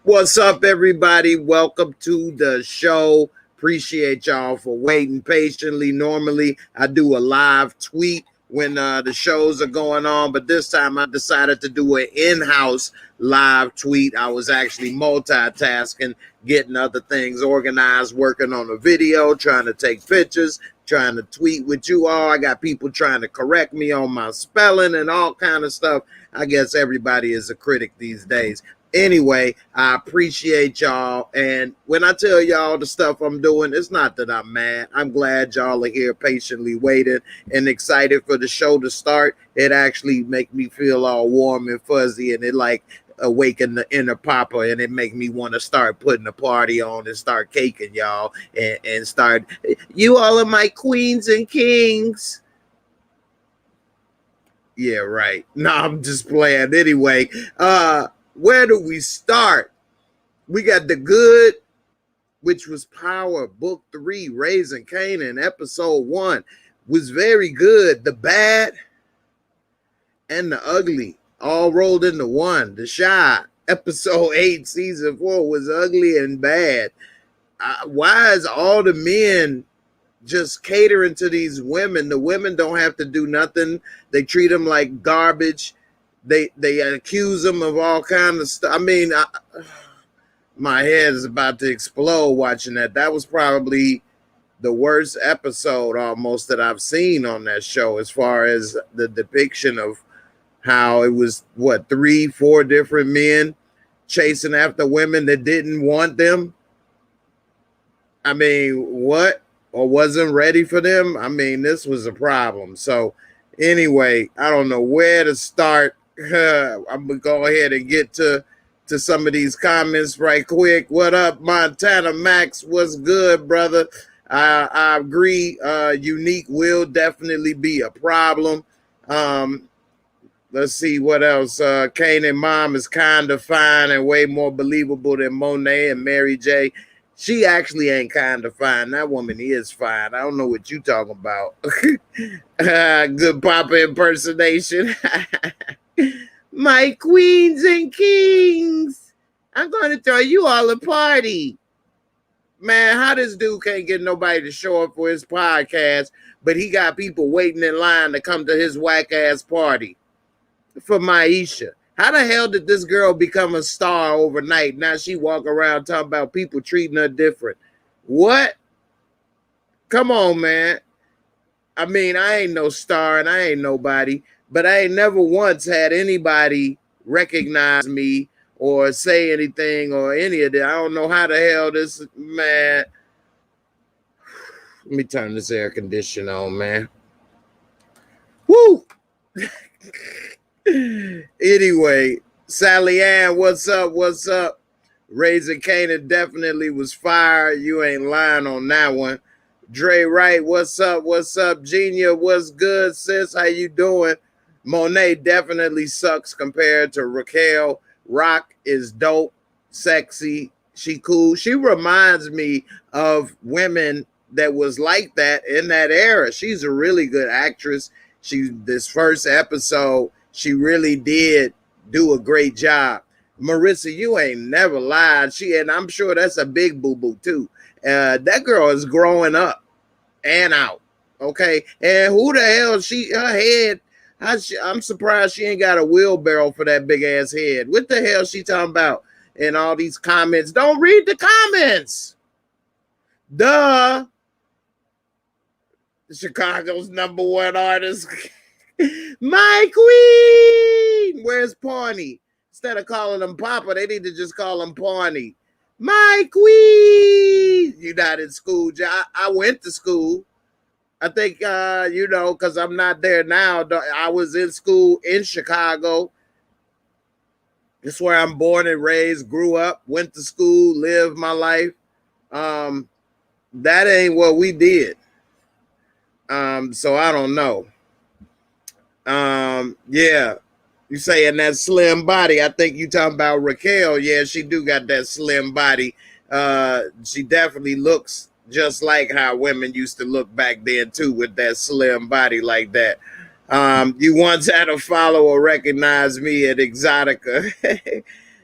What's up, everybody? Welcome to the show. Appreciate y'all for waiting patiently. Normally, I do a live tweet when the shows are going on, but this time I decided to do an in-house live tweet. I was actually multitasking, getting other things organized, working on a video, trying to take pictures, trying to tweet with you all. I got people trying to correct me on my spelling and all kind of stuff. I guess everybody is a critic these days. Anyway, I appreciate y'all. And when I tell y'all the stuff I'm doing, it's not that I'm mad. I'm glad y'all are here patiently waiting and excited for the show to start. It actually make me feel all warm and fuzzy, and it like awaken the inner papa, and it make me want to start putting a party on and start caking y'all and start, you all are my queens and kings. Yeah, right. No, I'm just playing. Anyway, where do we start? We got the good, which was Power, Book 3, Raising Kanan, Episode 1, was very good. The bad and the ugly all rolled into one. The Shy, Episode 8, Season 4, was ugly and bad. Why is all the men just catering to these women? The women don't have to do nothing. They treat them like garbage. They accuse them of all kinds of stuff. I mean, my head is about to explode watching that. That was probably the worst episode almost that I've seen on that show, as far as the depiction of how it was, what, 3-4 different men chasing after women that didn't want them. I mean, what? Or wasn't ready for them? I mean, this was a problem. So anyway, I don't know where to start. I'm gonna go ahead and get to some of these comments right quick. What up, Montana Max? What's good, brother? I agree. Unique will definitely be a problem. Let's see what else. Kanan mom is kind of fine and way more believable than Monet and Mary J. She actually ain't kind of fine. That woman is fine. I don't know what you talking about. Good Papa impersonation. My queens and kings, I'm going to throw you all a party. Man, how this dude can't get nobody to show up for his podcast, but he got people waiting in line to come to his whack-ass party for Maisha. How the hell did this girl become a star overnight? Now she walk around talking about people treating her different. What? Come on, man. I mean, I ain't no star and I ain't nobody, but I ain't never once had anybody recognize me or say anything or any of that. I don't know how the hell this, man. Let me turn this air conditioner on, man. Woo! Anyway, Sally Ann, what's up? What's up? Raising Kanan definitely was fire. You ain't lying on that one. Dre Wright, what's up? What's up? Genia, what's good, sis? How you doing? Monet definitely sucks compared to Raquel. Rock is dope, sexy. She cool. She reminds me of women that was like that in that era. She's a really good actress. This first episode, she really did do a great job. Marissa, you ain't never lied. And I'm sure that's a big boo-boo too. That girl is growing up and out. Okay. And who the hell her head, I'm surprised she ain't got a wheelbarrow for that big ass head. What the hell she talking about in all these comments? Don't read the comments. Duh. Chicago's #1 artist. My queen. Where's Pawnee? Instead of calling him Papa, they need to just call him Pawnee. My queen. You're not in school. I went to school. I think, because I'm not there now. I was in school in Chicago. It's where I'm born and raised, grew up, went to school, lived my life. That ain't what we did. So I don't know. Yeah. You saying that slim body. I think you talking about Raquel. Yeah, she do got that slim body. She definitely looks just like how women used to look back then too, with that slim body like that. You once had a follower recognize me at Exotica.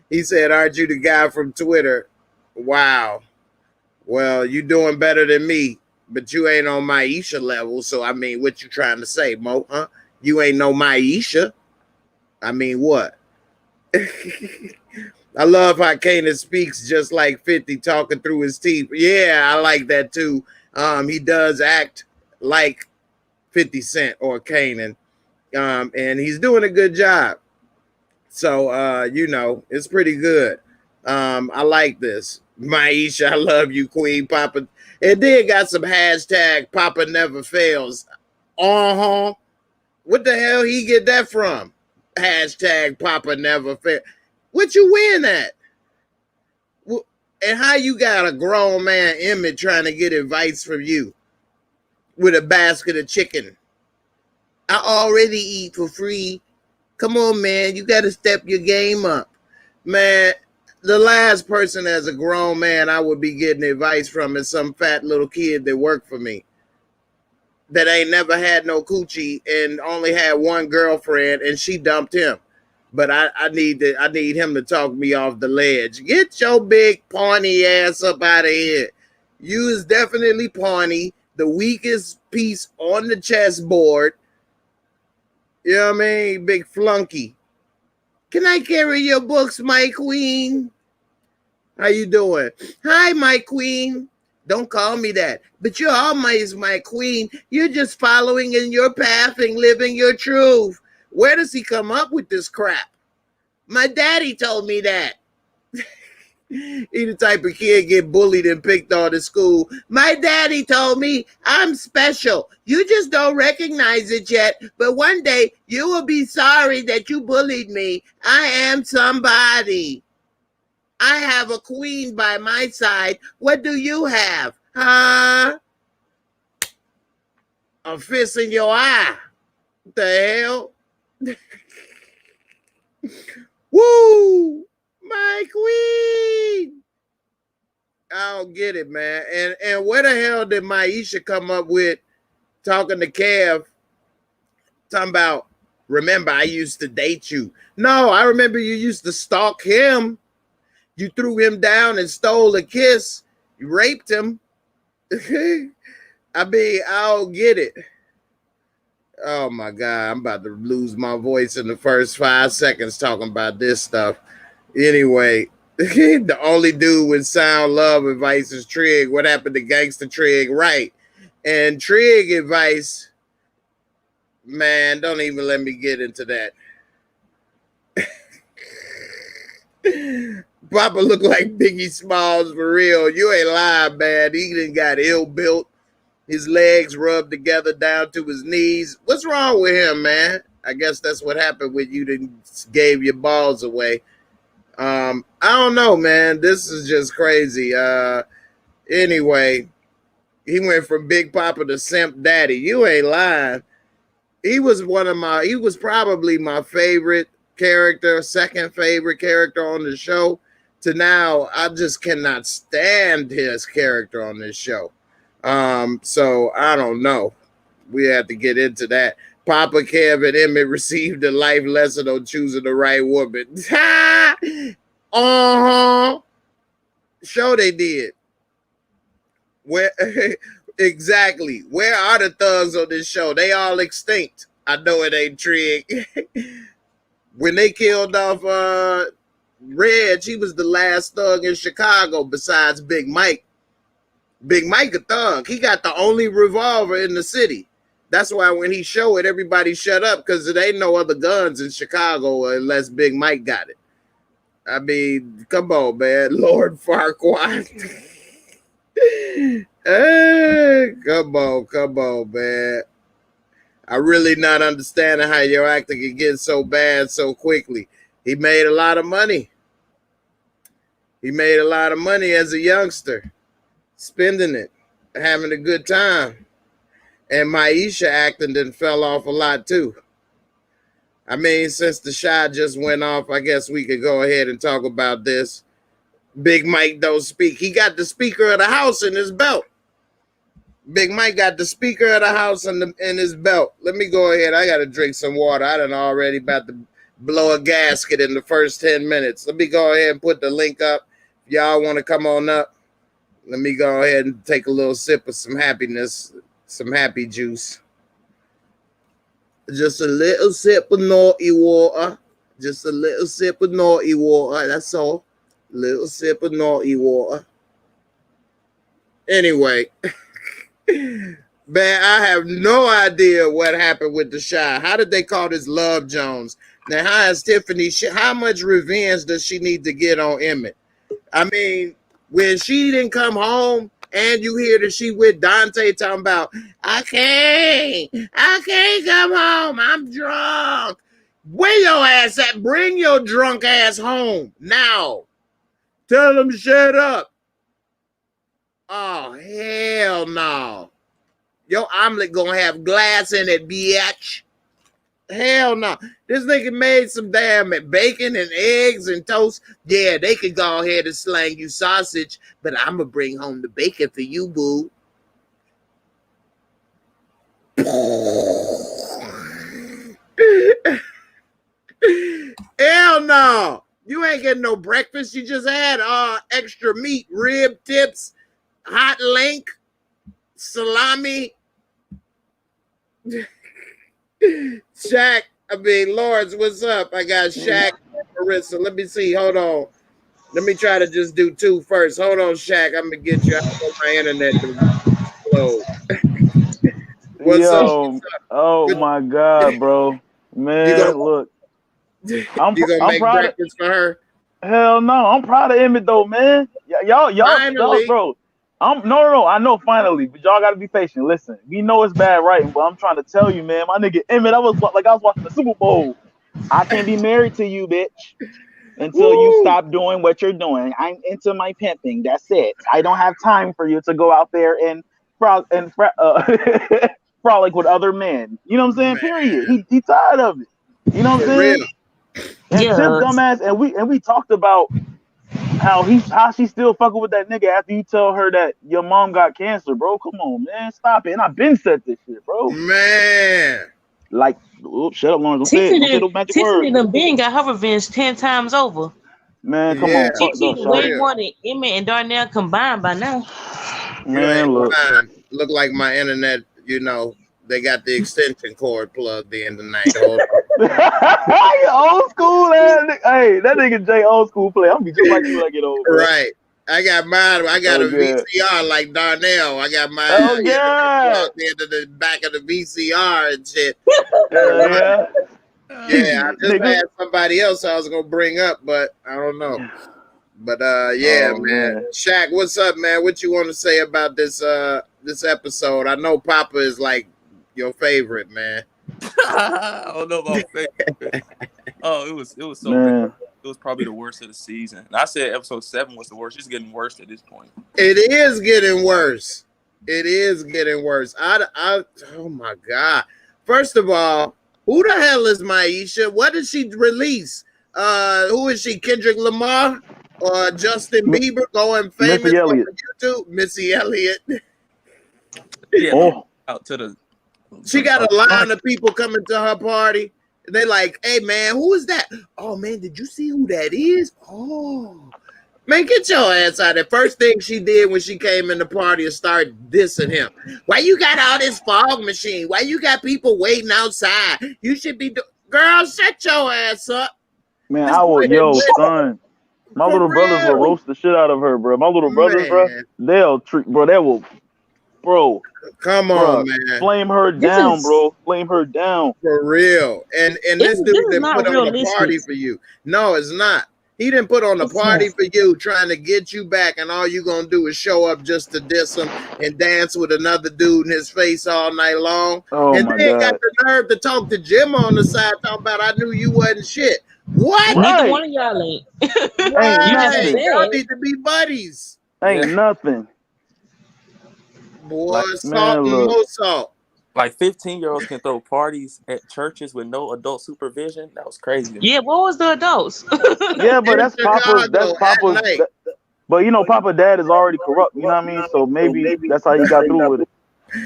He said, "Aren't you the guy from Twitter?" Wow. Well, you doing better than me, but you ain't on Maisha level. So I mean, what you trying to say, Mo? Huh? You ain't no Maisha. I mean, what? I love how Kanan speaks just like 50, talking through his teeth. Yeah, I like that too. He does act like 50 Cent or Kanan, and he's doing a good job. So, it's pretty good. I like this. Maisha, I love you, Queen Papa. It did got some hashtag Papa never fails. Uh-huh. What the hell he get that from? Hashtag Papa never fails. What you win at? And how you got a grown man Emmett trying to get advice from you with a basket of chicken? I already eat for free. Come on, man. You got to step your game up. Man, the last person as a grown man I would be getting advice from is some fat little kid that worked for me that ain't never had no coochie and only had one girlfriend, and she dumped him. But I need him to talk me off the ledge. Get your big pawnee ass up out of here. You is definitely pawnee, the weakest piece on the chessboard. You know what I mean? Big flunky. Can I carry your books, my queen? How you doing? Hi, my queen. Don't call me that. But you're always my queen. You're just following in your path and living your truth. Where does he come up with this crap? My daddy told me that. He the type of kid get bullied and picked on at school. My daddy told me I'm special. You just don't recognize it yet, but one day you will be sorry that you bullied me. I am somebody. I have a queen by my side. What do you have? Huh? A fist in your eye. What the hell? Woo! My queen! I don't get it, man. And where the hell did Maisha come up with talking to Kev, talking about, remember, I used to date you. No, I remember you used to stalk him. You threw him down and stole a kiss. You raped him. I mean, I don't get it. Oh my God, I'm about to lose my voice in the first 5 seconds talking about this stuff. Anyway, the only dude with sound love advice is Trig. What happened to Gangster Trig? Right. And Trig advice, man, don't even let me get into that. Papa look like Biggie Smalls for real. You ain't lying, man. He done got ill built. His legs rubbed together down to his knees. What's wrong with him, man? I guess that's what happened when you done gave your balls away. I don't know, man. This is just crazy. Anyway, he went from Big Papa to Simp Daddy. You ain't lying. He was probably my favorite character, second favorite character on the show. To now, I just cannot stand his character on this show. So I don't know. We have to get into that. Papa, Kev, and Emmett received a life lesson on choosing the right woman. Uh-huh. Sure they did. Where exactly? Where are the thugs on this show? They all extinct. I know it ain't Trig. When they killed off Reg, he was the last thug in Chicago besides Big Mike. Big Mike a thug. He got the only revolver in the city. That's why when he showed it, everybody shut up, because there ain't no other guns in Chicago unless Big Mike got it. I mean, come on, man. Lord Farquaad. Hey, come on, man. I really not understanding how your actor can get so bad so quickly. He made a lot of money. He made a lot of money as a youngster, spending it, having a good time. And Maisha acting then fell off a lot too. I mean, since the shot just went off, I guess we could go ahead and talk about this. Big Mike don't speak. He got the Speaker of the House in his belt. Big Mike got the speaker of the house in his belt. Let me go ahead. I got to drink some water. I done already about to blow a gasket in the first 10 minutes. Let me go ahead and put the link up. If y'all want to come on up, let me go ahead and take a little sip of some happiness, some happy juice. Just a little sip of naughty water. Just a little sip of naughty water. That's all. Little sip of naughty water. Anyway. Man, I have no idea what happened with the Shy. How did they call this Love Jones? Now, how is Tiffany? How much revenge does she need to get on Emmett? I mean, when she didn't come home and you hear that she with Dante talking about, I can't come home. I'm drunk. Where your ass at? Bring your drunk ass home now. Tell them shut up. Oh, hell no. Your omelet gonna have glass in it, bitch. Hell no. This nigga made some damn bacon and eggs and toast. Yeah, they could go ahead and slang you sausage, but I'm gonna bring home the bacon for you, boo. Hell no. You ain't getting no breakfast. You just had extra meat, rib tips, hot link, salami. Shaq, Lawrence, what's up? I got Shaq and Marissa. Let me see. Hold on. Let me try to just do two first. Hold on, Shaq. I'm gonna get you. I want my internet to slow. What's up? Oh my God, bro. Man, look. I'm gonna make breakfast for her? Hell no. I'm proud of Emmett though, man. Y'all, bro. No. I know finally, but y'all gotta be patient. Listen, we know it's bad writing, but I'm trying to tell you, man, my nigga Emmett, I was watching the Super Bowl. I can't be married to you, bitch, until you stop doing what you're doing. I'm into my pimping. That's it. I don't have time for you to go out there and frolic with other men. You know what I'm saying? Man. Period. He tired of it. You know what I'm saying? Real. And Tip dumbass, and we talked about how she still fucking with that nigga after you tell her that your mom got cancer, bro. Come on, man, stop it. And I've been said this shit, bro. Man, like, shut up, Lawrence. Tiffany done been got her revenge 10 times over. Man, come on. She cheated way more than Emmett and Darnell combined by now. Man, look like my internet, you know, they got the extension cord plugged in tonight. Old school ass. Hey, that nigga Jay old school play. I'm gonna be just like you when I get old. Bro. Right. I got mine. I got a VCR like Darnell. I got mine. Oh yeah. Into the back of the VCR and shit. Yeah. Yeah, I just had somebody else I was gonna bring up, but I don't know. But man. Shaq, what's up, man? What you want to say about this episode? I know Papa is like your favorite, man. I don't know about favorite. Oh, it was so bad. It was probably the worst of the season. And I said episode 7 was the worst. It's getting worse at this point. It is getting worse. It is getting worse. Oh my God. First of all, who the hell is Maisha? What did she release? Who is she? Kendrick Lamar or Justin Bieber going famous on YouTube? Missy Elliott. Yeah, out to the. She got a line of people coming to her party. And they like, hey, man, who is that? Oh, man, did you see who that is? Oh, man, get your ass out of there. First thing she did when she came in the party is start dissing him. Why you got all this fog machine? Why you got people waiting outside? You should be... Girl, shut your ass up. Man, son. My little brothers will roast the shit out of her, bro. My little brothers, bro, they'll treat... Bro, they will... Bro, come on, man. Flame her down, bro. Flame her down. For real. And this dude didn't put on a party for you. No, it's not. He didn't put on a party for you trying to get you back, and all you gonna do is show up just to diss him and dance with another dude in his face all night long. And then got the nerve to talk to Jim on the side talking about I knew you wasn't shit. What? Neither one of y'all ain't. Y'all need to be buddies. Ain't nothing. Boy, salt and no salt. Like 15-year-olds can throw parties at churches with no adult supervision. That was crazy. Yeah, what was the adults? Yeah, but that's Papa's. But you know, Papa Dad is already corrupt. You know what I mean? So maybe that's how he got through with it.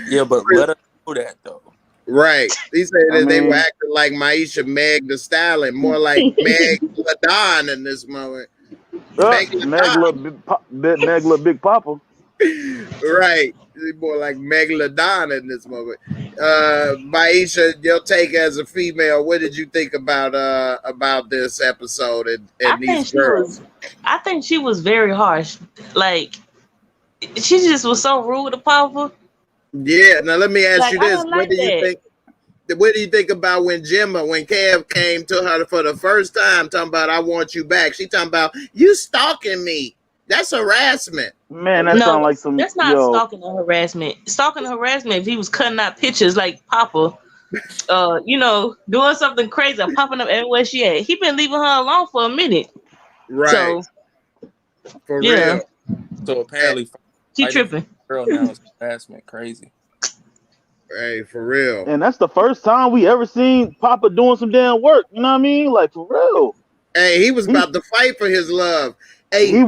Yeah, but let us know that though. Right. He said that they were acting like Maisha Meg the Stallion, more like Meg LaDon in this moment. Meg Big Papa. Right. More like Meg LaDon in this moment. Maisha, your take as a female, what did you think about this episode and these girls? I think she was very harsh. Like, she just was so rude to Papa. Yeah. Now let me ask you this: what do you think about when Kev came to her for the first time, talking about I want you back? She talking about you stalking me. That's harassment. Man, that sounds like some. That's not stalking or harassment. Stalking or harassment if he was cutting out pictures like Papa, doing something crazy, or popping up everywhere she at. He been leaving her alone for a minute. Right. So, for real. So apparently, she tripping. Girl now is harassment, crazy. Hey, for real. And that's the first time we ever seen Papa doing some damn work. You know what I mean? Like, for real. Hey, he was about to fight for his love. Hey, he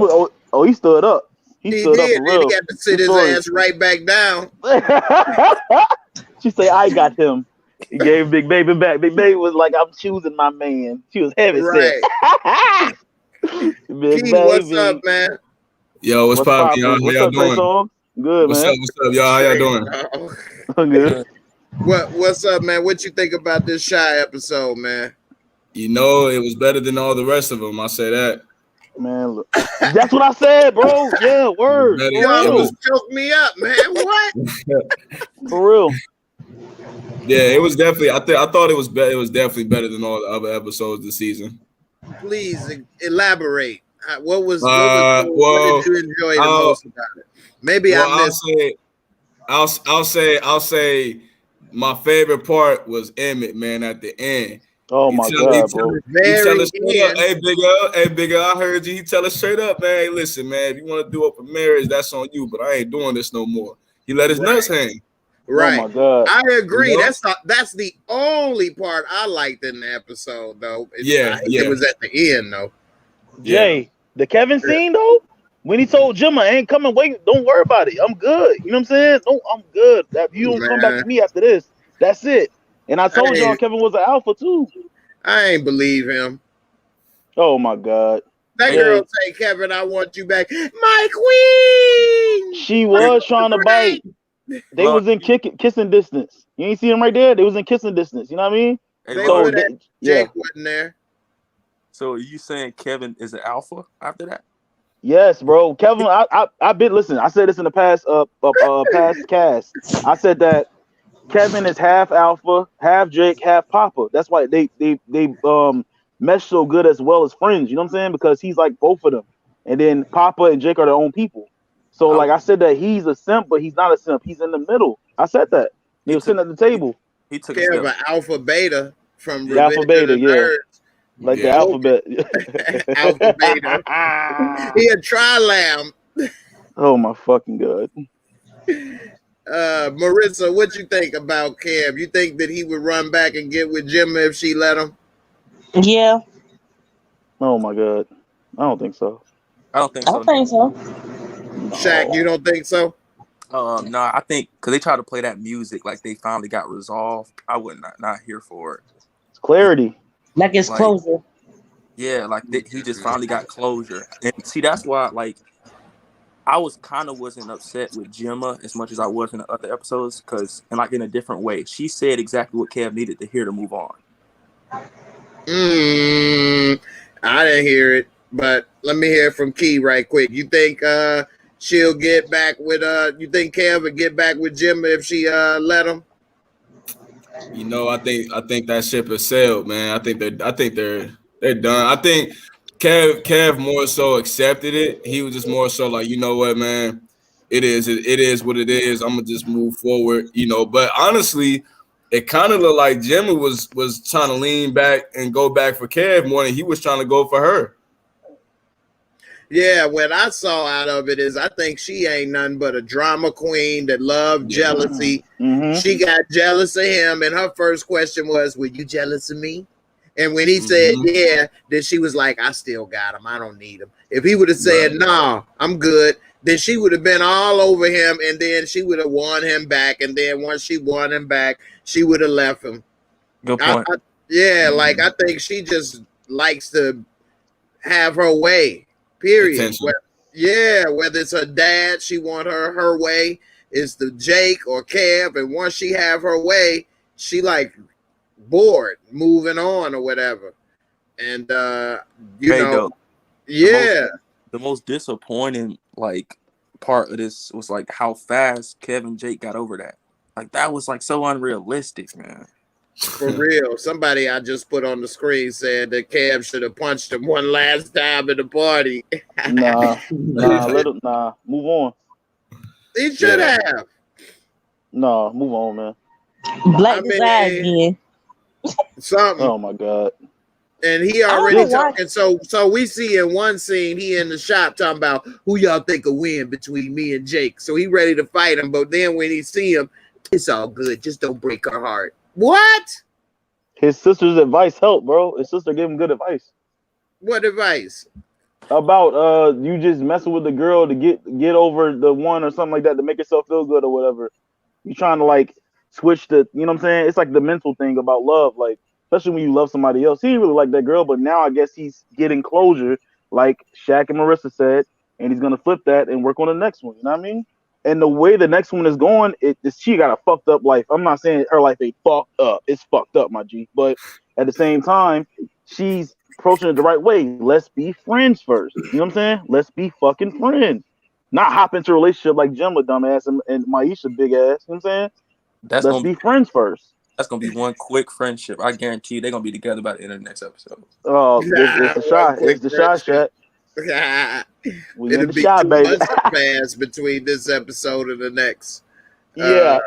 stood up. He stood did. up for real. He had to sit his ass right back down. She said, "I got him." He gave Big Baby back. Big Baby was like, "I'm choosing my man." She was heavy set. Big Key, Baby. what's up, man? Yo, what's poppin', y'all? How y'all doing? Good, man. What's up, y'all? How y'all doing? I'm good. What's up, man? What you think about this Shy episode, man? You know, it was better than all the rest of them. I say that. Man, look. That's what I said, bro. Yeah, word. Choke me up, man. What? For real. Yeah, it was definitely. I thought it was better. It was definitely better than all the other episodes this season. Please elaborate. What did you enjoy the most about it? Maybe I missed. I'll say my favorite part was Emmett, man, at the end. Oh my God, bro. He tell us straight up, hey big L, I heard you. He tell us straight up, man, hey, listen, man, if you want to do open marriage, that's on you, but I ain't doing this no more. He let his nuts hang. Right. Oh my God. I agree. You know? That's the only part I liked in the episode, though. It was at the end, though. Jay, the Kevin scene, though, when he told Jim, I ain't coming, wait, don't worry about it. I'm good. You know what I'm saying? No, I'm good. You don't come back to me after this. That's it. And I told y'all Kevin was an alpha, too. I ain't believe him. Oh, my God. That girl say, Kevin, I want you back. My queen! She was trying to bite. They was in kissing distance. You ain't see them right there? They was in kissing distance. You know what I mean? Jake wasn't there. So are you saying Kevin is an alpha after that? Yes, bro. Kevin, I've been listen. I said this in the past past cast. I said that Kevin is half alpha, half Jake, half Papa. That's why they mesh so good as well as friends. You know what I'm saying? Because he's like both of them. And then Papa and Jake are their own people. So like I said that he's a simp, but he's not a simp. He's in the middle. I said that. He was sitting at the table. He took care of an alpha beta from the alpha beta, like the alphabet. Alpha beta. He a tri-lamb. Oh my fucking God. Marissa, what you think about Kev? You think that he would run back and get with Jimmy if she let him? Yeah. Oh my God. I don't think so. I don't think so. Shaq, you don't think so? No, I think because they try to play that music like they finally got resolved. I would not here for it. It's clarity. Like it's closure. Yeah, like he just finally got closure. And see, that's why I wasn't upset with Gemma as much as I was in the other episodes because in a different way. She said exactly what Kev needed to hear to move on. I didn't hear it, but let me hear from Key right quick. You think she'll get back with you think Kev would get back with Gemma if she let him? You know, I think that ship has sailed, man. I think they're done. I think Kev more so accepted it. He was just more so like, you know what, man, it is what it is. I'm gonna just move forward, you know. But honestly, it kind of looked like Jimmy was trying to lean back and go back for Kev more than he was trying to go for her. Yeah, what I saw out of it is I think she ain't nothing but a drama queen that loved jealousy. Mm-hmm. She got jealous of him, and her first question was, were you jealous of me? And when he said, yeah, then she was like, I still got him. I don't need him. If he would have said, nah, I'm good, then she would have been all over him, and then she would have won him back. And then once she won him back, she would have left him. Good point. Like I think she just likes to have her way. Period. Whether it's her dad, she want her way. It's the Jake or Kev, and once she have her way, she like bored, moving on or whatever. And the most disappointing like part of this was like how fast Kevin Jake got over that. Like that was like so unrealistic, man. For real. Somebody I just put on the screen said that Kev should have punched him one last time at the party. Nah, move on. He should have. No, move on, man. Black eyes again. Something. Oh my God. And he already talking. So we see in one scene he in the shop talking about who y'all think will win between me and Jake. So he ready to fight him, but then when he see him, it's all good. Just don't break her heart. What? His sister's advice helped, bro. His sister gave him good advice. What advice? About you just messing with the girl to get over the one or something like that to make yourself feel good or whatever. You trying to like switch the, you know what I'm saying? It's like the mental thing about love, like especially when you love somebody else. He didn't really like that girl, but now I guess he's getting closure, like Shaq and Marissa said, and he's gonna flip that and work on the next one. You know what I mean? And the way the next one is going, she got a fucked up life. I'm not saying her life ain't fucked up. It's fucked up, my G. But at the same time, she's approaching it the right way. Let's be friends first. You know what I'm saying? Let's be fucking friends. Not hop into a relationship like Gemma dumbass and Maisha big ass. You know what I'm saying? Let's be friends first. That's gonna be one quick friendship. I guarantee you they're gonna be together by the end of the next episode. Oh, it's the shot. It's the shot. It'll be shot, baby. Fast between this episode and the next. Yeah.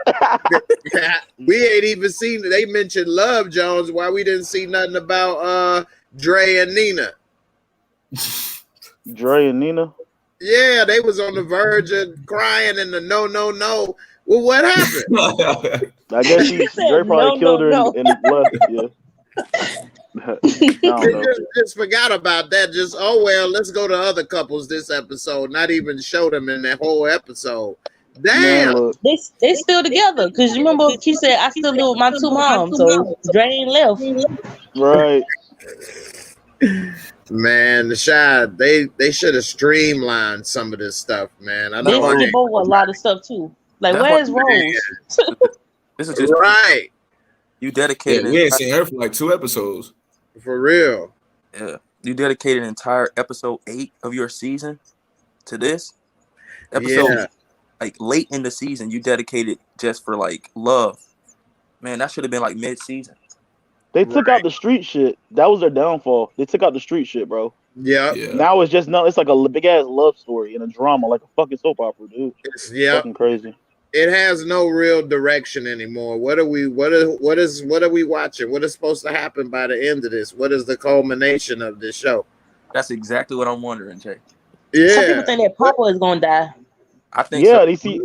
We ain't even seen. They mentioned Love Jones. Why we didn't see nothing about Dre and Nina? Dre and Nina. Yeah, they was on the verge of crying and the no. Well, what happened? I guess Dre probably killed her and left. Yeah. just forgot about that. Just let's go to other couples this episode. Not even show them in that whole episode. Damn, man, they still together because you remember she said I still live with my two moms, so Dre ain't left. Right. Man, the shot they should have streamlined some of this stuff, man. I know they both a lot of stuff too. Like where's Rose? This is just right. You dedicated. Yeah, we ain't seen her for like 2 episodes. For real. Yeah. You dedicated an entire episode 8 of your season to this. Episode like late in the season, you dedicated just for like love. Man, that should have been like mid-season. They took out the street shit. That was their downfall. They took out the street shit, bro. Yeah. Now it's just it's like a big ass love story and a drama, like a fucking soap opera, dude. It's fucking crazy. It has no real direction anymore. What are we watching? What is supposed to happen by the end of this? What is the culmination of this show? That's exactly what I'm wondering, Jay. Yeah. Some people think that Papa is gonna die. I think He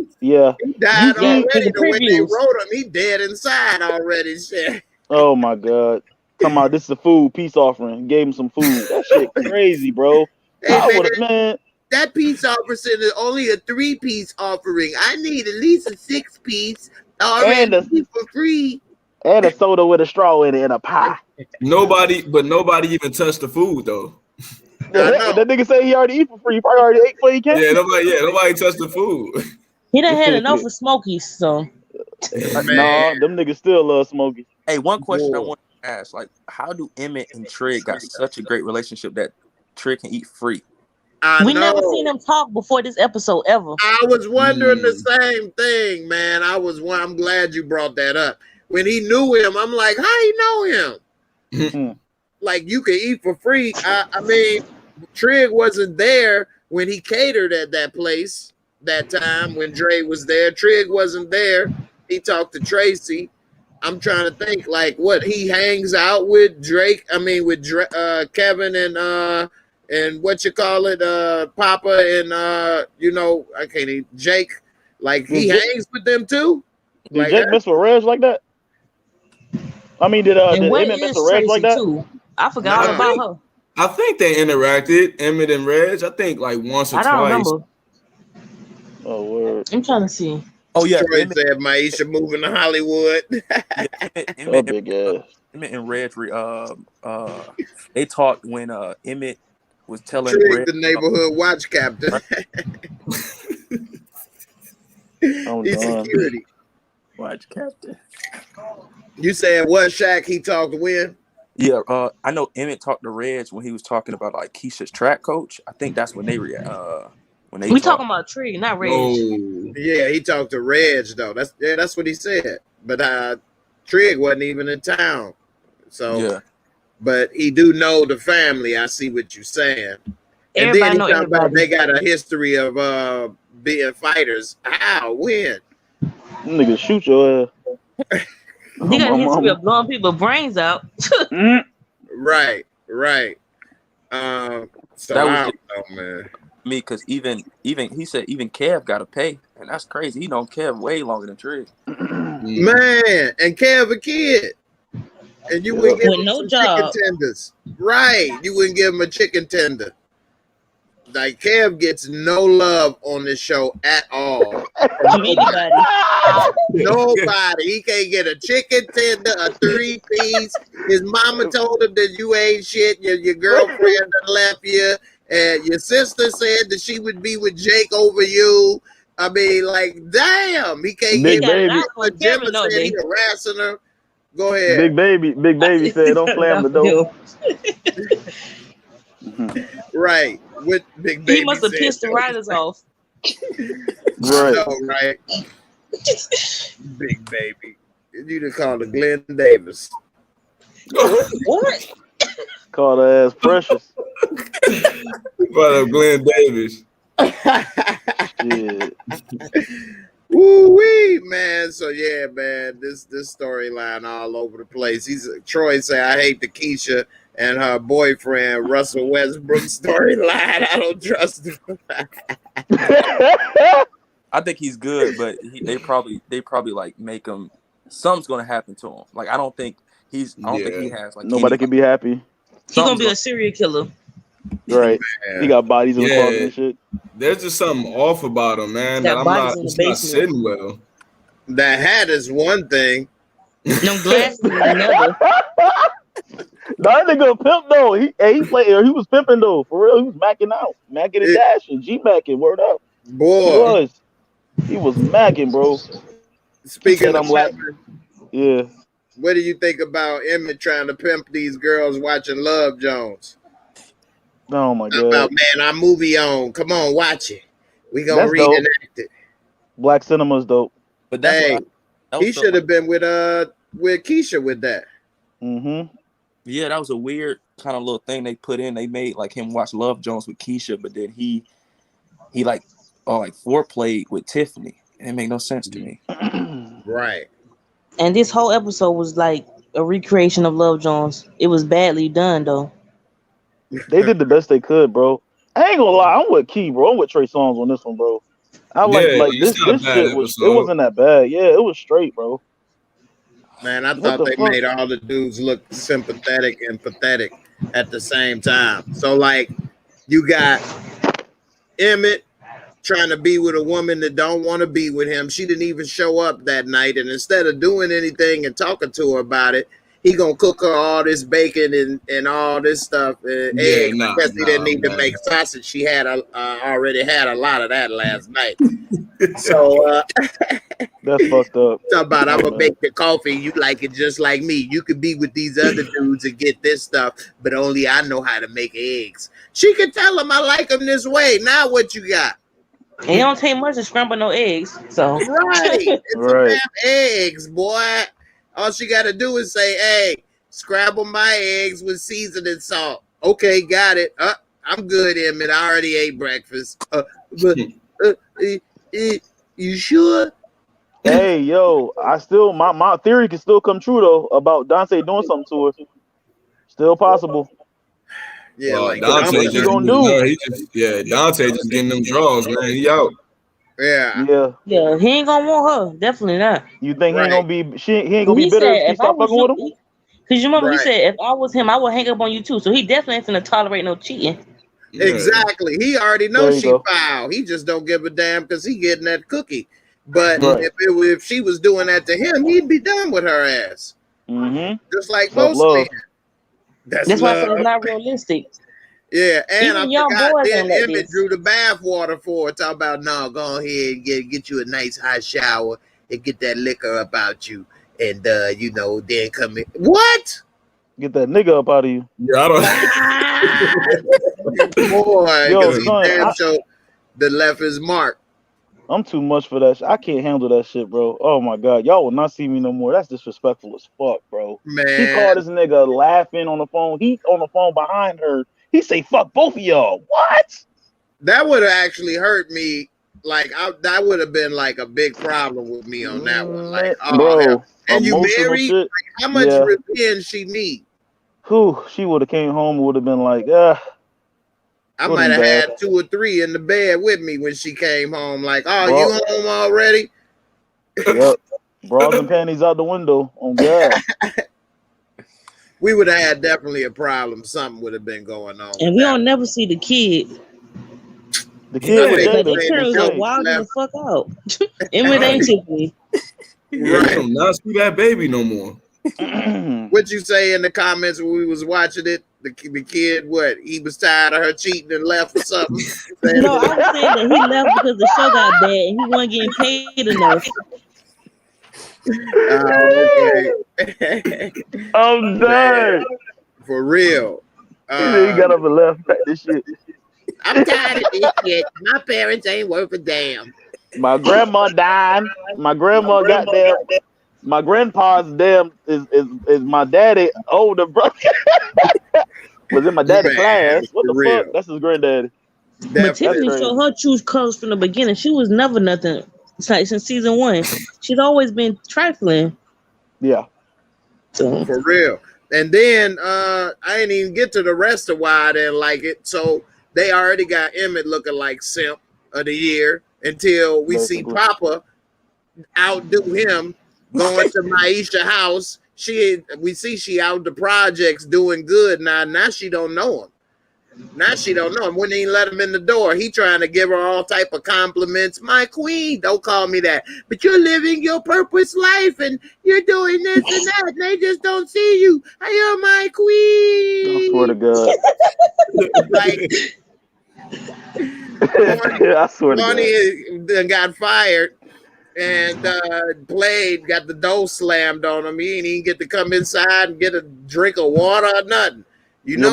died already. The way they wrote him, he dead inside already. Shit. Oh my God. Talking about this is a food peace offering. Gave him some food. That shit crazy, bro. Hey, man. That peace offering is only a 3-piece offering. I need at least a 6-piece already for free. And a soda with a straw in it and a pie. Nobody even touched the food though. That nigga say he already eat for free. He probably already ate before he came. Yeah, nobody touched the food. He done had enough of Smokies, so. Nah, them niggas still love Smokey. Hey, one question I want to ask: like, how do Emmett and Trig got such a great relationship that Trig can eat free? We never seen them talk before this episode ever. I was wondering the same thing, man. I'm glad you brought that up. When he knew him, I'm like, how he know him? Like you can eat for free. I mean, Trig wasn't there when he catered at that place that time when Dre was there. Trig wasn't there. He talked to Tracy. I'm trying to think like what he hangs out with Drake. I mean with Kevin and what you call it, Papa and I can't even Jake. Like he hangs with them too. Did Jake mess with Reg like that? I mean, did Emmett mess with Reg like that? Too? I forgot all about her. I think they interacted, Emmett and Reg. I think like once or twice. Remember. Oh, word. I'm trying to see. Oh yeah, Troy said Maisha moving to Hollywood. Oh, big ass. Emmett and Reg, they talked when Emmett was telling Trig, Reg the neighborhood watch captain. I'm He's done. security. watch captain. You saying what, Shaq? He talked when? Yeah, I know Emmett talked to Reg when he was talking about like Keisha's track coach. I think that's when they We talked. talking about Tree, not Reg. Oh, Yeah, he talked to Reg though. That's what he said. But Trig wasn't even in town. So Yeah. But he do know the family. I see what you're saying. And Everybody then he know talking about everybody. they got a history of being fighters. How? When? Them niggas shoot your ass. He got a history of blowing people's brains out. Right. So That was I don't know, man. Me, because even he said even Kev got to pay, and that's crazy. He known Kev way longer than Trig. Man, and Kev a kid. And you wouldn't give With him no some job. chicken tenders. Right. You wouldn't give him a chicken tender. Like Kev gets no love on this show at all. From anybody. Nobody. He can't get a chicken tender, a 3-piece. His mama told him that you ain't shit. Your girlfriend done left you. And your sister said that she would be with Jake over you. I mean, like, damn. He can't Big get baby. but Gemma said he harassing her. Go ahead. Big baby said, "Don't slam the door." Right. With Big Baby. He must have pissed the writers off. Right. I know, right? Big Baby. You just called her Glenn Davis. What? Called her ass Precious. Brother Glenn Davis. Shit. Woo wee, man. So yeah, man, this storyline all over the place. Troy say I hate the Keisha and her boyfriend Russell Westbrook storyline. I don't trust him. I think he's good, but they probably like make him. Something's gonna happen to him. Like I don't think he has like nobody can be happy. He's gonna be a serial killer. Right. Man. He got bodies in the closet and shit. There's just something off about him, man. Got That bodies in the it's not basement. sitting well. That hat is one thing. Them glasses is another. That nigga a pimp though. He was pimping though. For real, he was macking out. Macking and dashing. G-macking, word up. Boy. He was macking, bro. Speaking of like, yeah. What do you think about Emmett trying to pimp these girls watching Love Jones? Oh my god. About, man, our movie on. Come on, watch it. We gonna That's reenact it. Black Cinema's dope. But that's hey, he should have been with Keisha with that. Mm-hmm. Yeah, that was a weird kind of little thing they put in. They made like him watch Love Jones with Keisha, but then he like foreplayed with Tiffany. It made no sense to me. Right. And this whole episode was like a recreation of Love Jones. It was badly done though. They did the best they could, bro. I ain't gonna lie, I'm with Key, bro. I'm with Trey Songz on this one, bro. This shit wasn't that bad. Yeah, it was straight, bro. Man, I thought they made all the dudes look sympathetic and pathetic at the same time. So, like, you got Emmett trying to be with a woman that don't want to be with him. She didn't even show up that night. And instead of doing anything and talking to her about it, he gonna cook her all this bacon and all this stuff and eggs because he didn't need to make sausage. She had already had a lot of that last night. So that's fucked up. Talk about I'm gonna make the coffee. You like it just like me. You could be with these other dudes and get this stuff, but only I know how to make eggs. She could tell him I like them this way. Now what you got? It don't take much to scramble no eggs. So right, it's right. Eggs, boy. All she got to do is say, "Hey, scramble my eggs with seasoning salt." Okay, got it. I'm good, Emmett. I already ate breakfast. You sure? Hey, yo, my theory can still come true though about Dante doing something to her. Still possible. Yeah, like Dante what you gonna do? Dante just getting them draws, man. He out. Yeah. He ain't gonna want her. Definitely not. You think he ain't gonna be? He ain't gonna be bitter if she stop fucking with him? Because you remember he said, if I was him, I would hang up on you too. So he definitely ain't gonna tolerate no cheating. Exactly. He already knows she foul. He just don't give a damn because he getting that cookie. But if she was doing that to him, he'd be done with her ass. Just like most men. That's why I said it's not realistic. Yeah, and even I young forgot boys then like Emmett drew the bath water for her. Talk about no, go ahead and get you a nice hot shower and get that liquor up out you, and you know, then come in. What? Get that nigga up out of you. Yeah, I don't. Boy, yo, son, the left is mark. I'm too much for that shit. I can't handle that shit, bro. Oh my god, y'all will not see me no more. That's disrespectful as fuck, bro. Man, he called this nigga laughing on the phone. He on the phone behind her. He say, "Fuck both of y'all." What? That would have actually hurt me. Like that would have been like a big problem with me on that one. Like, oh, bro, and you married? Like, how much revenge she need? Whew, she would have came home and would have been like, I might have had 2 or 3 in the bed with me when she came home. Like, oh, you home already? Yep. Bras and panties out the window. On God. We would have had definitely a problem. Something would have been going on. And we don't never see the kid. The kid was dead. They turns out wild the fuck out. Emmett ain't Tiffany. Right. I not see that baby no more. What you say in the comments when we was watching it? The kid, what? He was tired of her cheating and left or something? No, I was saying that he left because the show got bad and he wasn't getting paid enough. Okay. I'm done. For real. He got up and left. This shit. I'm tired of this shit. My parents ain't worth a damn. My grandma died. My grandma got there. My grandpa's damn is my daddy older brother. Was in my daddy's class. What the fuck? That's his granddaddy. But Tiffany showed her true colors from the beginning. She was never nothing since season 1. She's always been trifling. Yeah. So for real. And then I didn't even get to the rest of why I didn't like it. So they already got Emmett looking like simp of the year until we see Papa outdo him going to Maisha's house. We see she out the projects doing good now. Now she don't know him. Now she don't know him. Wouldn't even let him in the door. He trying to give her all type of compliments. My queen, don't call me that. But you're living your purpose life and you're doing this and that. And they just don't see you. You're my queen. I swear to God. I swear to God. Got fired and got the door slammed on him. He didn't even get to come inside and get a drink of water or nothing. You know,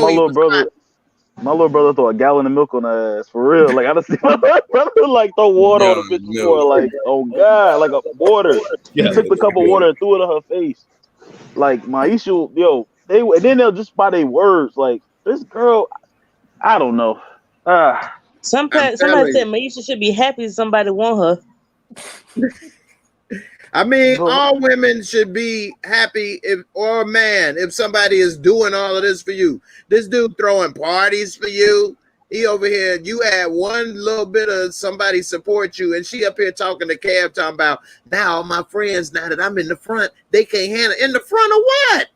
my little brother threw a gallon of milk on her ass for real. Like I just see my brother like throw water on the bitch before, like oh god, like a water. He took the cup of water and threw it on her face. Like Maisha, yo, and then they'll just by their words. Like this girl, I don't know. Somebody said Maisha should be happy somebody want her. I mean, all women should be happy or a man, if somebody is doing all of this for you. This dude throwing parties for you. He over here, you had one little bit of somebody support you, and she up here talking to Kev, talking about, now all my friends, now that I'm in the front, they can't handle it. In the front of what?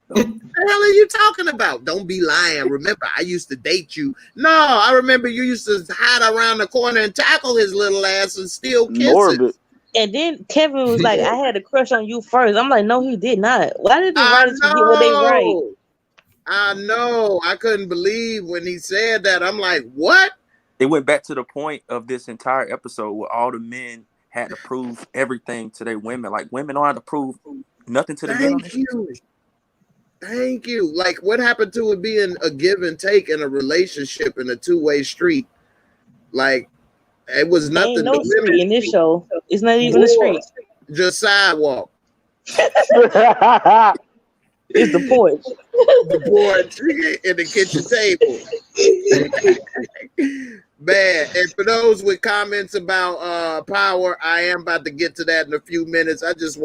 What the hell are you talking about? Don't be lying. Remember, I used to date you. No, I remember you used to hide around the corner and tackle his little ass and steal kisses. And then Kevin was like, I had a crush on you first. I'm like, no, he did not. Why did the writers forget what they write? I know. I couldn't believe when he said that. I'm like, what? It went back to the point of this entire episode where all the men had to prove everything to their women. Like, women don't have to prove nothing to the men. Thank you. Like, what happened to it being a give and take in a relationship in a two-way street? Like, it was nothing. Ain't no street in this show. It's not even a street. Just sidewalk. It's the porch. The porch and the kitchen table. Man, and for those with comments about power, I am about to get to that in a few minutes. I just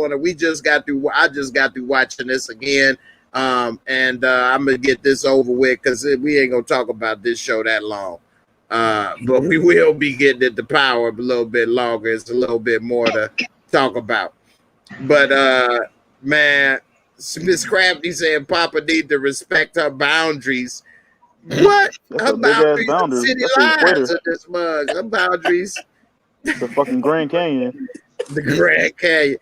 got through watching this again. And I'm gonna get this over with because we ain't gonna talk about this show that long. But we will be getting into power a little bit longer. It's a little bit more to talk about. But man, Miss Crafty saying Papa need to respect her boundaries. What? That's Her a big ass boundaries are boundary. city That's the lines equator. of this mug. Her boundaries, The fucking Grand Canyon. the Grand Canyon.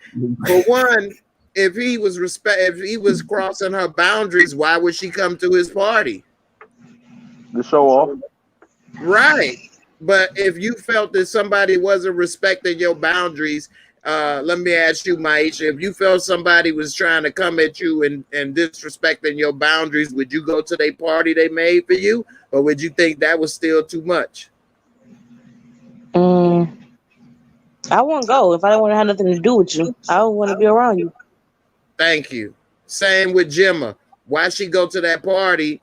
For one, if he was crossing her boundaries, why would she come to his party? The show off. Right. But if you felt that somebody wasn't respecting your boundaries, let me ask you, Maisha, if you felt somebody was trying to come at you and disrespecting your boundaries, would you go to their party they made for you? Or would you think that was still too much? I wouldn't go if I didn't want to have nothing to do with you. I don't want to be around you. Thank you. Same with Gemma. Why she go to that party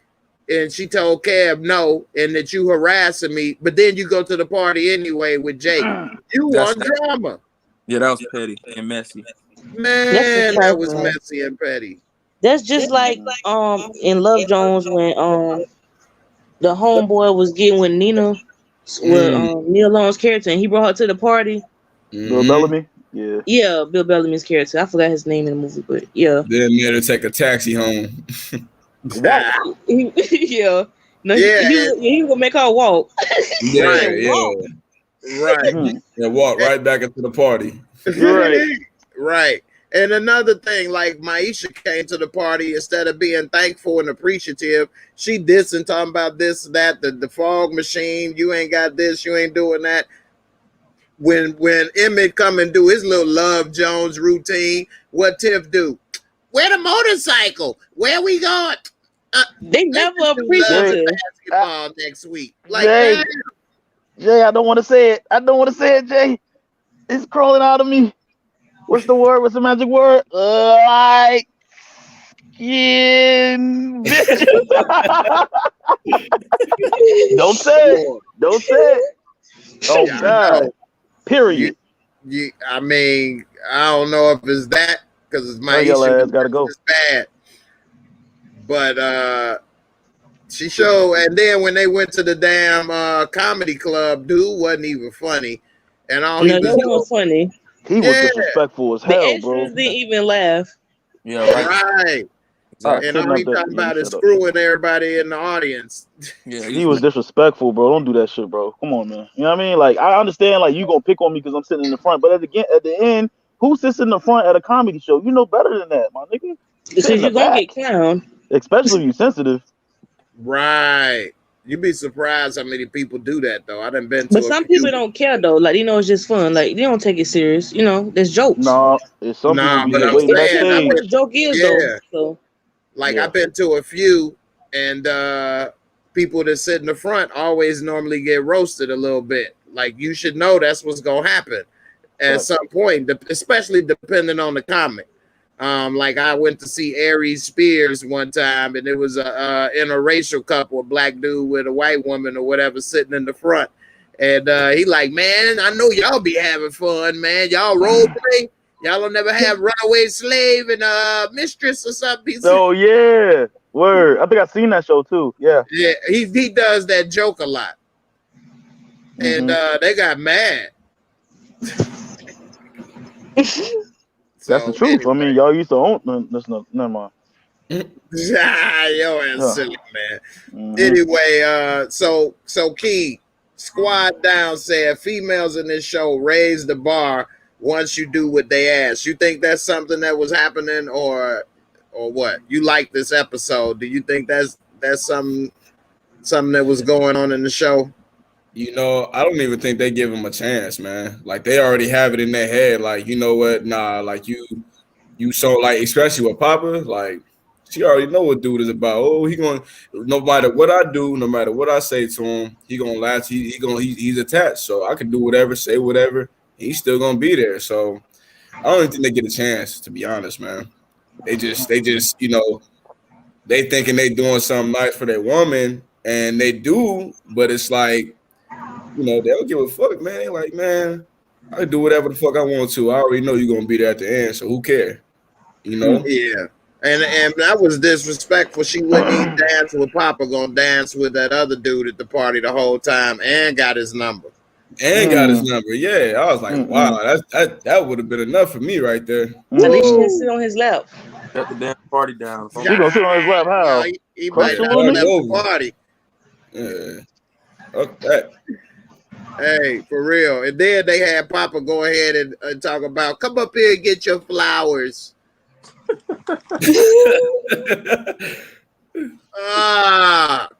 and she told Kev no, and that you harassing me, but then you go to the party anyway with Jake. You want drama. Yeah, that was petty and messy. Man, that was messy and petty. That's just like in Love Jones when the homeboy was getting with Nina with Neil Long's character and he brought her to the party. Bill Bellamy? Yeah. Yeah, Bill Bellamy's character. I forgot his name in the movie, but yeah. Then made her take a taxi home. Yeah. No, he was gonna make her walk. Right. Yeah, walk right back into the party. Right. And another thing, like Maisha came to the party instead of being thankful and appreciative, she dissing, talking about this, that, the fog machine, you ain't got this, you ain't doing that. When Emmett come and do his little Love Jones routine, what Tiff do? Where the motorcycle? Where we going? They never appreciate basketball next week. Like Jay, I don't want to say it. Jay. It's crawling out of me. What's the word? What's the magic word? Like in Don't say it. Oh God. Period. I mean, I don't know if it's that because it's my issue. Gotta go. It's bad. But she showed, and then when they went to the damn comedy club, dude wasn't even funny. And all he was funny. He was disrespectful as hell, bro. Didn't even laugh. Yeah, right. And all he talking about is screwing everybody in the audience. Yeah, he was disrespectful, bro. Don't do that shit, bro. Come on, man. You know what I mean? Like, I understand, like, you gonna pick on me because I'm sitting in the front, but at the end, who sits in the front at a comedy show? You know better than that, my nigga. Because you're gonna get clowned. Especially if you're sensitive. Right. You'd be surprised how many people do that, though. I done been to But some people don't care, though. Like, it's just fun. Like, they don't take it serious. There's jokes. No, it's some people but I'm waiting saying, that's what the joke is, though. So. Like, I've been to a few, and people that sit in the front always normally get roasted a little bit. Like, you should know that's what's going to happen at some point, especially depending on the comic. Like, I went to see Aries Spears one time, and it was a interracial couple, a black dude with a white woman or whatever sitting in the front. And he like, man, I know y'all be having fun, man. Y'all role play. Y'all don't never have runaway slave and mistress or something. Oh yeah, word. I think I've seen that show too. Yeah. Yeah, he does that joke a lot, and they got mad. That's the truth. Anyway. I mean, y'all used to own. That's not. Never mind. Yo, ass silly man. Anyway, so Key Squad Down said females in this show raise the bar once you do what they ask. You think that's something that was happening, or what? You like this episode? Do you think that's something that was going on in the show? I don't even think they give him a chance, man. Like, they already have it in their head. Like, you know what? Nah, like you so, like, especially with Papa, like, she already know what dude is about. Oh, he going, no matter what I do, no matter what I say to him, he gonna latch. He's attached. So I can do whatever, say whatever. He's still gonna be there. So I don't even think they get a chance, to be honest, man. They just, they thinking they doing something nice for their woman, and they do, but it's like, they don't give a fuck, man. They like, man, I can do whatever the fuck I want to. I already know you're gonna be there at the end, so who cares? Yeah. And that was disrespectful. She wouldn't even dance with Papa, gonna dance with that other dude at the party the whole time, and got his number. Got his number. Yeah, I was like, wow, that would have been enough for me right there. At least she didn't sit on his lap. Shut the damn party down. He gonna sit on his lap? How? He might not have the party. Yeah. Okay. Hey, for real. And then they had Papa go ahead and talk about, come up here and get your flowers.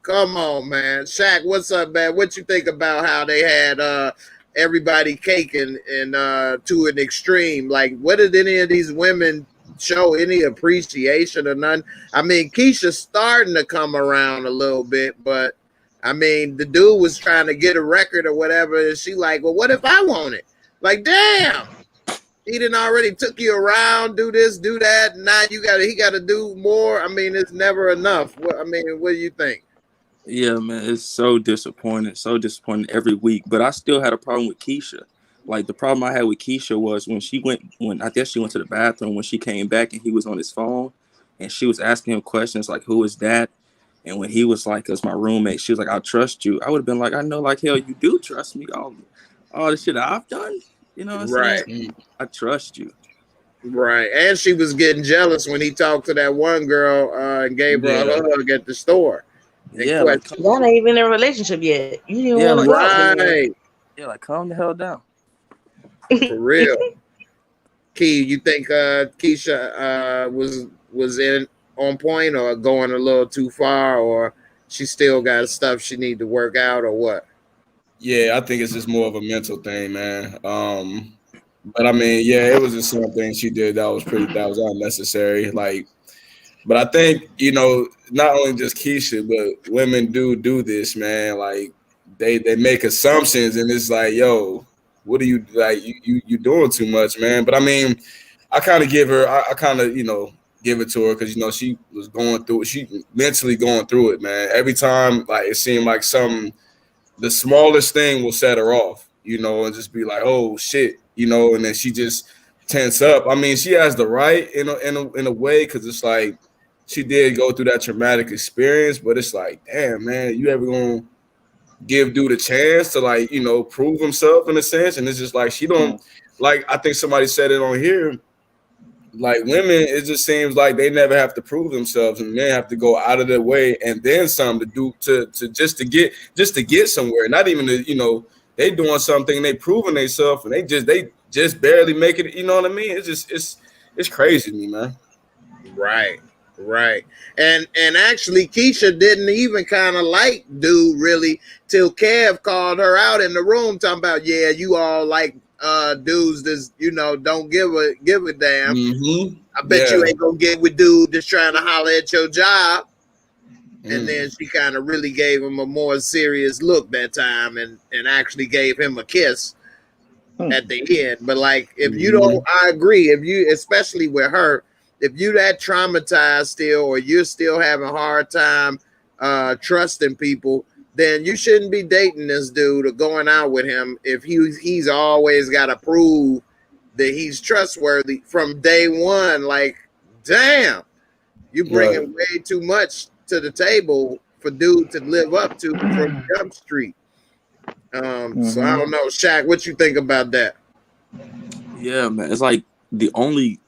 Come on, man. Shaq, what's up, man? What you think about how they had everybody caking and to an extreme? Like, what did any of these women show any appreciation or none? I mean, Keisha's starting to come around a little bit, but I mean, the dude was trying to get a record or whatever, and she like, well, what if I want it? Like, damn. He didn't already took you around, do this, do that. Now he gotta do more. I mean, it's never enough. What do you think? Yeah, man, it's so disappointing every week. But I still had a problem with Keisha. Like, the problem I had with Keisha was when I guess she went to the bathroom, when she came back and he was on his phone and she was asking him questions like, who is that? And when he was like, it's my roommate, she was like, I trust you. I would have been like, I know like hell you do trust me. All the shit I've done. You know what I'm saying? I trust you. Right. And she was getting jealous when he talked to that one girl and gave her a hug at the store. Yeah, like, y'all not even in a relationship yet. You didn't want to right. Yeah, like calm the hell down. For real. Key, you think Keisha was in on point or going a little too far, or she still got stuff she need to work out, or what? Yeah, I think it's just more of a mental thing, man. But I mean, yeah, it was just something she did that was unnecessary. Like, but I think, you know, not only just Keisha, but women do this, man. Like, they make assumptions, and it's like, yo, what are you like? You doing too much, man. But I mean, I kind of give her, I kind of, you know, give it to her because, you know, she was going through it. She mentally going through it, man. Every time, like, it seemed like the smallest thing will set her off, you know, and just be like, oh shit, you know, and then she just tense up. I mean, she has the right in a way, because it's like she did go through that traumatic experience, but it's like, damn, man, you ever gonna give dude a chance to, like, you know, prove himself in a sense? And it's just like she don't, like, I think somebody said it on here, like, women, it just seems like they never have to prove themselves, and they have to go out of their way and then some to get somewhere. Not even to, you know, they doing something, they proving themselves, and they just barely make it. You know what I mean? It's just it's crazy to me, man. Right. And actually, Keisha didn't even kind of like dude really till Kev called her out in the room talking about, yeah, you all like dudes that's, you know, don't give a damn. I bet you ain't gonna get with dude that's trying to holler at your job. And then she kind of really gave him a more serious look that time and actually gave him a kiss at the end. But like, if you don't, I agree, if you, especially with her, if you that traumatized still, or you're still having a hard time trusting people, then you shouldn't be dating this dude or going out with him if he's always got to prove that he's trustworthy from day one. Like, damn, you bringing way too much to the table for dude to live up to from Jump Street. So I don't know, Shaq, what you think about that? Yeah, man, it's like the only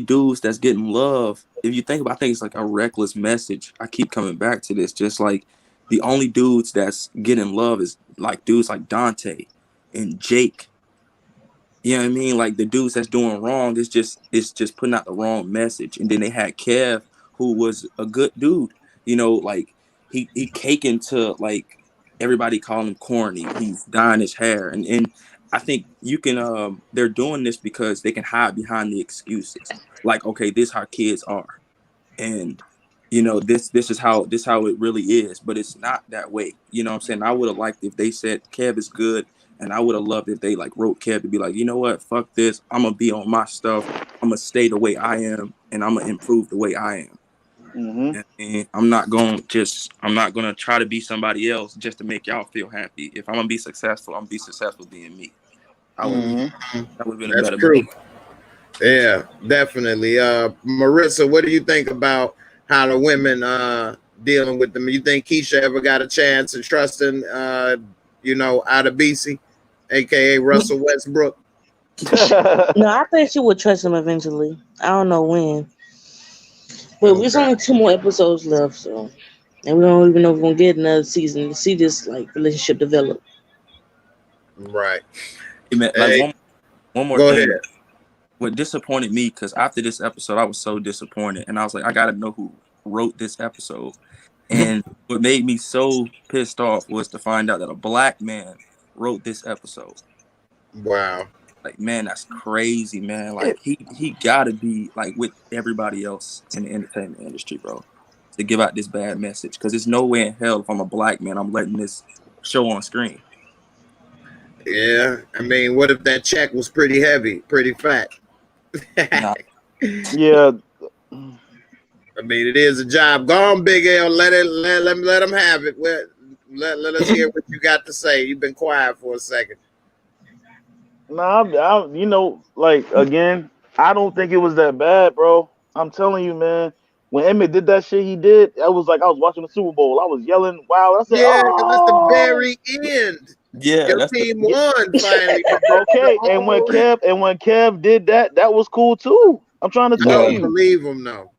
dudes that's getting love, if you think about, I think it's like a reckless message. I keep coming back to this, just like the only dudes that's getting love is like dudes like Dante and Jake. You know what I mean? Like, the dudes that's doing wrong, it's just putting out the wrong message. And then they had Kev, who was a good dude. You know, like he caking to, like, everybody calling him corny. He's dyeing his hair, and I think you can they're doing this because they can hide behind the excuses. Like, okay, this is how kids are, and you know, this is how it really is, but it's not that way. You know what I'm saying? I would have liked if they said Kev is good, and I would have loved if they like wrote Kev to be like, you know what, fuck this, I'm gonna be on my stuff, I'm gonna stay the way I am, and I'm gonna improve the way I am. And I'm not gonna try to be somebody else just to make y'all feel happy. If I'm gonna be successful, I'm gonna be successful being me. That would have been a better true. Yeah, definitely. Marissa, what do you think about how the women dealing with them? You think Keisha ever got a chance of trusting you know, Adebisi, aka Russell Westbrook? No, I think she would trust him eventually. I don't know when. But there's only 2 more episodes left, so And we don't even know if we're gonna get another season to see this like relationship develop. Right. Hey, man, like Hey, one more go thing. ahead. What disappointed me, because after this episode, I was so disappointed, and I was like, I gotta know who wrote this episode. And what made me so pissed off was to find out that a black man wrote this episode. Wow. Like, man, that's crazy, man. Like, he gotta be like with everybody else in the entertainment industry, bro, to give out this bad message. Because there's no way in hell if I'm a black man, I'm letting this show on screen. Yeah. I mean, what if that check was pretty heavy, pretty fat? Nah. Yeah. I mean, it is a job. Go on, Big L. Let them have it. Let us hear what you got to say. You've been quiet for a second. Nah, you know, like again, I don't think it was that bad, bro. I'm telling you, man. When Emmett did that shit, he did. I was like, I was watching the Super Bowl. I was yelling, "Wow!" I said, Yeah, because it's the "Oh!" very end. Yeah, Your that's team won finally. Okay, and when Kev did that, that was cool too. I'm trying to I tell don't you, believe him, though.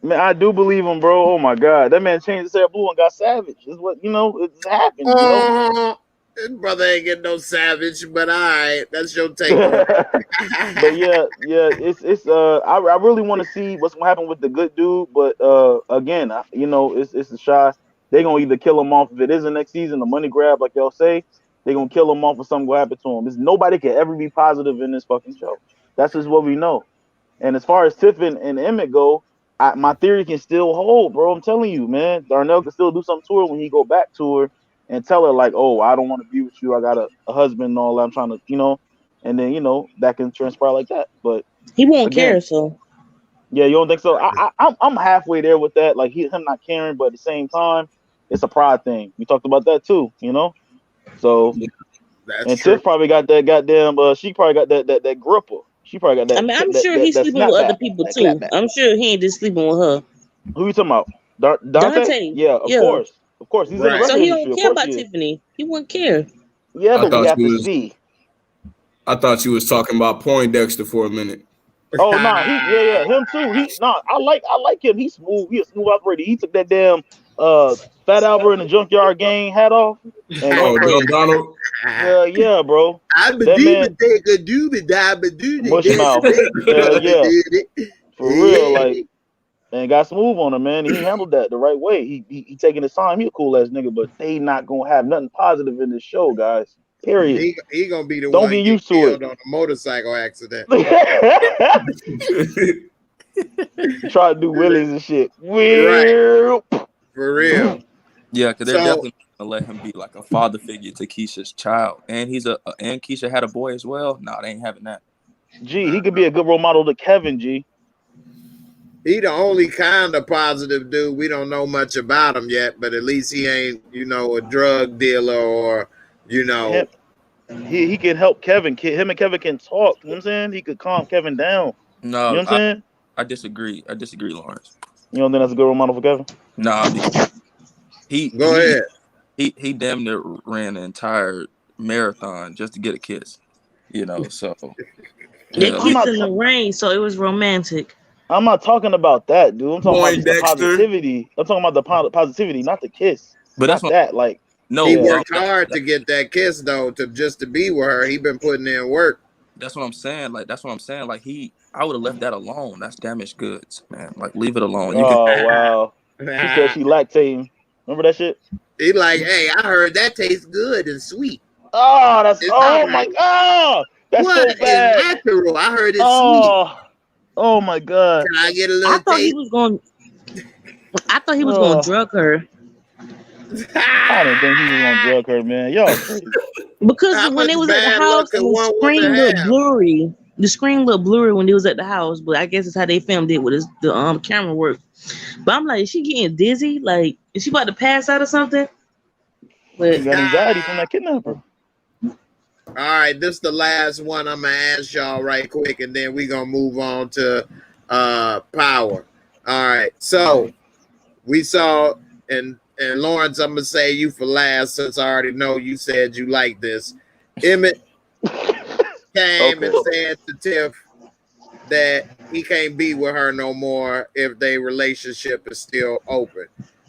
man. I do believe him, bro. Oh my god, that man changed his hair blue and got savage. Is what you know. It happened. You know. This brother ain't getting no savage, but all right, that's your take on it. But yeah, it's I really want to see what's gonna happen with the good dude, but again, you know, it's a shot. They're gonna either kill him off if it is the next season, the money grab, like y'all say. They're gonna kill him off or something gonna happen to him. Nobody can ever be positive in this fucking show. That's just what we know. And as far as Tiff and Emmett go, my theory can still hold, bro. I'm telling you, man. Darnell can still do something to her when he go back to her and tell her like, "Oh, I don't want to be with you. I got a husband and all that. I'm trying to, you know." And then, you know, that can transpire like that. But He won't again, care, so yeah, you don't think so? I'm halfway there with that. Like him not caring, but at the same time, it's a pride thing. We talked about that too, you know. So That's and true. Tiff probably got that goddamn. She probably got that gripper. She probably got that. I mean, I'm that, sure that, he's that sleeping with snapback, other people that too. clapback. I'm sure he ain't just sleeping with her. Who you talking about? Dante? Yeah, of course. Of course. He's in the Right. record So he industry. don't Of care course about he is. Tiffany. He wouldn't care. Yeah, I but we thought have you to was see. talking about Poindexter for a minute. Oh no, him too. I like him. He's smooth. He a smooth operator. He took that damn Fat Albert in the Junkyard Gang hat off and went Oh, crazy. Dumb Donald. Yeah, bro. I That believe man, it. Take a doobie doobie mush mouth. Yeah, for real. Like, and got smooth on him, man. He handled that the right way. He taking his time. He a cool ass nigga, but they not gonna have nothing positive in this show, guys. Period. He gonna be the Don't one get get used to killed it. on a motorcycle accident. Try to do willies and shit. Right. For real. Yeah, because they're So definitely gonna let him be like a father figure to Keisha's child, and and Keisha had a boy as well. No, they ain't having that. Gee, he could be a good role model to Kevin. G. he the only kind of positive dude. We don't know much about him yet, but at least he ain't, you know, a drug dealer or, you know. He can help Kevin. Him and Kevin can talk. You know what I'm saying? He could calm Kevin down. No, you know what I'm saying? I disagree. I disagree, Lawrence. You don't think that's a good role model for Kevin? Nah, because Go ahead. He damn near ran an entire marathon just to get a kiss. You know, so They yeah, kissed in the rain, so it was romantic. I'm not talking about that, dude. I'm talking about just the Poindexter. positivity. I'm talking about the positivity, not the kiss. but that's not what, that. Like, no, He worked hard to get that kiss though, to be with her. He been putting in work. that's what I'm saying. Like that's what I'm saying. Like I would have left that alone. That's damaged goods, man. Like leave it alone. You can. oh wow. She said she lactating. Remember that shit? He like, hey, I heard that tastes good and sweet. Oh, that's It's oh my god. That's what so bad. is natural? I heard it's sweet. Oh my god. Can I get a little I thought taste? he was going to drug her. I didn't think he was gonna drug her, man. Y'all crazy. Because How when they much was at the bad house, luck can one the screen woman looked have? blurry. The screen looked blurry when they was at the house, but I guess it's how they filmed it with the camera work. But I'm like, is she getting dizzy? Like, is she about to pass out or something? But She got anxiety from that kidnapper. All right, this is the last one I'm gonna ask y'all right quick, and then we gonna move on to power. All right, so we saw, and Lawrence, I'm gonna say you for last since I already know you said you like this. Emmett came and said to Tiff that he can't be with her no more if their relationship is still open.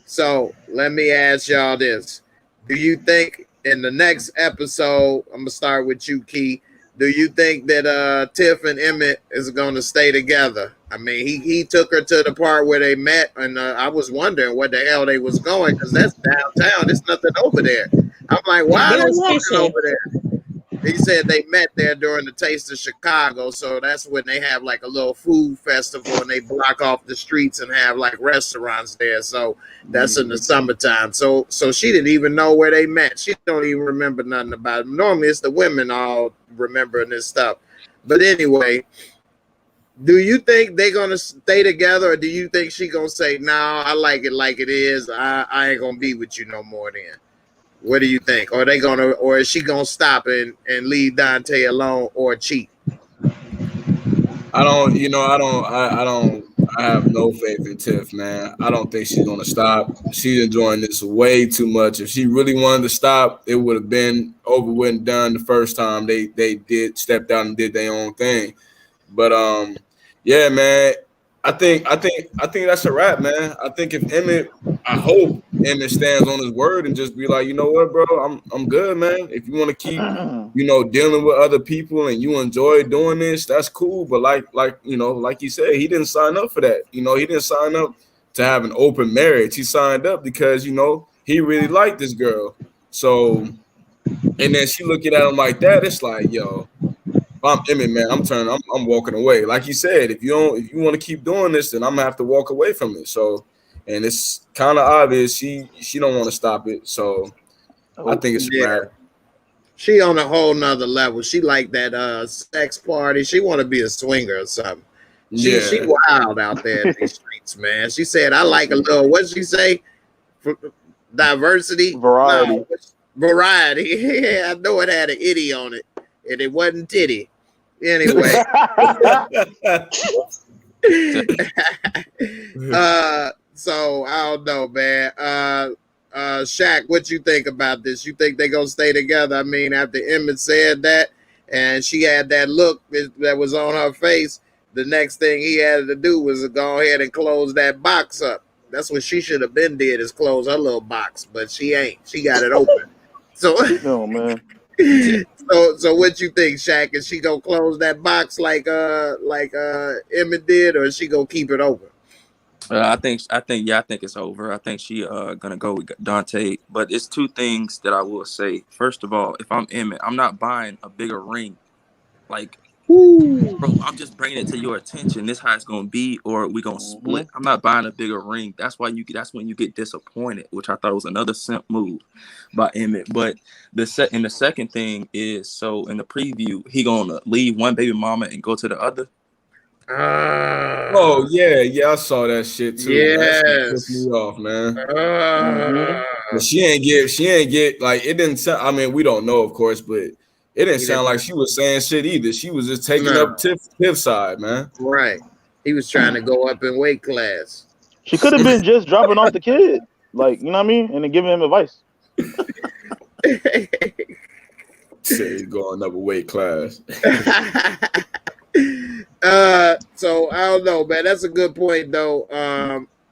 So let me ask y'all this. Do you think in the next episode, I'm gonna start with you, Key. Do you think that Tiff and Emmett is gonna stay together? I mean, he took her to the part where they met, and I was wondering what the hell they was going, because that's downtown. There's nothing over there. I'm like, why are They they was walking fishing. over there? He said they met there during the Taste of Chicago, so that's when they have like a little food festival and they block off the streets and have like restaurants there. So that's in the summertime. So she didn't even know where they met. She don't even remember nothing about it. Normally it's the women all remembering this stuff. But anyway, do you think they're gonna stay together, or do you think she gonna say, "No, I like it like it is. I ain't gonna be with you no more"? Then, what do you think? Are they gonna, or is she gonna stop and leave Dante alone or cheat? I don't, you know, I have no faith in Tiff, man. I don't think she's gonna stop. She's enjoying this way too much. If she really wanted to stop, it would have been over with and done the first time they did stepped out and did their own thing. But yeah, man, I think that's a wrap, man. I think if Emmett, I hope Emmett stands on his word and just be like, you know what, bro, I'm good, man. If you want to keep, you know, dealing with other people and you enjoy doing this, that's cool. But like you know, like you said, he didn't sign up for that. You know, he didn't sign up to have an open marriage. He signed up because, you know, he really liked this girl. So, and then she looking at him like that, it's like, yo, if I'm Emmett, man, I'm walking away. Like you said, if you want to keep doing this, then I'm gonna have to walk away from it. So, and it's kind of obvious she don't want to stop it. So I think it's a wrap. She on a whole nother level. She like that sex party. She want to be a swinger or something. She wild out there in these streets, man. She said, I like a little, what did she say? Diversity? Variety. No, variety. Yeah, I know it had an itty on it. And it wasn't titty. Anyway. So I don't know, man. Shaq, what you think about this? You think they gonna stay together? I mean, after Emmett said that and she had that look that was on her face, the next thing he had to do was to go ahead and close that box up. That's what she should have been did, is close her little box, but she ain't. She got it open. So no, man. So what you think, Shaq? Is she gonna close that box like Emmett did, or is she gonna keep it open? I think it's over. I think she gonna go with Dante. But it's two things that I will say. First of all, if I'm Emmett, I'm not buying a bigger ring. Like, bro, I'm just bringing it to your attention. This how it's gonna be, or we gonna split. I'm not buying a bigger ring. That's when you get disappointed, which I thought was another simp move by Emmett. But the second thing is, so in the preview, he gonna leave one baby mama and go to the other. Oh yeah, I saw that shit too. Yes. That shit pissed me off, man. But she ain't get like, it didn't sound, I mean, we don't know, of course, but it didn't sound like she was saying shit either. She was just taking up Tiff's side, man. Right. He was trying to go up in weight class. She could have been just dropping off the kid, like, you know what I mean, and then giving him advice. Say he's going up a weight class. So I don't know, man. That's a good point, though.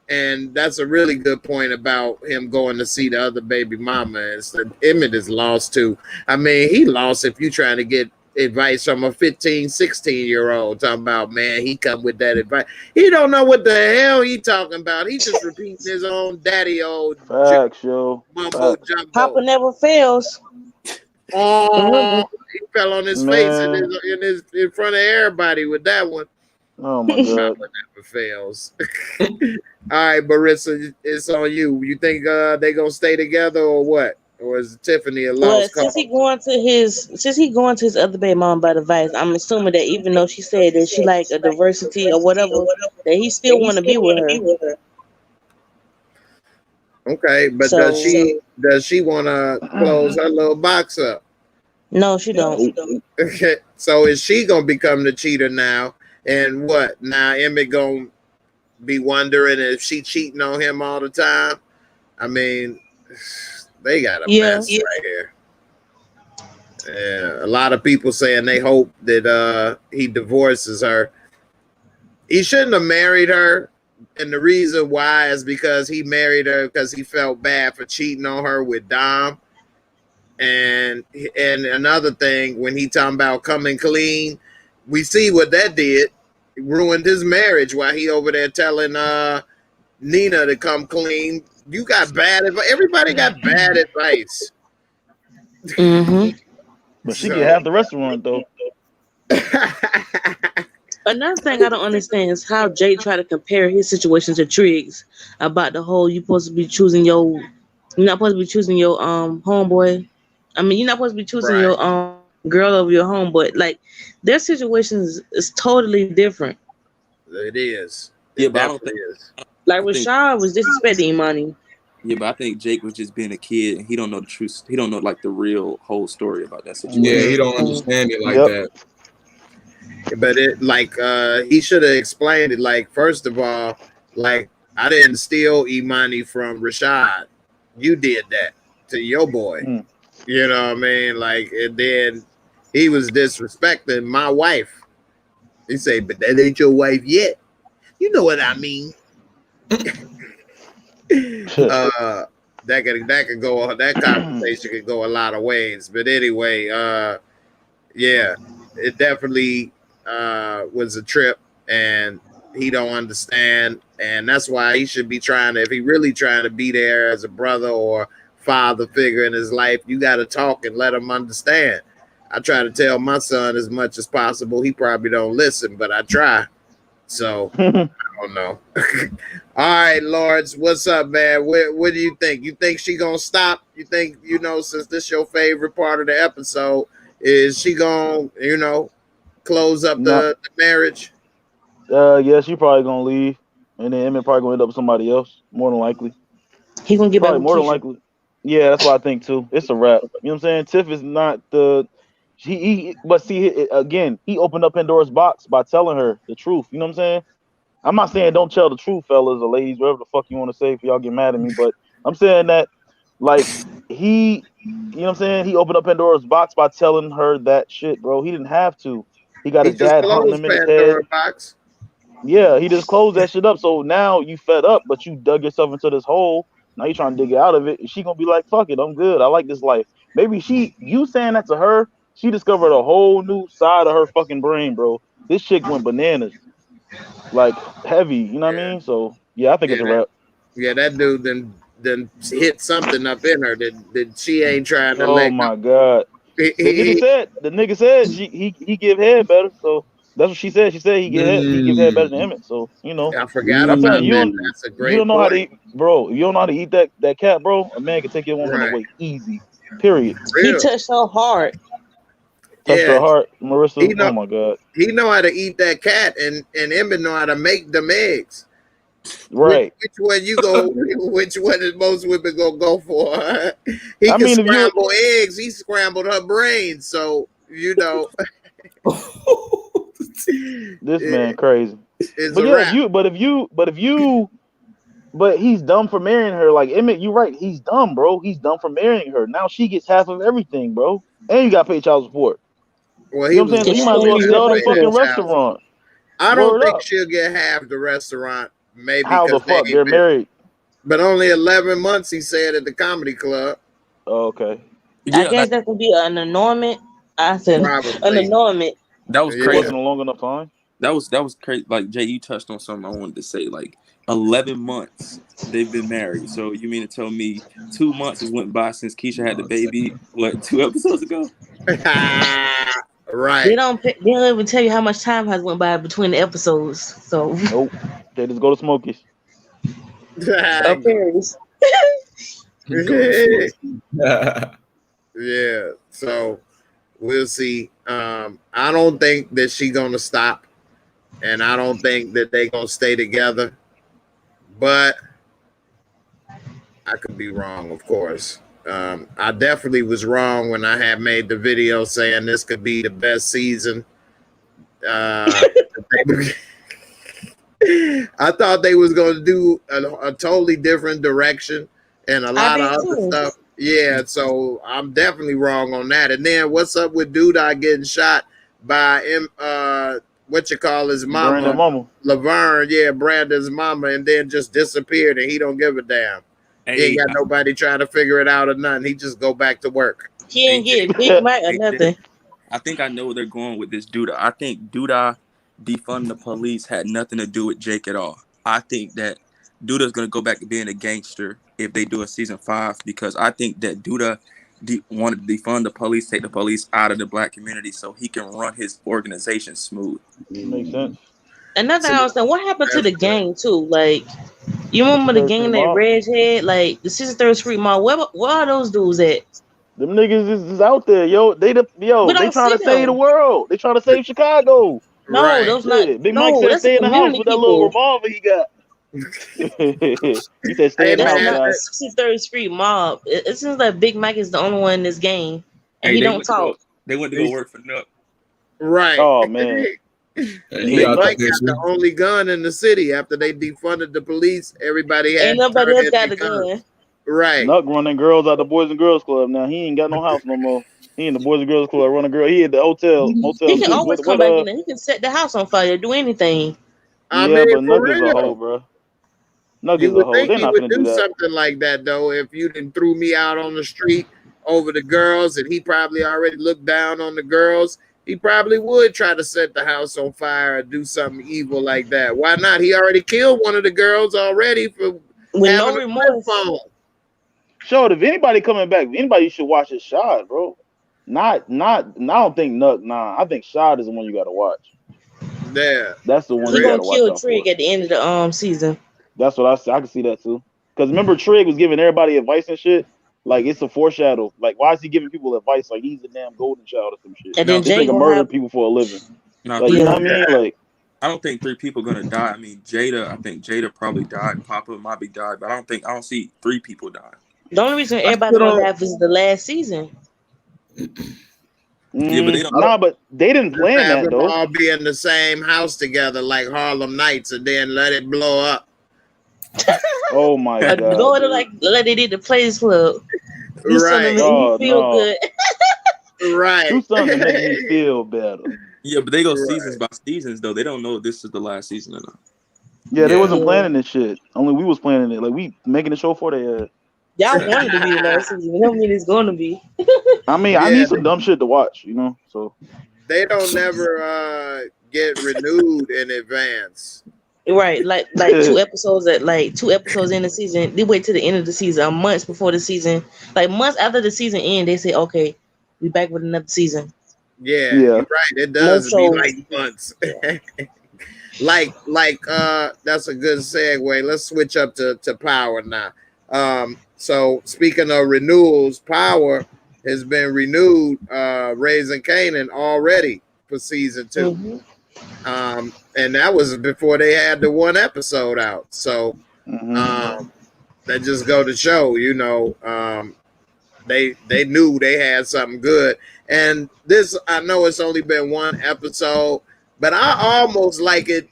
And that's a really good point about him going to see the other baby mama. And Emmett is lost too. I mean, he lost if you trying to get advice from a 15, 16-year-old talking about, man, he come with that advice. He don't know what the hell he talking about. He just repeating his own daddy old facts, yo. mumbo jumbo. Papa never fails. Oh, he fell on his face in front of everybody with that one. Oh my god. Papa never fails. All right, Marissa, it's on you. You think they gonna stay together or what? Or is Tiffany a lost cause? Since he going to his other baby mom by advice, I'm assuming that even though she said that she like a diversity or whatever, that he still want to be with her. Okay, but does she want to close her little box up? No, she don't. Okay, so is she gonna become the cheater now? And what? Now Emmett gonna be wondering if she cheating on him all the time? I mean, they got a mess right here. Yeah, a lot of people saying they hope that he divorces her. He shouldn't have married her And the reason why is because he married her because he felt bad for cheating on her with Dom. And another thing, when he talking about coming clean, we see what that did. It ruined his marriage while he over there telling Nina to come clean. You got bad advice. Everybody got bad advice. Mm-hmm. But she get half the restaurant though. Another thing I don't understand is how Jay tried to compare his situation to Triggs about the whole you're not supposed to be choosing your homeboy. I mean, you're not supposed to be choosing your girl over your homeboy. Like their situations is totally different. It is. Yeah, but I don't think like Rashad was disrespecting Imani. Yeah, but I think Jake was just being a kid and he don't know the truth. He don't know like the real whole story about that situation. Yeah, he don't understand it like that. But it he should have explained it. Like, first of all, like I didn't steal Imani from Rashad. You did that to your boy. You know what I mean? Like, and then he was disrespecting my wife. He said, "But that ain't your wife yet." You know what I mean? That could go. That conversation could go a lot of ways. But anyway, yeah, it definitely was a trip, and he don't understand, and that's why he should be trying to. If he really trying to be there as a brother or father figure in his life, you got to talk and let him understand. I try to tell my son as much as possible. He probably don't listen, but I try. So I don't know. All right, Lords, what's up, man? What do you think? You think she gonna stop? You think, since this your favorite part of the episode, is she gonna, close up the marriage? Yeah, she probably gonna leave, and then Emmett probably gonna end up with somebody else, more than likely. He gonna get probably back more with than likely. Yeah, that's what I think too. It's a wrap. You know what I'm saying? Tiff is not the. But see, again, he opened up Pandora's box by telling her the truth. You know what I'm saying? I'm not saying don't tell the truth, fellas or ladies, whatever the fuck you want to say, if y'all get mad at me. But I'm saying that, like, you know what I'm saying? He opened up Pandora's box by telling her that shit, bro. He didn't have to. He got his dad hunting him in his head. Box. Yeah, he just closed that shit up. So now you fed up, but you dug yourself into this hole. Now you trying to dig out of it. And she gonna be like, fuck it, I'm good. I like this life. Maybe you saying that to her, she discovered a whole new side of her fucking brain, bro. This chick went bananas. Like, heavy, you know what I mean? So, yeah, I think it's a wrap. Yeah, that dude then hit something up in her that she ain't trying to let go. Oh, my God. The nigga said he give head better, so that's what she said. She said he give head better than Emmett. So, I forgot about that. That's a great You don't know point. how to eat, bro. You don't know how to eat that cat, bro. A man can take your woman away easy. Period. He touched her hard. Touched her heart, Marissa. Oh my God. He know how to eat that cat, and Emmett know how to make them eggs. Right. Which one you go? Which one is most women gonna go for? He can scramble eggs. He scrambled her brains. So this man crazy. But he's dumb for marrying her. Like Emmett, you're right. He's dumb, bro. He's dumb for marrying her. Now she gets half of everything, bro. And you got to pay child support. Well, you know what I'm saying? So you might as well sell the fucking restaurant. I don't think she'll get half the restaurant. Maybe how the fuck they're married? But only 11 months, he said, at the comedy club. Oh, okay. I guess that could be an annulment. I said an annulment. That was crazy. Wasn't a long enough time. That was crazy. Like Jay, you touched on something I wanted to say. Like 11 months they've been married. So you mean to tell me 2 months has went by since Keisha had the baby? What, 2 episodes ago? Right. They don't even tell you how much time has went by between the episodes. So nope. They just go to Smokies. Yeah. So we'll see. I don't think that she's gonna stop, and I don't think that they're gonna stay together. But I could be wrong, of course. I definitely was wrong when I had made the video saying this could be the best season. I thought they was going to do a totally different direction and a lot of other stuff. Yeah, so I'm definitely wrong on that. And then what's up with Duda getting shot by what you call his Brandon mama. Laverne, yeah, Brandon's mama, and then just disappeared, and he don't give a damn. He ain't got nobody trying to figure it out or nothing. He just go back to work. He ain't get Big Mac or nothing. I think I know where they're going with this Duda. I think Duda defunding the police had nothing to do with Jake at all. I think that Duda's going to go back to being a gangster if they do a season 5, because I think that Duda wanted to defund the police, take the police out of the black community so he can run his organization smooth. Makes sense. Another thing I was saying, what happened to the gang too? Like, you remember the gang that Reg had? Like the 63rd Street Mall. Where are those dudes at? Them niggas is out there, yo. They trying to save the world. They trying to save Chicago. No, those not. Big Mike said stay in the house with that little revolver he got. He said stay in the house, guys. 63rd Street Mob. It seems like Big Mike is the only one in this game, and he don't talk. They went to go work for Nook. Right. Oh man. Big Mike got the only gun in the city. After they defunded the police, everybody had. Ain't nobody else got a gun. Right. Nuck running girls out the Boys and Girls Club now. He ain't got no house no more. He in the Boys and Girls Club running girl. He at the motel. He can always come back in and he can set the house on fire, do anything. I mean, but Nuck is a hoe, bro. Nuck is a hoe. They're not gonna do that. Something like that though. If you didn't threw me out on the street over the girls, and he probably already looked down on the girls, he probably would try to set the house on fire or do something evil like that. Why not? He already killed one of the girls already for with no remorse. Showed if anybody coming back, anybody should watch his Shad, bro. Not. I don't think Nuck. Nah, I think Shad is the one you got to watch. Yeah, that's the one. He gonna kill Trig at the end of the season. That's what I can see that too. Because remember, Trig was giving everybody advice and shit. Like it's a foreshadow. Like why is he giving people advice? Like he's a damn golden child or some shit. And then this nigga murder people for a living. No, like, you know what I mean? Like I don't think 3 people gonna die. I mean, I think Jada probably died. Papa might be died, but I don't see 3 people die. The only reason everybody gonna laugh is the last season. Yeah, but they don't. Nah, but they didn't plan that though. All be in the same house together like Harlem Nights, and then let it blow up. Oh my god! Go to like they did the Players Club. Do something to make me feel good. Right. Do something to make me feel better. Yeah, but they go seasons by seasons though. They don't know if this is the last season or not. Yeah, they wasn't planning this shit. Only we was planning it. Like we making the show for the. Y'all wanted to be the last season. It don't mean it's going to be. I mean, I need some dumb shit to watch, you know. So they don't never get renewed in advance. Right, like 2 episodes in the season. They wait till the end of the season, months before the season, like months after the season end. They say, "Okay, we back with another season." Yeah, you're right. It does be like months. like that's a good segue. Let's switch up to Power now. So speaking of renewals, Power has been renewed, Raising Kanan already for season 2. Mm-hmm. And that was before they had the 1 episode out. So that just go to show, you know, they knew they had something good. And this, I know it's only been 1 episode, but I almost like it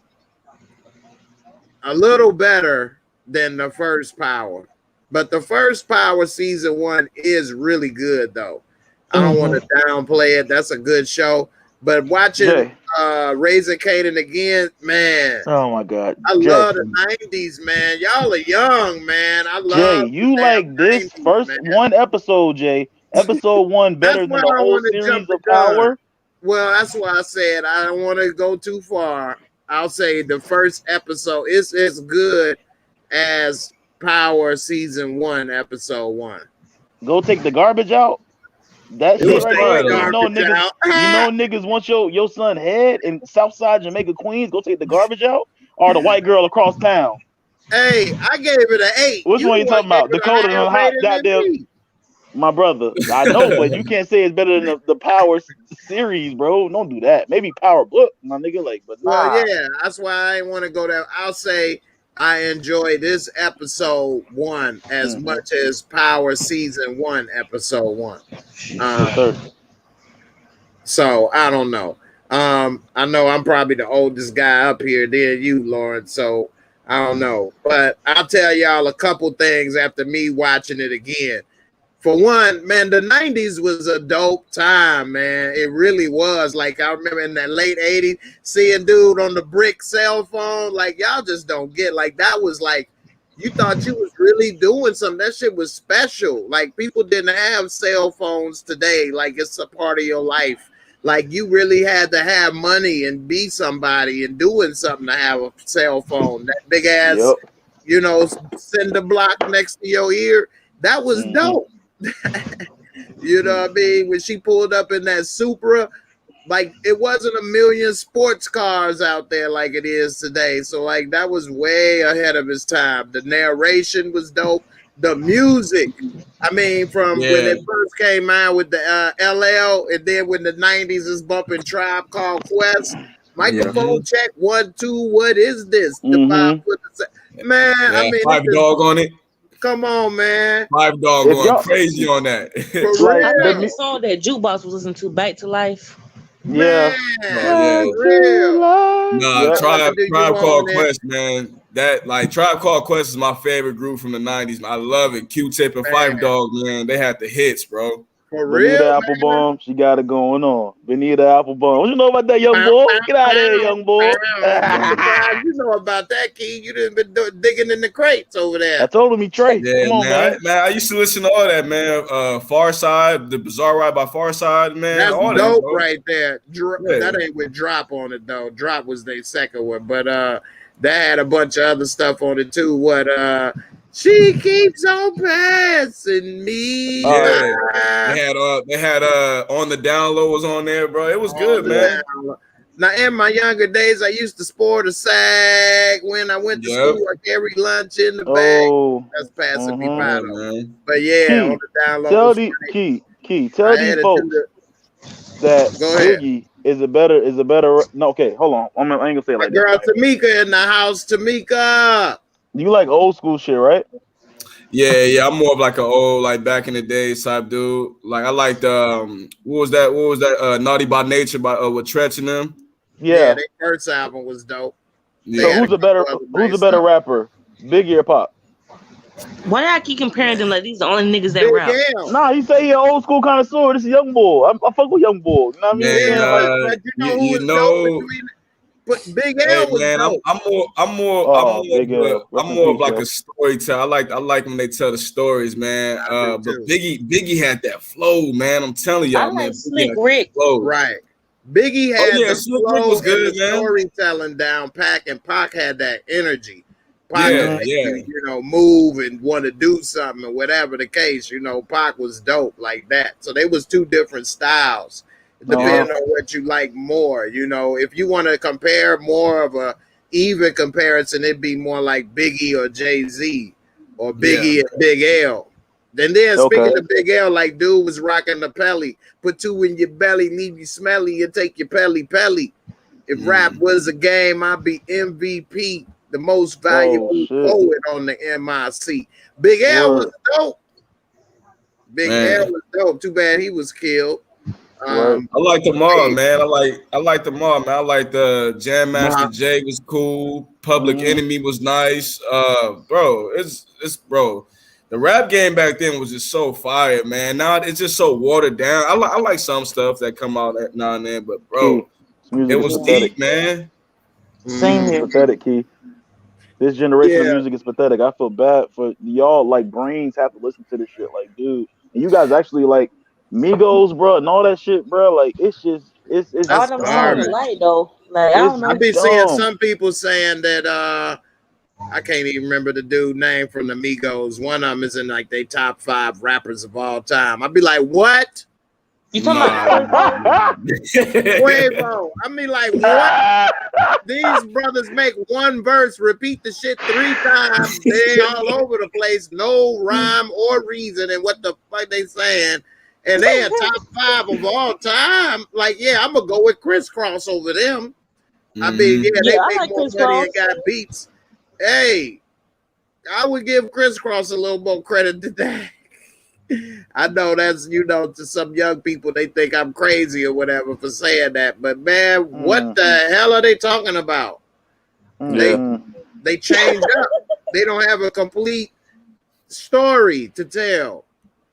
a little better than the first Power. But the first Power season 1 is really good, though. I don't want to downplay it. That's a good show. But watching Raising Kanan again, man. Oh my god. I love the 90s, man. Y'all are young, man. I love Jay, you like this 90s, first man. 1 episode, Jay. Episode 1 better than the whole series of Power. Well, that's why I said I don't want to go too far. I'll say the first episode is as good as Power season 1, episode 1. Go take the garbage out. That shit right there. You know niggas want your son head in Southside Jamaica, Queens. Go take the garbage out, or the white girl across town. Hey, I gave it an 8. Which one you talking about? Dakota and hot goddamn. My brother, I know, but you can't say it's better than the Power series, bro. Don't do that. Maybe Power book, my nigga. Like, but well, yeah, that's why I didn't want to go there. I'll say I enjoy this episode 1 as much as Power season 1, episode 1. So I don't know. I know I'm probably the oldest guy up here than you, Lawrence. So I don't know, but I'll tell y'all a couple things after me watching it again. For one, man, the 90s was a dope time, man. It really was. Like, I remember in that late 80s, seeing dude on the brick cell phone. Like, y'all just don't get, like, that was like, you thought you was really doing something. That shit was special. Like, people didn't have cell phones today. Like, it's a part of your life. Like, you really had to have money and be somebody and doing something to have a cell phone. That big ass, you know, cinder block next to your ear. That was dope. You know what I mean? When she pulled up in that Supra, like, it wasn't a million sports cars out there like it is today. So, like, that was way ahead of its time. The narration was dope. The music, I mean, from when it first came out with the LL, and then when the 90s is bumping Tribe Called Quest, microphone check, 1, 2, what is this? The 5 foot, man, I mean, 5 Dog on it. Come on, man. 5 Dog going crazy on that. Like, I think the song that Jukebox was listening to, Back to Life. Yeah. Nah, Tribe Called Quest, man. That, like, Tribe Called Quest is my favorite group from the 90s. I love it. Q-Tip and 5 Dog, man. They had the hits, bro. For real, Benita Applebaum, she got it going on. Benita Applebaum. What you know about that, young boy? Get out of here, young boy. You know about that, Key. You done been digging in the crates over there. I told him he Trey. Yeah, come on, man. I used to listen to all that, man. Far Side, the Bizarre Ride by Far Side, man. That's all dope that, right there. That ain't with Drop on it, though. Drop was their second one. But that had a bunch of other stuff on it, too. What, she keeps on passing me. Yeah, they had On the Down Low was on there, bro. It was good, man. Now, in my younger days, I used to sport a sag when I went to school. I carried lunch in the bag. That's passing me by, though. But yeah, Key, On the Down Low. Tell these tell these folks that Biggie is a better. No, okay, hold on. I ain't gonna say it like that. Girl Tamika in the house, Tamika. You like old school shit, right? Yeah. I'm more of like an old, like back in the day type dude. Like I liked what was that? Naughty by Nature by with Tretch and them. Yeah, their first album was dope. So who's a better rapper, Biggie or Pop? Why y'all keep comparing them like these the only niggas that rap? Nah, he say he an old school connoisseur. This is Young Boy. I fuck with Young Boy. You know what I mean? You know but Big L was dope. I'm more of like a storyteller. I like when they tell the stories, man. But Biggie had that flow, man. I'm telling y'all, man. Like Slick Rick. Right. Biggie had the flow was good, and the storytelling down pack, and Pac had that energy. Pac you know, move and want to do something or whatever the case. You know, Pac was dope like that. So they was two different styles. Depending on what you like more, you know, if you want to compare more of a even comparison, it'd be more like Biggie or Jay-Z or Biggie and Big L. Then speaking of Big L, like dude was rocking the Pelly, put 2 in your belly, leave you smelly, and take your Pelly. If rap was a game, I'd be MVP, the most valuable poet on the MIC. Big L was dope. Big L was dope. Too bad he was killed. I like them all, man. I like them all, man. I like the Jam Master Jay was cool. Public Enemy was nice. Bro, it's bro. The rap game back then was just so fire, man. Now it's just so watered down. I like some stuff that come out now and then, but bro, it was deep, man. Same here. Pathetic, Key. This generation of music is pathetic. I feel bad for y'all. Like brains have to listen to this shit. Like, dude, and you guys actually like Migos, bro, and all that shit, bro. Like, it's just it's all them songs light though. Like, I don't know. I've been seeing some people saying that I can't even remember the dude name from the Migos. One of them is in like they top 5 rappers of all time. I'd be like, what? You talking about Quavo? I mean, like, what? These brothers make one verse, repeat the shit 3 times. They all over the place, no rhyme or reason, and what the fuck they saying? And they are top 5 of all time. Like, yeah, I'm gonna go with Crisscross over them. I mean, they make more money and got beats. Hey, I would give Crisscross a little more credit to that. I know that's, you know, to some young people, they think I'm crazy or whatever for saying that. But man, what the hell are they talking about? They changed up. They don't have a complete story to tell.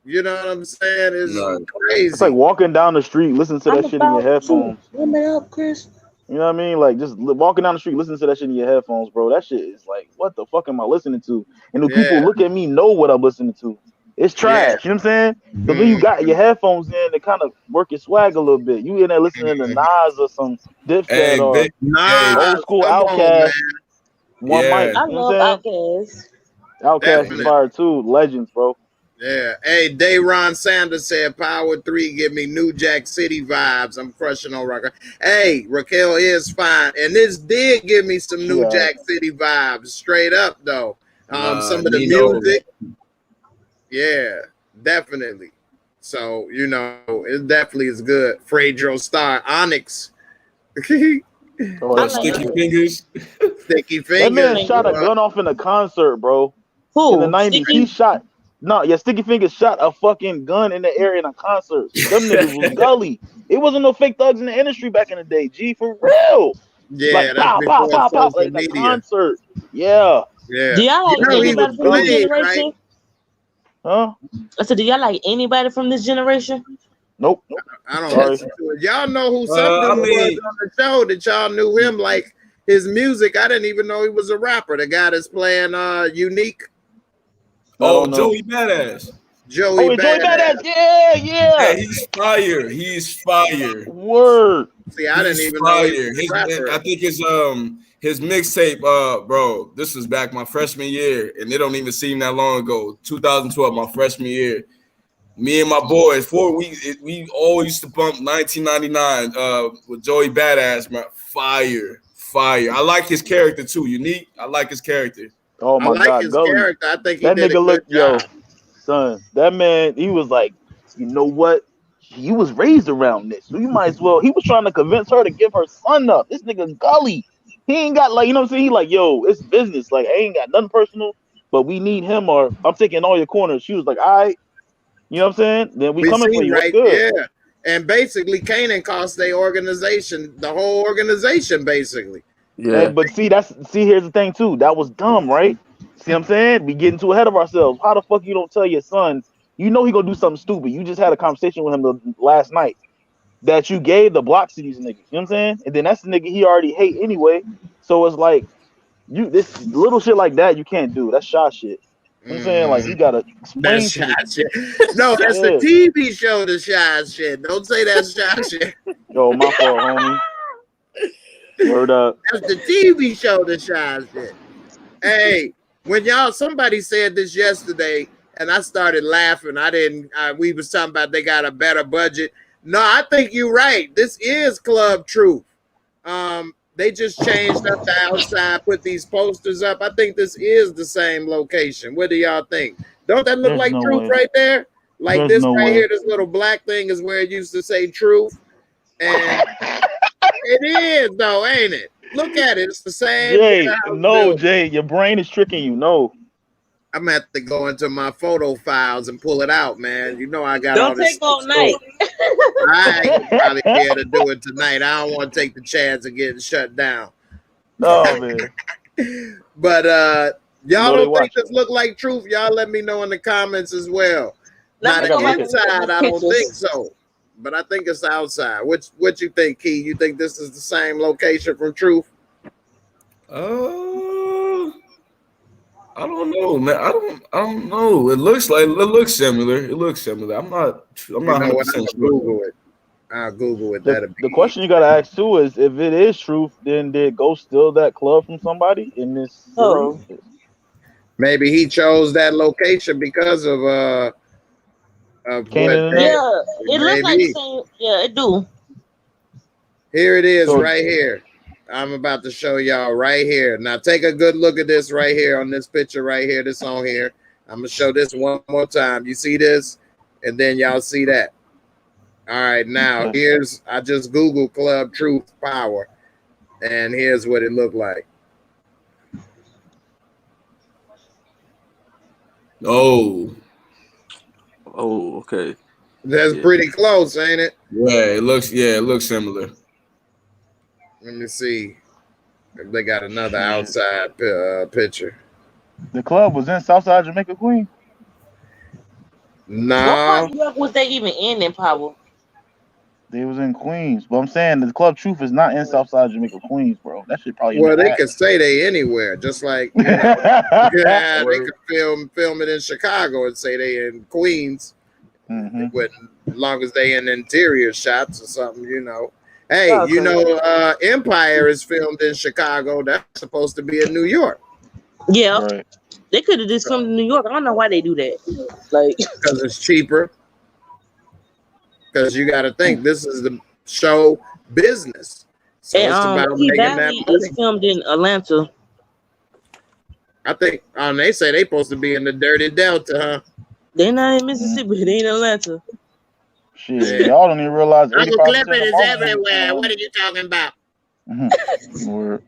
You know what I'm saying? It's crazy. It's like walking down the street, listening to that shit in your headphones. Warm it up, Chris. You know what I mean? Like just walking down the street, listening to that shit in your headphones, bro. That shit is like, what the fuck am I listening to? And the people look at me know what I'm listening to. It's trash. You know what I'm saying? Because when you got your headphones in, they kind of work your swag a little bit. You in there listening to Nas or some Dipset or old school Outkast. One mic. I love Outkast. Outkast is fire too. Legends, bro. Yeah. Hey, Dayron Sanders said Power 3 give me New Jack City vibes. I'm crushing on Rocker. Hey, Raquel is fine. And this did give me some New Jack City vibes. Straight up though. Some of the music. Yeah, definitely. So, you know, it definitely is good. Fredro Star, Onyx. Sticky Fingers. Sticky Fingers. That man shot a gun off in a concert, bro. Who? In the 90s. He shot. No, Sticky Fingers shot a fucking gun in the air in a concert. Them niggas was gully. It wasn't no fake thugs in the industry back in the day, G, for real. Yeah, like, that's pop, like a concert. Yeah. Yeah. Do y'all like anybody from this generation? Right? Huh? I said, do y'all like anybody from this generation? Nope. I don't listen to it. Y'all know who something was on the show that y'all knew him, like his music. I didn't even know he was a rapper. The guy that's playing Unique. Oh, Joey Badass. Joey Badass. Yeah. Hey, he's fire. He's fire. Word. See, I didn't even know he was a rapper. I think his mixtape, bro, this was back my freshman year, and it don't even seem that long ago. 2012, my freshman year. Me and my boys, we all used to bump 1999 with Joey Badass, man. Fire. I like his character too. Unique. I like his character. Oh my God, his character. I think that nigga looked, son. That man, he was like, you know what? He was raised around this. So you might as well. He was trying to convince her to give her son up. This nigga gully. He ain't got like, you know what I'm saying? He like, yo, it's business. Like, I ain't got nothing personal, but we need him or I'm taking all your corners. She was like, all right. You know what I'm saying? Then we coming for you. Right? Good. Yeah. And basically, Kanan cost their organization, the whole organization, basically. Yeah. But see, here's the thing too. That was dumb, right? See what I'm saying? We getting too ahead of ourselves. How the fuck you don't tell your son? You know he gonna do something stupid. You just had a conversation with him last night that you gave the blocks to these niggas. You know what I'm saying? And then that's the nigga he already hate anyway. So it's like this little shit like that you can't do. That's shy shit. You know what I'm saying? Like you gotta explain shy shit. No, that's the TV show, the shy shit. Don't say that's shy shit. Yo, my fault, homie. Word up. That's the TV show, the shy shit. Hey, when somebody said this yesterday, and I started laughing. We was talking about they got a better budget. No, I think you're right. This is Club Truth. They just changed up the outside, put these posters up. I think this is the same location. What do y'all think? Don't that look like Truth right there? Like this right here, this little black thing is where it used to say Truth. And it is though, ain't it? Look at it. It's the same. Jay, your brain is tricking you. No. I'm gonna have to go into my photo files and pull it out, man. You know I got don't all this. Don't take all night. I ain't probably be able to do it tonight. I don't want to take the chance of getting shut down. Oh man. But y'all don't think this look like Truth? Y'all let me know in the comments as well. Now the inside, I don't think so. But I think it's outside. What you think, Key? You think this is the same location from Truth? I don't know, man. I don't know. It looks similar. I'm not 100% Google it. I'll Google it. The question you gotta ask too is if it is Truth, then did Ghost steal that club from somebody in this? Maybe he chose that location because of Kanan. Yeah, it looks like the same. Yeah, it do. Here it is, right here. I'm about to show y'all right here. Now take a good look at this right here on this picture right here. This on here. I'm gonna show this one more time. You see this, and then y'all see that. All right, now I just Googled Club Truth Power, and here's what it looked like. Oh, okay. That's pretty close, ain't it? Yeah, it looks similar. Let me see if they got another outside picture. The club was in Southside Jamaica, Queen. What part No. of New York was they even in Power? They was in Queens, but I'm saying the Club Truth is not in Southside Jamaica, Queens, bro. That shit probably in Well, they Manhattan. could say they anywhere, just like yeah, they Word. could film it in Chicago and say they in Queens. Mm-hmm. As long as they in interior shots or something, Hey, Okay. Empire is filmed in Chicago. That's supposed to be in New York Yeah, Right. they could have just filmed in New York. I don't know why they do that. Like, because it's cheaper. Because you got to think this is the show business, so and it's about P making that Valley is money. filmed in Atlanta. I think they say they supposed to be in the dirty Delta, huh? They're not in Mississippi. They in Atlanta. Shit, y'all don't even realize 85% Uncle of Clifford is Marvel everywhere. What movies are you talking about? were.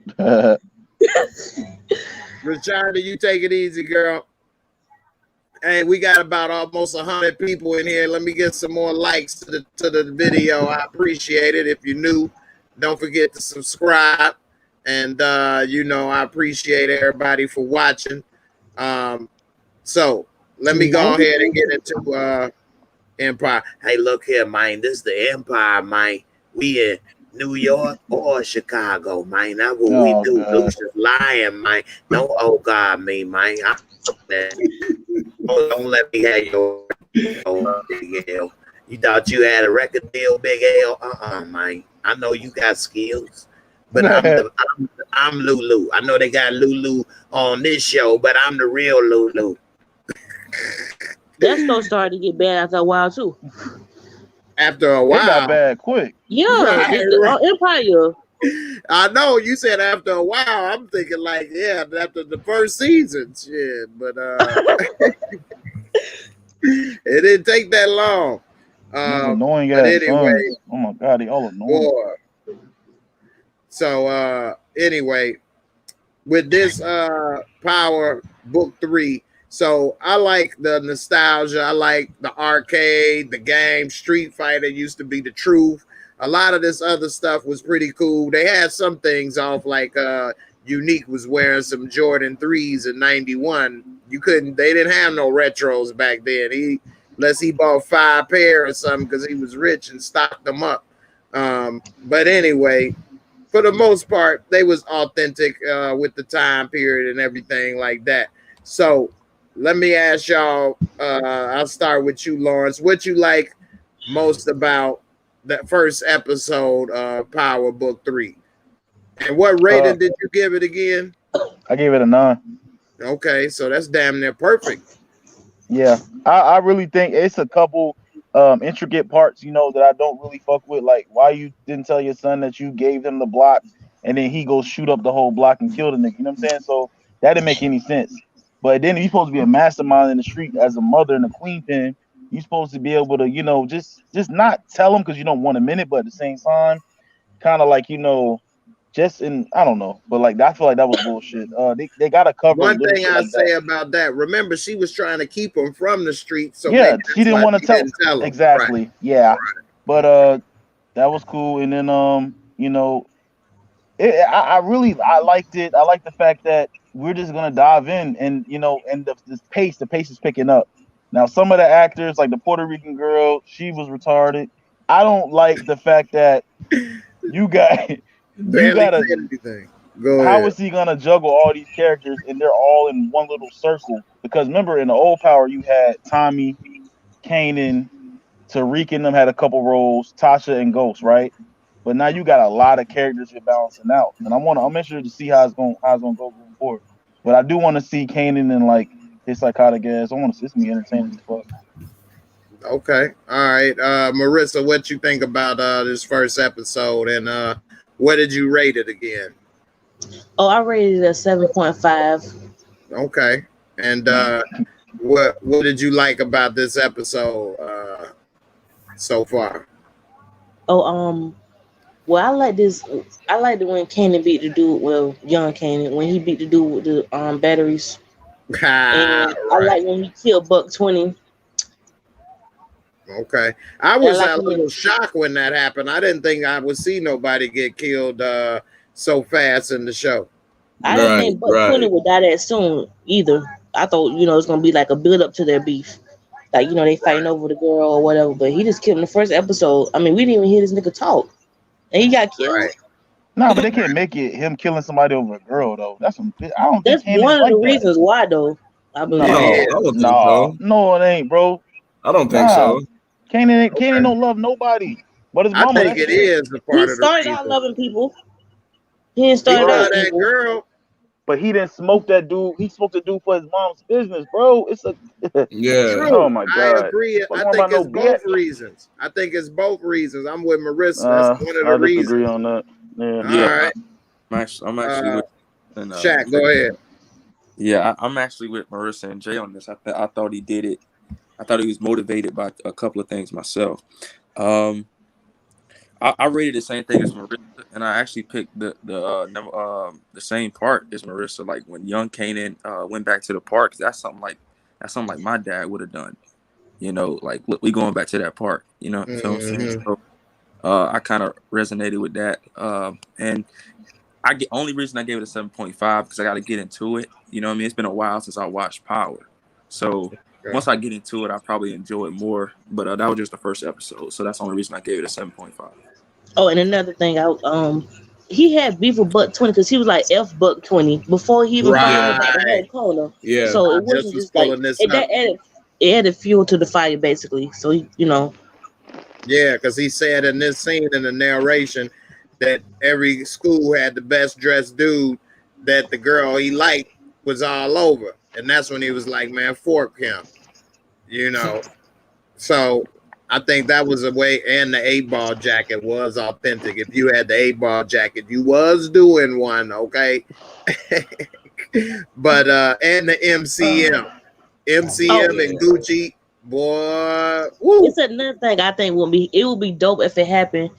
Rashonda, you take it easy, girl. Hey, we got about almost 100 people in here. Let me get some more likes to the video. I appreciate it. If you're new, don't forget to subscribe. And I appreciate everybody for watching. So let me go ahead and get into Empire. Hey, look here, man. This is the Empire, man. We in New York or Chicago, man. That's what we do. God. Lucius lying, man. No, oh God, me, man. Don't let me have your Big L. You thought you had a record deal, Big L? Man. I know you got skills, but I'm Lulu. I know they got Lulu on this show, but I'm the real Lulu. That store started to get bad after a while too. After a It while, got bad quick. Yeah, Right. Empire. I know you said after a while. I'm thinking like, yeah, after the first season, shit. But it didn't take that long. These annoying But ass anyway, sons. Oh my God, they all annoying. boy. So anyway, with this Power Book 3, so I like the nostalgia. I like the arcade, the game, Street Fighter used to be the truth. A lot of this other stuff was pretty cool. They had some things off, like Unique was wearing some Jordan 3s in 91. They didn't have no retros back then. Unless he bought 5 pair or something because he was rich and stocked them up. But anyway, for the most part, they was authentic with the time period and everything like that. So let me ask y'all, I'll start with you, Lawrence. What you like most about that first episode of Power Book 3? And what rating did you give it again? I gave it a 9. Okay, so that's damn near perfect. Yeah, I really think it's a couple intricate parts, that I don't really fuck with. Like, why you didn't tell your son that you gave him the block and then he goes shoot up the whole block and kill the nigga. You know what I'm saying? So that didn't make any sense. But then you're supposed to be a mastermind in the street as a mother in a queen pen. You're supposed to be able to, just not tell him because you don't want a minute, but at the same time, kind of like, I don't know, but like I feel like that was bullshit. They gotta cover one thing I like say that. about that. Remember, she was trying to keep him from the street, so yeah, she didn't want to tell him. Exactly. Right. Yeah, right. But that was cool. And then I liked it. I like the fact that we're just gonna dive in, and and the pace is picking up. Now some of the actors, like the Puerto Rican girl, she was retarded. I don't like the fact that you gotta. Anything. Go ahead. How is he gonna juggle all these characters and they're all in one little circle? Because remember, in the old Power, you had Tommy, Kanan, Tariq, and them had a couple roles, Tasha and Ghost, right? But now you got a lot of characters you're balancing out, and I'm interested to see how it's gonna go going forward. But I do want to see Kanan and like his psychotic ass. I want to see this be entertaining as fuck. Okay, all right, Marissa, what you think about this first episode, and what did you rate it again? Oh, I rated it a 7.5. Okay, and what did you like about this episode so far? Oh, well, I like this. I like it when Kanan beat the dude. Well, young Kanan, when he beat the dude with the batteries. And I like when he killed Buck 20. Okay, I was a little shocked when that happened. I didn't think I would see nobody get killed so fast in the show. I didn't think Buck 20 would die that soon either. I thought, it's gonna be like a build up to their beef. like they fighting over the girl or whatever. But he just killed him the first episode. I mean, we didn't even hear this nigga talk, and he got killed. Right. Nah, but they can't make it him killing somebody over a girl though. That's some. I don't think That's one of the like reasons why though. I believe. No, I don't think so. No, it ain't, bro. I don't think so. Kanan don't love nobody but his mama. I think it is a part of the started out loving people. He didn't start out that girl. But he didn't smoke that dude. He smoked the dude for his mom's business, bro. It's a yeah. True. Oh my god. I agree. I think it's both reasons. I think it's both reasons. I'm with Marissa. That's one of the reasons. I disagree on that. Yeah. All right. I'm actually with Shaq, go ahead. Yeah, I'm actually with Marissa and Jay on this. I thought he did it. I thought he was motivated by a couple of things myself. I rated the same thing as Marissa, and I actually picked the same part as Marissa. Like when young Kanan went back to the park, that's something like my dad would have done. Like look, we going back to that park. So I kind of resonated with that, and only reason I gave it a 7.5 because I got to get into it. You know what I mean? It's been a while since I watched Power, so once I get into it, I'll probably enjoy it more. But that was just the first episode, so that's the only reason I gave it a 7.5. Oh, and another thing, he had beef with Buck 20 because he was like F Buck 20 before he even found out about the whole corner. Yeah. So it wasn't just like it added fuel to the fire, basically. So Yeah, because he said in this scene in the narration that every school had the best dressed dude that the girl he liked was all over, and that's when he was like, "Man, fork him," So I think that was a way, and the 8-ball jacket was authentic. If you had the 8-ball jacket, you was doing one, okay? But and the MCM and Gucci, boy. Woo. It's another thing I think it would be dope if it happened.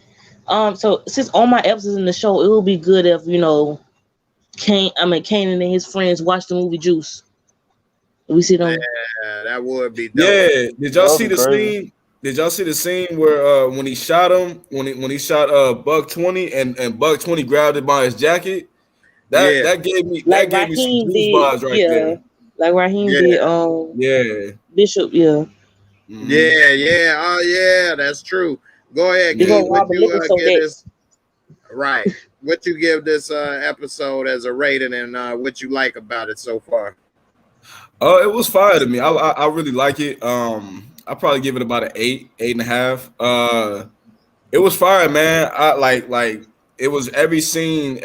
So since all my episodes in the show, it would be good if Kanan and his friends watch the movie Juice. We see them. Yeah, that would be dope. Yeah, did y'all see the scene? Did y'all see the scene where when he shot him, when he shot Buck 20 and Buck 20 grabbed him by his jacket? That gave me some goosebumps right there. Like Raheem did Bishop, Yeah, oh yeah, that's true. Go ahead, Keith, what you give this? Right. What you give this episode as a rating, and what you like about it so far? It was fire to me. I really like it. I probably give it about an 8.5. It was fire, man. I like it was every scene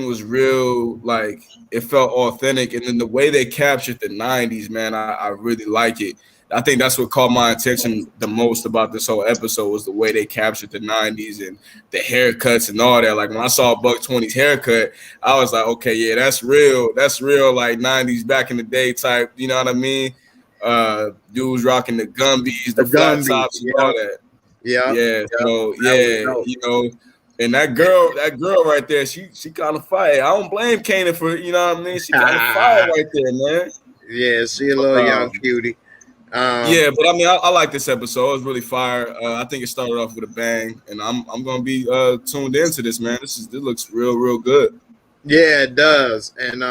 was real, like it felt authentic, and then the way they captured the 90s, man, I really like it. I think that's what caught my attention the most about this whole episode was the way they captured the 90s and the haircuts and all that. Like when I saw Buck 20's haircut, I was like, okay, yeah, that's real. That's real, like 90s back in the day type. You know what I mean? Dudes rocking the Gumbies, the flat tops, and all that. Yeah. So and that girl right there, she kind of fire. I don't blame Kanan for, you know what I mean? She kind of fire right there, man. Yeah, she a little young cutie. Yeah, but I mean, I like this episode. It was really fire. I think it started off with a bang, and I'm gonna be tuned into this, man. This looks real good. Yeah, it does. And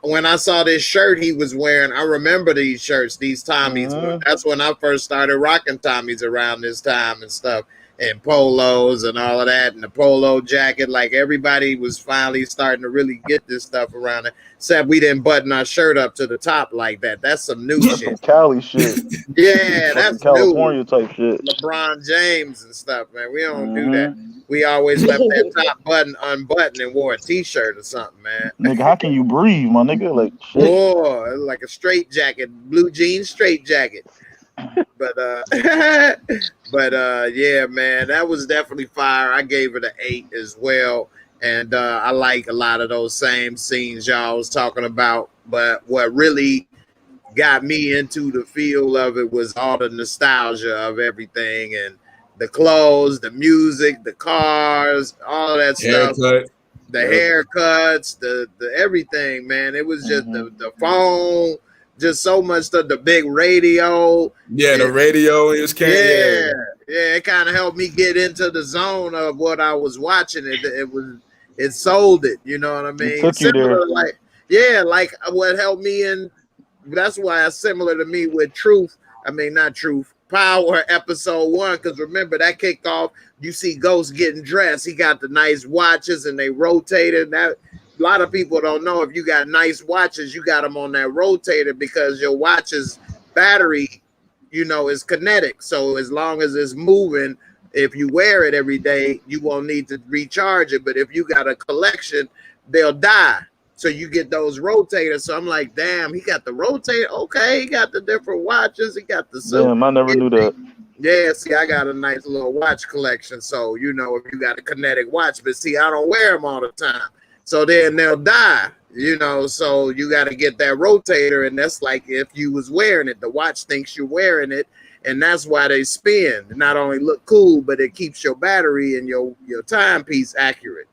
when I saw this shirt he was wearing, I remember these shirts, these Tommies. That's when I first started rocking Tommies around this time and stuff, and polos and all of that, and the polo jacket. Like everybody was finally starting to really get this stuff around it. Except we didn't button our shirt up to the top like that. That's some new shit. Cali shit. Yeah, that's California new. Type shit. LeBron James and stuff, man. We don't do that. We always left that top button unbuttoned and wore a t-shirt or something, man. Nigga, how can you breathe, my nigga? Like shit. Oh, like a straight jacket, blue jeans straight jacket. But yeah, man, that was definitely fire. I gave it an 8 as well. And I like a lot of those same scenes y'all was talking about. But what really got me into the feel of it was all the nostalgia of everything and the clothes, the music, the cars, all of that stuff. The haircuts, the everything, man. It was just the phone, just so much stuff, the big radio. Yeah, the radio is yeah, it kind of helped me get into the zone of what I was watching. It sold it, you know what I mean? It took you there. Like what helped me in. That's why it's similar to me with Truth. I mean, not Truth, Power episode 1. Because remember, that kicked off, you see Ghost getting dressed. He got the nice watches and they rotated. That a lot of people don't know, if you got nice watches, you got them on that rotator because your watch's battery, is kinetic. So as long as it's moving, if you wear it every day, you won't need to recharge it. But if you got a collection, they'll die. So you get those rotators. So I'm like, damn, he got the rotator. Okay, he got the different watches. He got the suit. Damn, I never knew that. Yeah, see, I got a nice little watch collection. So, if you got a kinetic watch, but see, I don't wear them all the time. So then they'll die, so you got to get that rotator. And that's like if you was wearing it, the watch thinks you're wearing it. And that's why they spin. It not only look cool, but it keeps your battery and your timepiece accurate.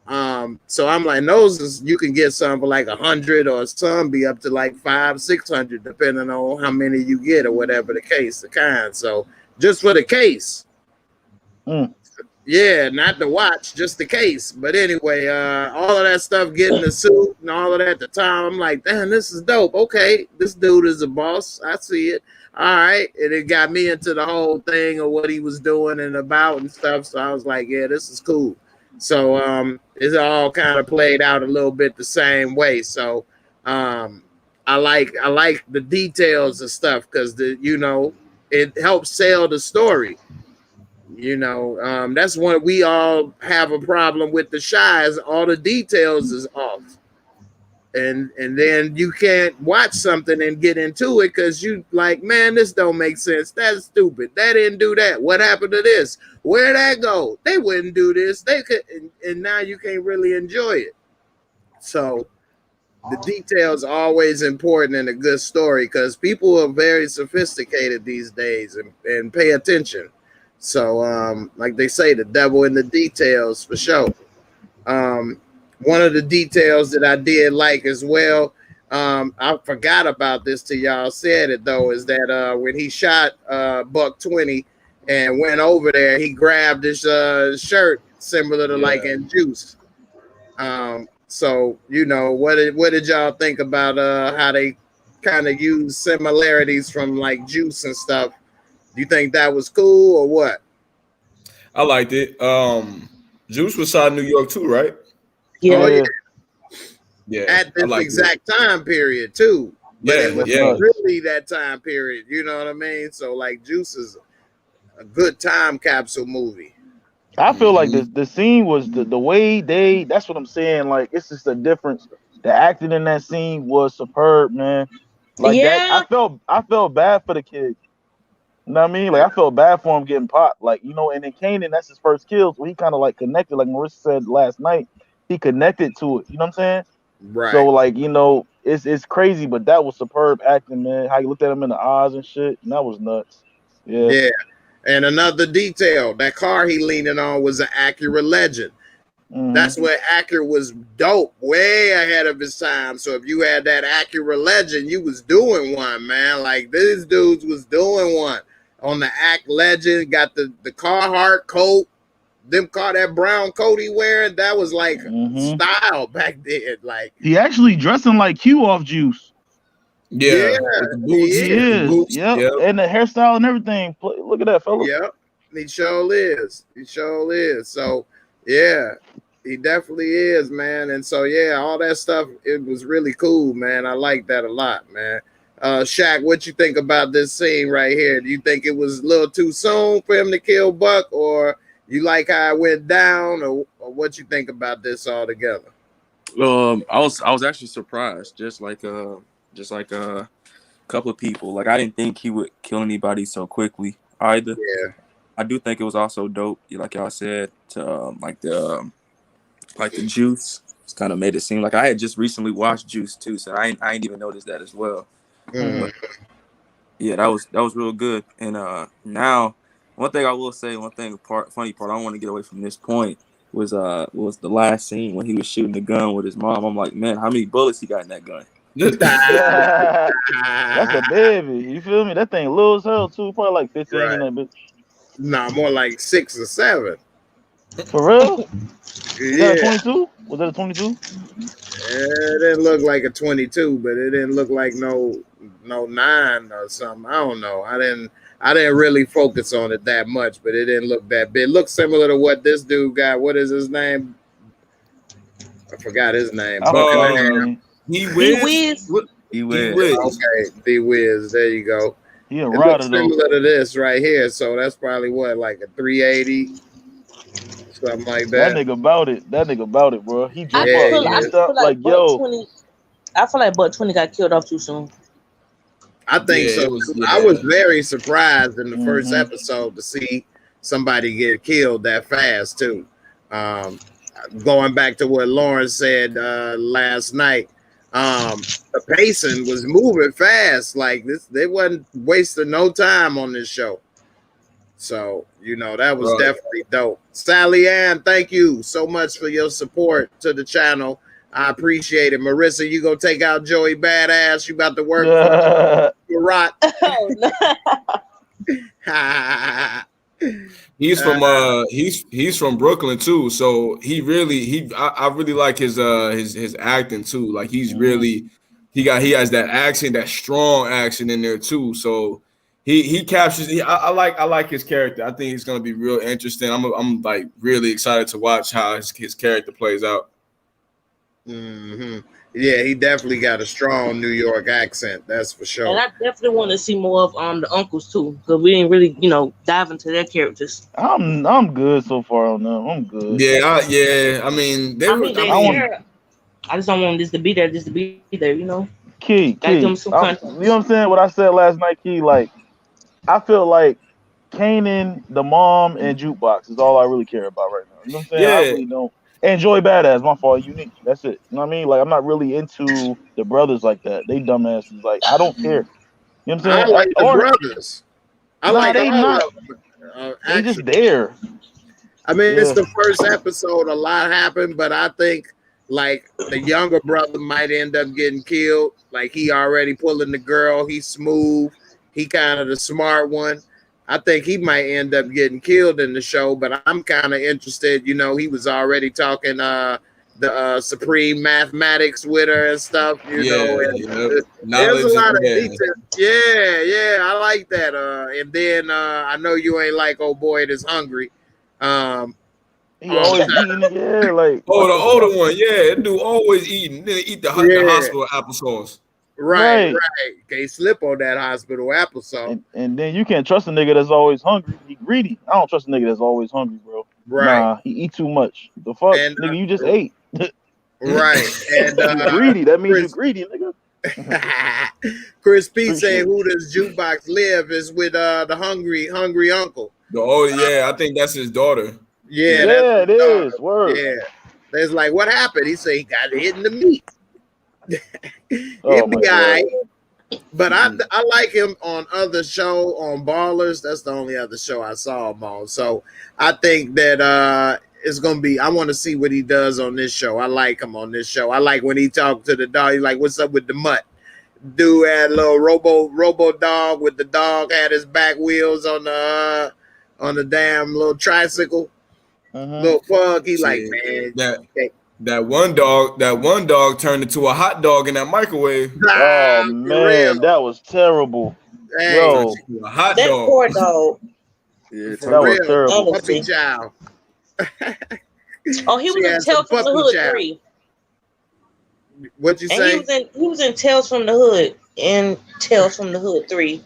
So I'm like, those you can get some for like 100, or some be up to like 500-600, depending on how many you get or whatever the case, the kind. So just for the case. Yeah, not the watch, just the case. But anyway, all of that stuff, getting the suit and all of that at the time, I'm like, damn, this is dope. Okay, this dude is a boss. I see it. All right. And it got me into the whole thing of what he was doing and about and stuff. So I was like, yeah, this is cool. So it's all kind of played out a little bit the same way. So I like the details and stuff because it helps sell the story. That's when we all have a problem with the Shies. All the details is off. And then you can't watch something and get into it because you like, man, this don't make sense. That's stupid. That didn't do that. What happened to this? Where'd that go? They wouldn't do this. They could, and now you can't really enjoy it. So the details are always important in a good story because people are very sophisticated these days and pay attention. So like they say, the devil in the details for sure. One of the details that I did like as well, I forgot about this till y'all said it though, is that when he shot Buck 20 and went over there, he grabbed his shirt similar to like in Juice. So what did y'all think about how they kind of use similarities from like Juice and stuff? Do you think that was cool or what? I liked it. Juice was shot in New York too, right? Yeah. Oh, yeah. At this exact time period too. But it was really that time period. You know what I mean? So like Juice is a good time capsule movie. I feel like the scene was the way that's what I'm saying. Like it's just a difference. The acting in that scene was superb, man. Like that, I felt bad for the kid. You know what I mean? Like I felt bad for him getting popped. Like, and then Kanan, that's his first kill. So he kind of like connected, like Marissa said last night. He connected to it. You know what I'm saying? Right. So like, it's crazy, but that was superb acting, man. How you looked at him in the eyes and shit. And that was nuts. Yeah. Yeah. And another detail, that car he leaning on was an Acura Legend. Mm-hmm. That's where Acura was dope, way ahead of his time. So if you had that Acura Legend, you was doing one, man. Like these dudes was doing one on the Act Legend. Got the Carhartt coat. That brown coat he wearing, that was like style back then. Like he actually dressing like Q off Juice. Yeah, he is. Yep. And the hairstyle and everything. Look at that, fella. Yep, he sure is. So yeah, he definitely is, man. And so all that stuff, it was really cool, man. I like that a lot, man. Shaq, what you think about this scene right here? Do you think it was a little too soon for him to kill Buck, or you like how it went down, or what you think about this altogether? I was actually surprised, just like a couple of people. Like I didn't think he would kill anybody so quickly either. Yeah, I do think it was also dope, like y'all said, to like the Juice. It's kind of made it seem like I had just recently watched Juice too, so I ain't even noticed that as well. But, yeah, that was real good. And now. One thing I will say, funny part, I don't want to get away from this point, was the last scene when he was shooting the gun with his mom. I'm like, man, how many bullets he got in that gun? That's a baby. You feel me? That thing little as hell too. Probably like 15 in that bitch. Nah, more like 6 or 7. For real? Yeah. Is that a 22? Was that a 22? It didn't look like a 22, but it didn't look like no 9 or something. I don't know. I didn't really focus on it that much, but it didn't look that big. It looked similar to what this dude got. What is his name? I forgot his name. D-Wiz. Okay, D-Wiz. There you go. Yeah, it looks similar to this right here. So that's probably what, like a 380, something like that. That nigga about it, bro. He jumped up like yo. 20, I feel like Buck 20 got killed off too soon. I think so. I was very surprised in the first episode to see somebody get killed that fast too. Going back to what Lauren said last night, the pacing was moving fast. Like this, they wasn't wasting no time on this show. So that was definitely dope. Sally Ann, thank you so much for your support to the channel. I appreciate it. Marissa, you gonna take out Joey Badass? You about to work for Rock? He's from he's from Brooklyn too, so I really like his acting too. Like he's really he has that accent, that strong accent in there too. So he captures. I like his character. I think he's gonna be real interesting. I'm like really excited to watch how his character plays out. Yeah, he definitely got a strong New York accent. That's for sure. And I definitely want to see more of the uncles too, because we didn't really dive into their characters. I'm good so far on them. I'm good. Yeah. I mean, I just don't want this to be there, just to be there. Key. You know what I'm saying? What I said last night, Key. Like, I feel like Kanan, the mom, and Jukebox is all I really care about right now. You know what I'm saying? Yeah. I really don't. And Joy Badass, my fault, unique. That's it. You know what I mean? Like, I'm not really into the brothers like that. They dumbasses. Like, I don't care. You know what I'm saying? I like the brothers. They not. They just there. I mean, it's the first episode. A lot happened, but I think like the younger brother might end up getting killed. Like he already pulling the girl. He's smooth. He kind of the smart one. I think he might end up getting killed in the show, but I'm kind of interested. He was already talking the supreme mathematics with her and stuff. There's a lot of details. Yeah, I like that. And then I know you ain't like old boy that's hungry. He always eating. Yeah, like the older one. Yeah, that dude always eating. Then eat the hospital applesauce. Right. Can't slip on that hospital applesauce. And then you can't trust a nigga that's always hungry. He greedy. I don't trust a nigga that's always hungry, bro. Right. Nah, he eat too much. The fuck, nigga, you just ate. Right. And greedy. That means you're greedy, nigga. Chris P saying who does Jukebox live is with the hungry uncle. I think that's his daughter. Yeah, it is. Word. Yeah. There's like, what happened? He said he got hit in the meat. The guy, but I like him on other show on Ballers. That's the only other show I saw him on. So I think that it's gonna be. I want to see what he does on this show. I like him on this show. I like when he talked to the dog. He's like, "What's up with the mutt?" Dude had a little robo dog with the dog had his back wheels on the damn little tricycle. Little pug. He like, man. That one dog turned into a hot dog in that microwave. Oh man, that was terrible. Hey, yo, a hot that dog. Poor dog. Yeah, that was terrible. Puppy child. Oh, he was in Tales from the Hood 3. What'd you say? He was in Tales from the Hood and Tales from the Hood 3.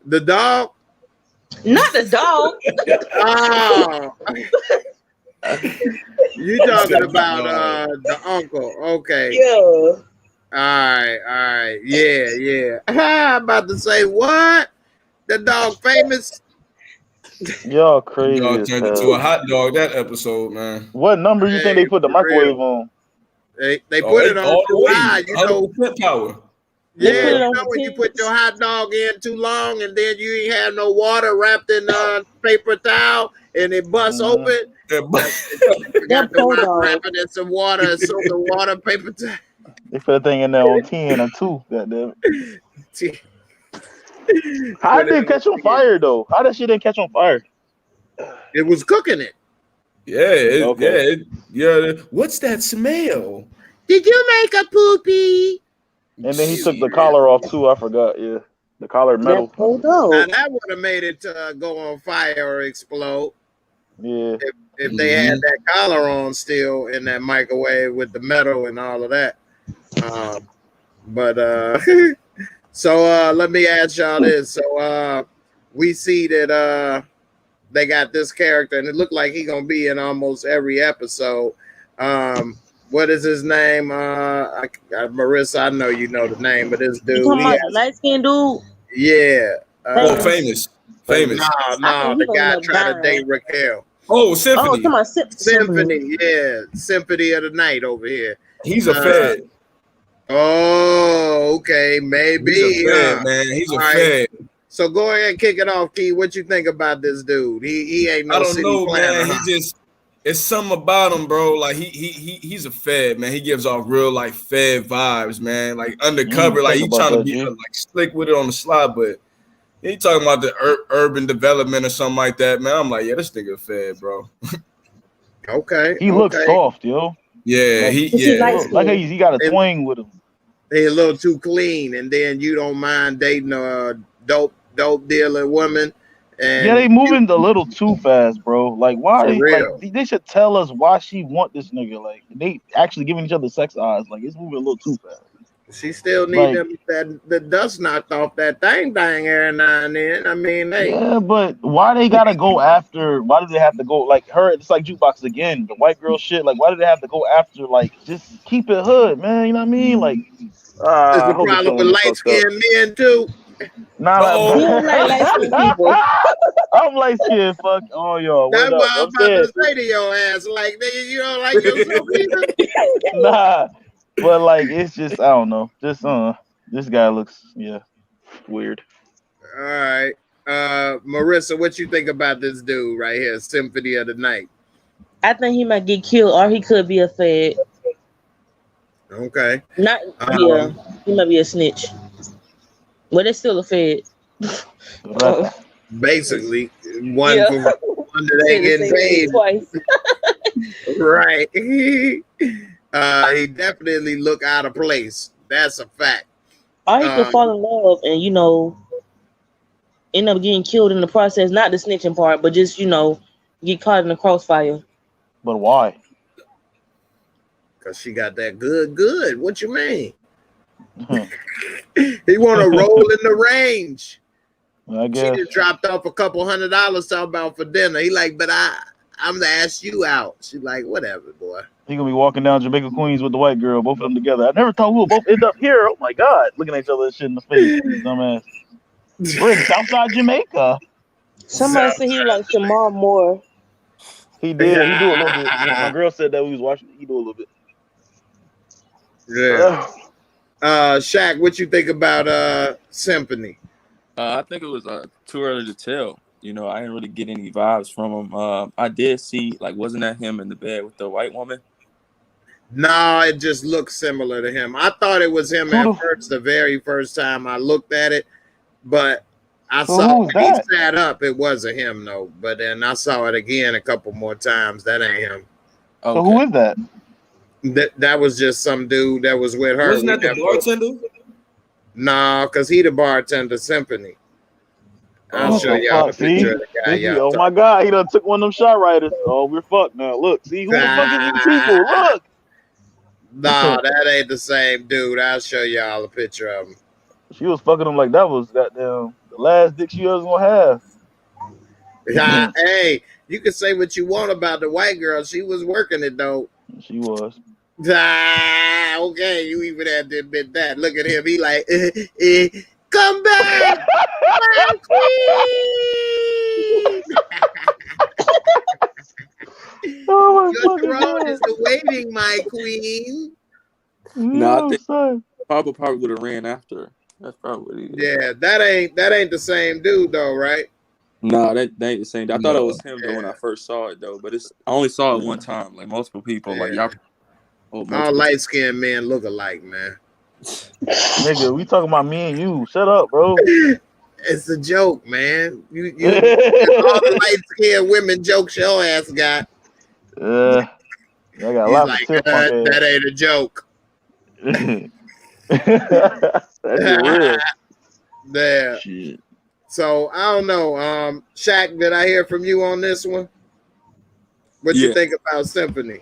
The dog? Not the dog. Oh. You talking about the uncle? Okay. Yeah. All right. Yeah. I'm about to say what? The dog famous? Y'all crazy. Y'all turned into a hot dog that episode, man. What number you think they put the microwave on? They put it on too high. 100% power. Yeah, when you put your hot dog in too long and then you ain't have no water wrapped in paper towel and it busts open. Got the wrapping in some water and soap and water, paper towel. They put that thing in there on 10 or 2. Goddamn it. How did it catch on fire though? How that shit didn't catch on fire? It was cooking it. Yeah. What's that smell? Did you make a poopy? And then he took the collar off too. I forgot. Yeah, the collar metal. That's so Now dope. that would have made it go on fire or explode. Yeah. If they had that collar on still in that microwave with the metal and all of that. So let me ask y'all this. So we see that they got this character, and it looked like he gonna be in almost every episode. What is his name? Marissa, I know you know the name of this dude. You talking about the light skinned dude? Yeah. Famous. No, the guy trying to date Raquel. Oh, Symphony. Oh, come on, Symphony. Yeah, Symphony of the Night over here. He's a fed. Oh, okay, maybe. He's a fed, man. He's a fed. So go ahead and kick it off, Key. What you think about this dude? He ain't no. I don't know, man. It's something about him, bro. Like he's a fed, man. He gives off real like fed vibes, man. Like undercover, like he trying to be like slick with it on the slide, but he talking about the urban development or something like that, man. I'm like, yeah, this nigga fed, bro. Okay. He looks soft, yo. Yeah, like he got a twang with him. He a little too clean, and then you don't mind dating a dope dealer woman. And yeah, they moving a little too fast, bro. Like, why? They should tell us why she want this nigga. Like, they actually giving each other sex eyes. Like, it's moving a little too fast. She still need the dust knocked off that thing every now and then. I mean, yeah, but why they gotta go after? Why do they have to go like her? It's like Jukebox again, the white girl shit. Like, why do they have to go after? Like, just keep it hood, man. You know what I mean? Like, is the problem with light skinned men too? Nah, I'm light skinned. Fuck all y'all. That's what I'm about to say to your ass. Like, nigga, you don't like yourself either? Nah. But like it's just I don't know. Just this guy looks weird. All right. Marissa, what you think about this dude right here, Symphony of the Night? I think he might get killed or he could be a fed. Okay. He might be a snitch. But it's still a fed. Basically, one that ain't getting paid twice. Right. He definitely look out of place. That's a fact. Or he could fall in love and, end up getting killed in the process. Not the snitching part, but just, get caught in the crossfire. But why? Because she got that good. What you mean? He want to roll in the range. I guess. She just dropped off a couple $100 talking about for dinner. He like, but I'm gonna ask you out. She's like, whatever, boy. He gonna be walking down Jamaica Queens with the white girl, both of them together. I never thought we would both end up here. Oh my God, looking at each other shit in the face, dumbass. We're in Southside Jamaica. Somebody said he like Jamal Moore. He did. He do a little bit. My girl said that we was watching. He do a little bit. Yeah. Shaq, what you think about Symphony? I think it was too early to tell. I didn't really get any vibes from him. I did see, wasn't that him in the bed with the white woman? No, it just looked similar to him. I thought it was him at first, the very first time I looked at it, but I saw when he sat up, it wasn't him, though. But then I saw it again a couple more times. That ain't him. Okay. So who is that? That was just some dude that was with her. Wasn't that the bartender? No, because he the bartender, Symphony. I'll show y'all the picture of the guy. Oh my God, he done took one of them shot riders. Oh, we're fucked now. Look, see who the fuck is these people? Look. No, that ain't the same dude. I'll show y'all a picture of him. She was fucking him like that was goddamn the last dick she was gonna have. Hey, you can say what you want about the white girl. She was working it though. She was. Okay, you even had to admit that. Look at him. He like, come back, my queen. Oh your throne is awaiting, my queen. No, I think probably would have ran after her. That's probably yeah. That ain't the same dude though, right? No, that ain't the same. I thought it was him though when I first saw it though, but I only saw it one time. Like multiple people, like y'all. All light skinned men look alike, man. Nigga, we talking about me and you. Shut up, bro. It's a joke, man. You all the light skinned women jokes your ass got. I got He's lots like, of tip funk ass. that ain't a joke. That shit real. There. Shit. So I don't know. Shaq, did I hear from you on this one? What you think about Symphony?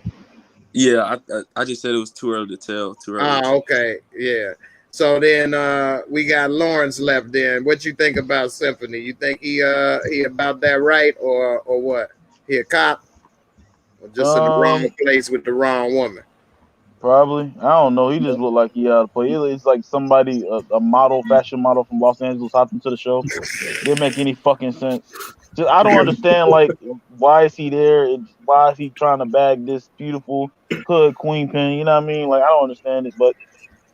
Yeah, I just said it was too early to tell. Too early. Okay. Yeah. So then we got Lawrence left then. What you think about Symphony? You think he about that right or what? He a cop? Or just in the wrong place with the wrong woman? Probably. I don't know. He just looked like he out of play. It's like somebody, a model, fashion model from Los Angeles hopped into the show. Didn't make any fucking sense. Just, I don't understand, like, why is he there? Why is he trying to bag this beautiful hood queen pin? You know what I mean? Like, I don't understand it, but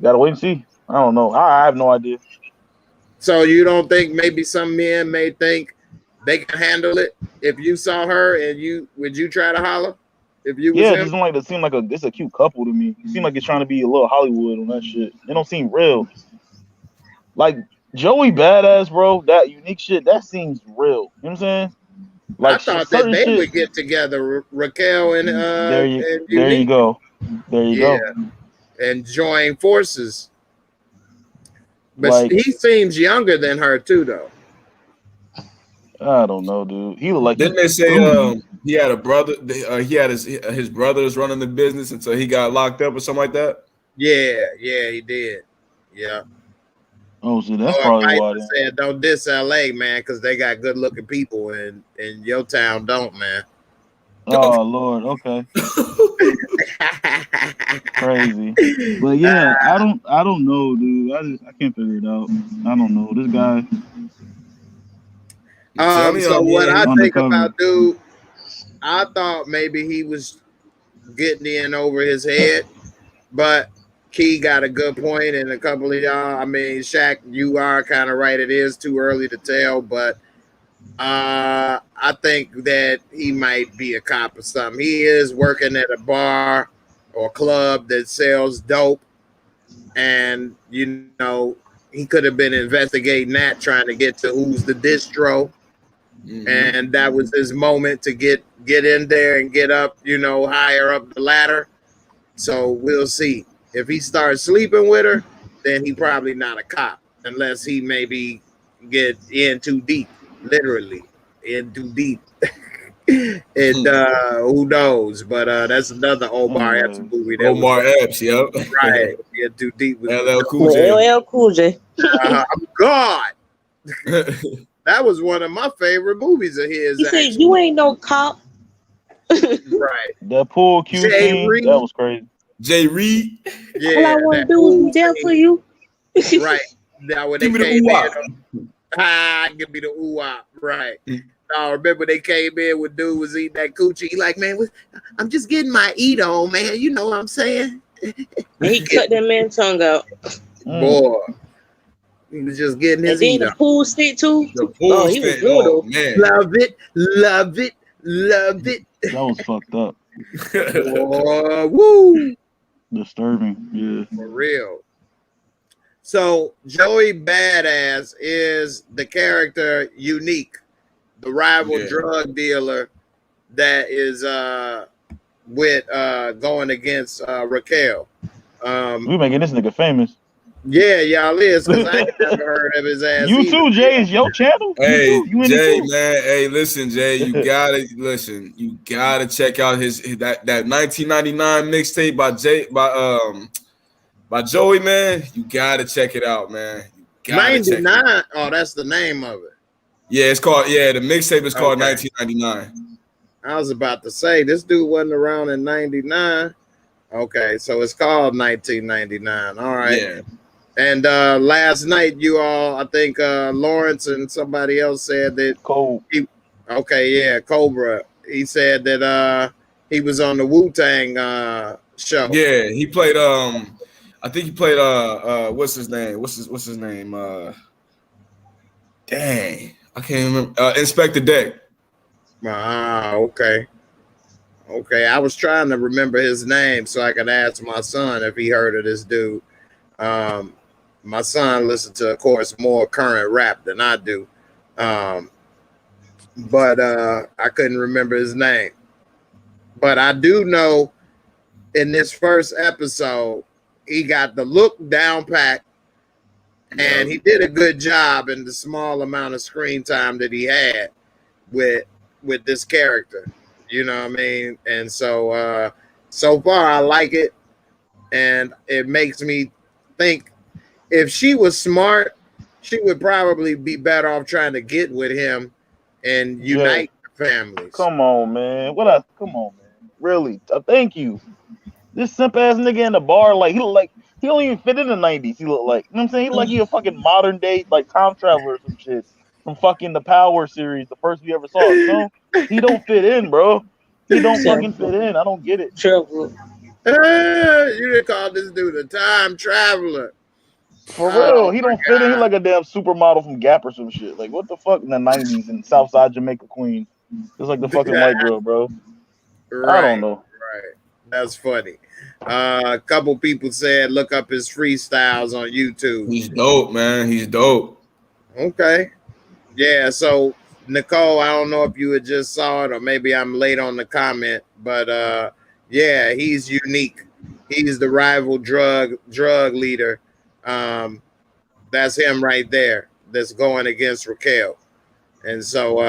gotta wait and see. I don't know. I have no idea. So you don't think maybe some men may think they can handle it? If you saw her and would you try to holler? If you was it him? just like it seemed like it's a cute couple to me. It seemed like it's trying to be a little Hollywood on that shit. It don't seem real. Like Joey Badass, bro, that unique shit, that seems real. You know what I'm saying? Like I thought that they would get together, Raquel and there you Unique. go. There you go. And join forces. But like, he seems younger than her too, though. I don't know, dude. He looked like. Didn't they say he had a brother? He had his brothers running the business until he got locked up or something like that. Yeah, he did. Yeah. Oh, so that's probably why. Said, don't diss LA, man, because they got good looking people, and your town don't, man. Oh Lord, okay. Crazy, but yeah, I don't know, dude. I can't figure it out. I don't know this guy. So what I think about dude, I thought maybe he was getting in over his head, but Key got a good point, and a couple of y'all. I mean, Shaq, you are kind of right. It is too early to tell, but I think that he might be a cop or something. He is working at a bar or club that sells dope, and you know he could have been investigating that, trying to get to who's the distro. And that was his moment to get in there and get up, higher up the ladder. So we'll see. If he starts sleeping with her, then he probably not a cop, unless he maybe get in too deep, literally in too deep. And who knows? But that's another Omar Epps movie. Omar Epps, yep. Right. Get too deep with LL Cool J. I'm God. That was one of my favorite movies of his. He said, "You ain't no cop." Right. That pool cue scene, that was crazy. Jay Reed. Yeah. All I want to do is be there for you. Right. Now when they came in, give me the ooh-wah. Right. I remember they came in when dude was eating that coochie. He like, man, I'm just getting my eat on, man. You know what I'm saying? And he cut that man's tongue out. Boy. He was just getting his eat on. And then the pool stick too. The pool he was good. Man. Love it. Love it. Love it. That was fucked up. Woo. Disturbing. Yeah. For real. So Joey Badass is the character Unique, the rival drug dealer that is with going against Raquel. We making this nigga famous. Yeah, y'all is, because I ain't never heard of his ass. You too, Jay. Is your channel? Hey, you Jay, man. Hey, listen, Jay. You gotta listen. You gotta check out that 1999 mixtape by Joey, man. You gotta check it out, man. 99. Oh, that's the name of it. Yeah, it's called. Yeah, the mixtape is called 1999. I was about to say this dude wasn't around in 99. Okay, so it's called 1999. All right. Yeah. And last night, you all, I think Lawrence and somebody else said that. Cobra. Cobra. He said that he was on the Wu-Tang show. Yeah, he played. I think he played. What's his name? What's his name? Dang, I can't remember. Inspector Deck. Okay. Okay, I was trying to remember his name so I could ask my son if he heard of this dude. My son listened to, of course, more current rap than I do. But I couldn't remember his name. But I do know in this first episode, he got the look down pat, and he did a good job in the small amount of screen time that he had with this character. You know what I mean? And so so far I like it, and it makes me think if she was smart, she would probably be better off trying to get with him and unite the families. Come on, man. Come on, man. Really? Thank you. This simp ass nigga in the bar, like he don't even fit in the 90s. He look like, you know what I'm saying? He like he a fucking modern day like time traveler or some shit from fucking the Power series, the first we ever saw. You know? He don't fit in, bro. He don't fucking fit in. I don't get it. Trouble. You didn't call this dude a time traveler. For real, he don't fit in. He like a damn supermodel from Gap or some shit. Like what the fuck in the 90s in Southside Jamaica, Queens? Just like the fucking white girl, bro. Right, I don't know. Right. That's funny. A couple people said look up his freestyles on YouTube. He's dope, man. He's dope. Okay. Yeah, so Nicole, I don't know if you had just saw it or maybe I'm late on the comment, but yeah, he's unique. He's the rival drug leader. That's him right there that's going against Raquel. And so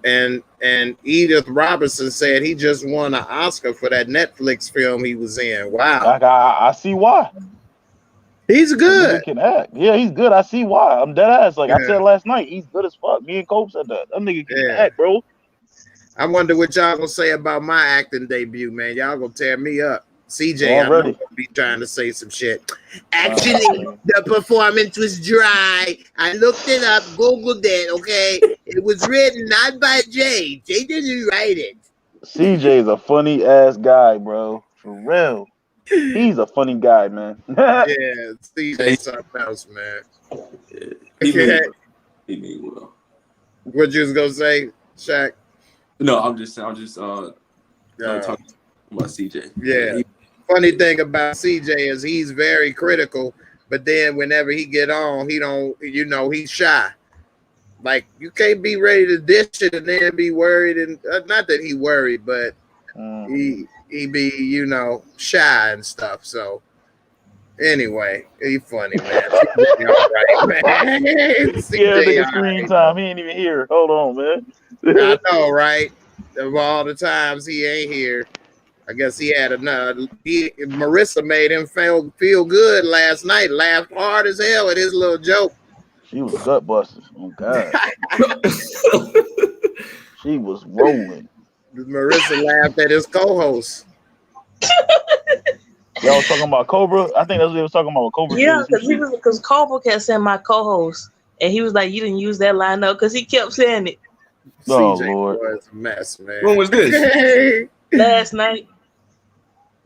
and Edith Robinson said he just won an Oscar for that Netflix film he was in. Wow. I see why. He's good. He can act. Yeah, he's good. I see why. I'm dead ass. Like I said last night, he's good as fuck. Me and Cope said that. That nigga can act, bro. I wonder what y'all gonna say about my acting debut, man. Y'all gonna tear me up. CJ, I'm gonna be trying to say some shit. Actually, the performance was dry. I looked it up, Googled it, okay? It was written not by Jay. Jay didn't write it. CJ's a funny ass guy, bro. For real. He's a funny guy, man. Yeah, CJ's something else, man. Yeah, he mean well. What you was gonna say, Shaq? No, I'm just talking about CJ. Yeah. Funny thing about CJ is he's very critical, but then whenever he get on, he don't, he's shy. Like you can't be ready to dish it and then be worried, and not that he worried, but he be shy and stuff. So anyway, he funny, man. CJ all right, man. CJ screen time. He ain't even here. Hold on, man. I know, right? Of all the times he ain't here. I guess he had another. Marissa made him feel good last night. Laughed hard as hell at his little joke. She was gut busted. Oh God. She was rolling. Marissa laughed at his co-host. Y'all was talking about Cobra. I think that's what they was talking about with Cobra. Yeah, because Cobra kept saying my co-host, and he was like, "You didn't use that line up," because he kept saying it. Oh CJ Lord, was a mess, man. When was this? Last night.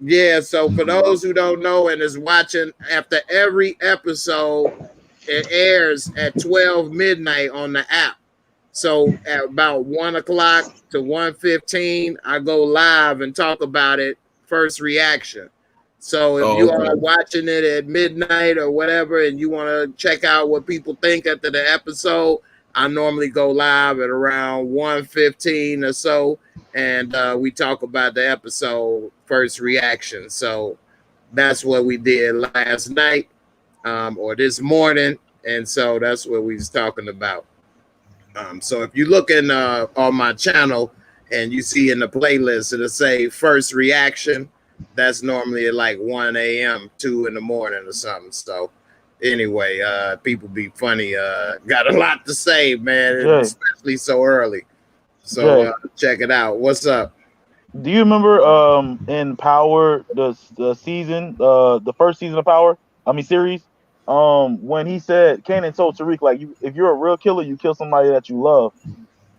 Yeah, so for those who don't know and is watching, after every episode, it airs at 12 midnight on the app. So at about 1 o'clock to 1:15, I go live and talk about it, first reaction. So if you are watching it at midnight or whatever, and you want to check out what people think after the episode, I normally go live at around 1:15 or so, and we talk about the episode first reaction. So that's what we did last night or this morning, and so that's what we was talking about. So if you look on my channel and you see in the playlist, it'll say first reaction. That's normally at like 1 a.m., 2 in the morning or something. So anyway, people be funny. Got a lot to say, man, especially so early. So check it out. What's up? Do you remember in Power the season, the first season of Power? Series. When he said Kanan told Tariq, like, if you're a real killer, you kill somebody that you love.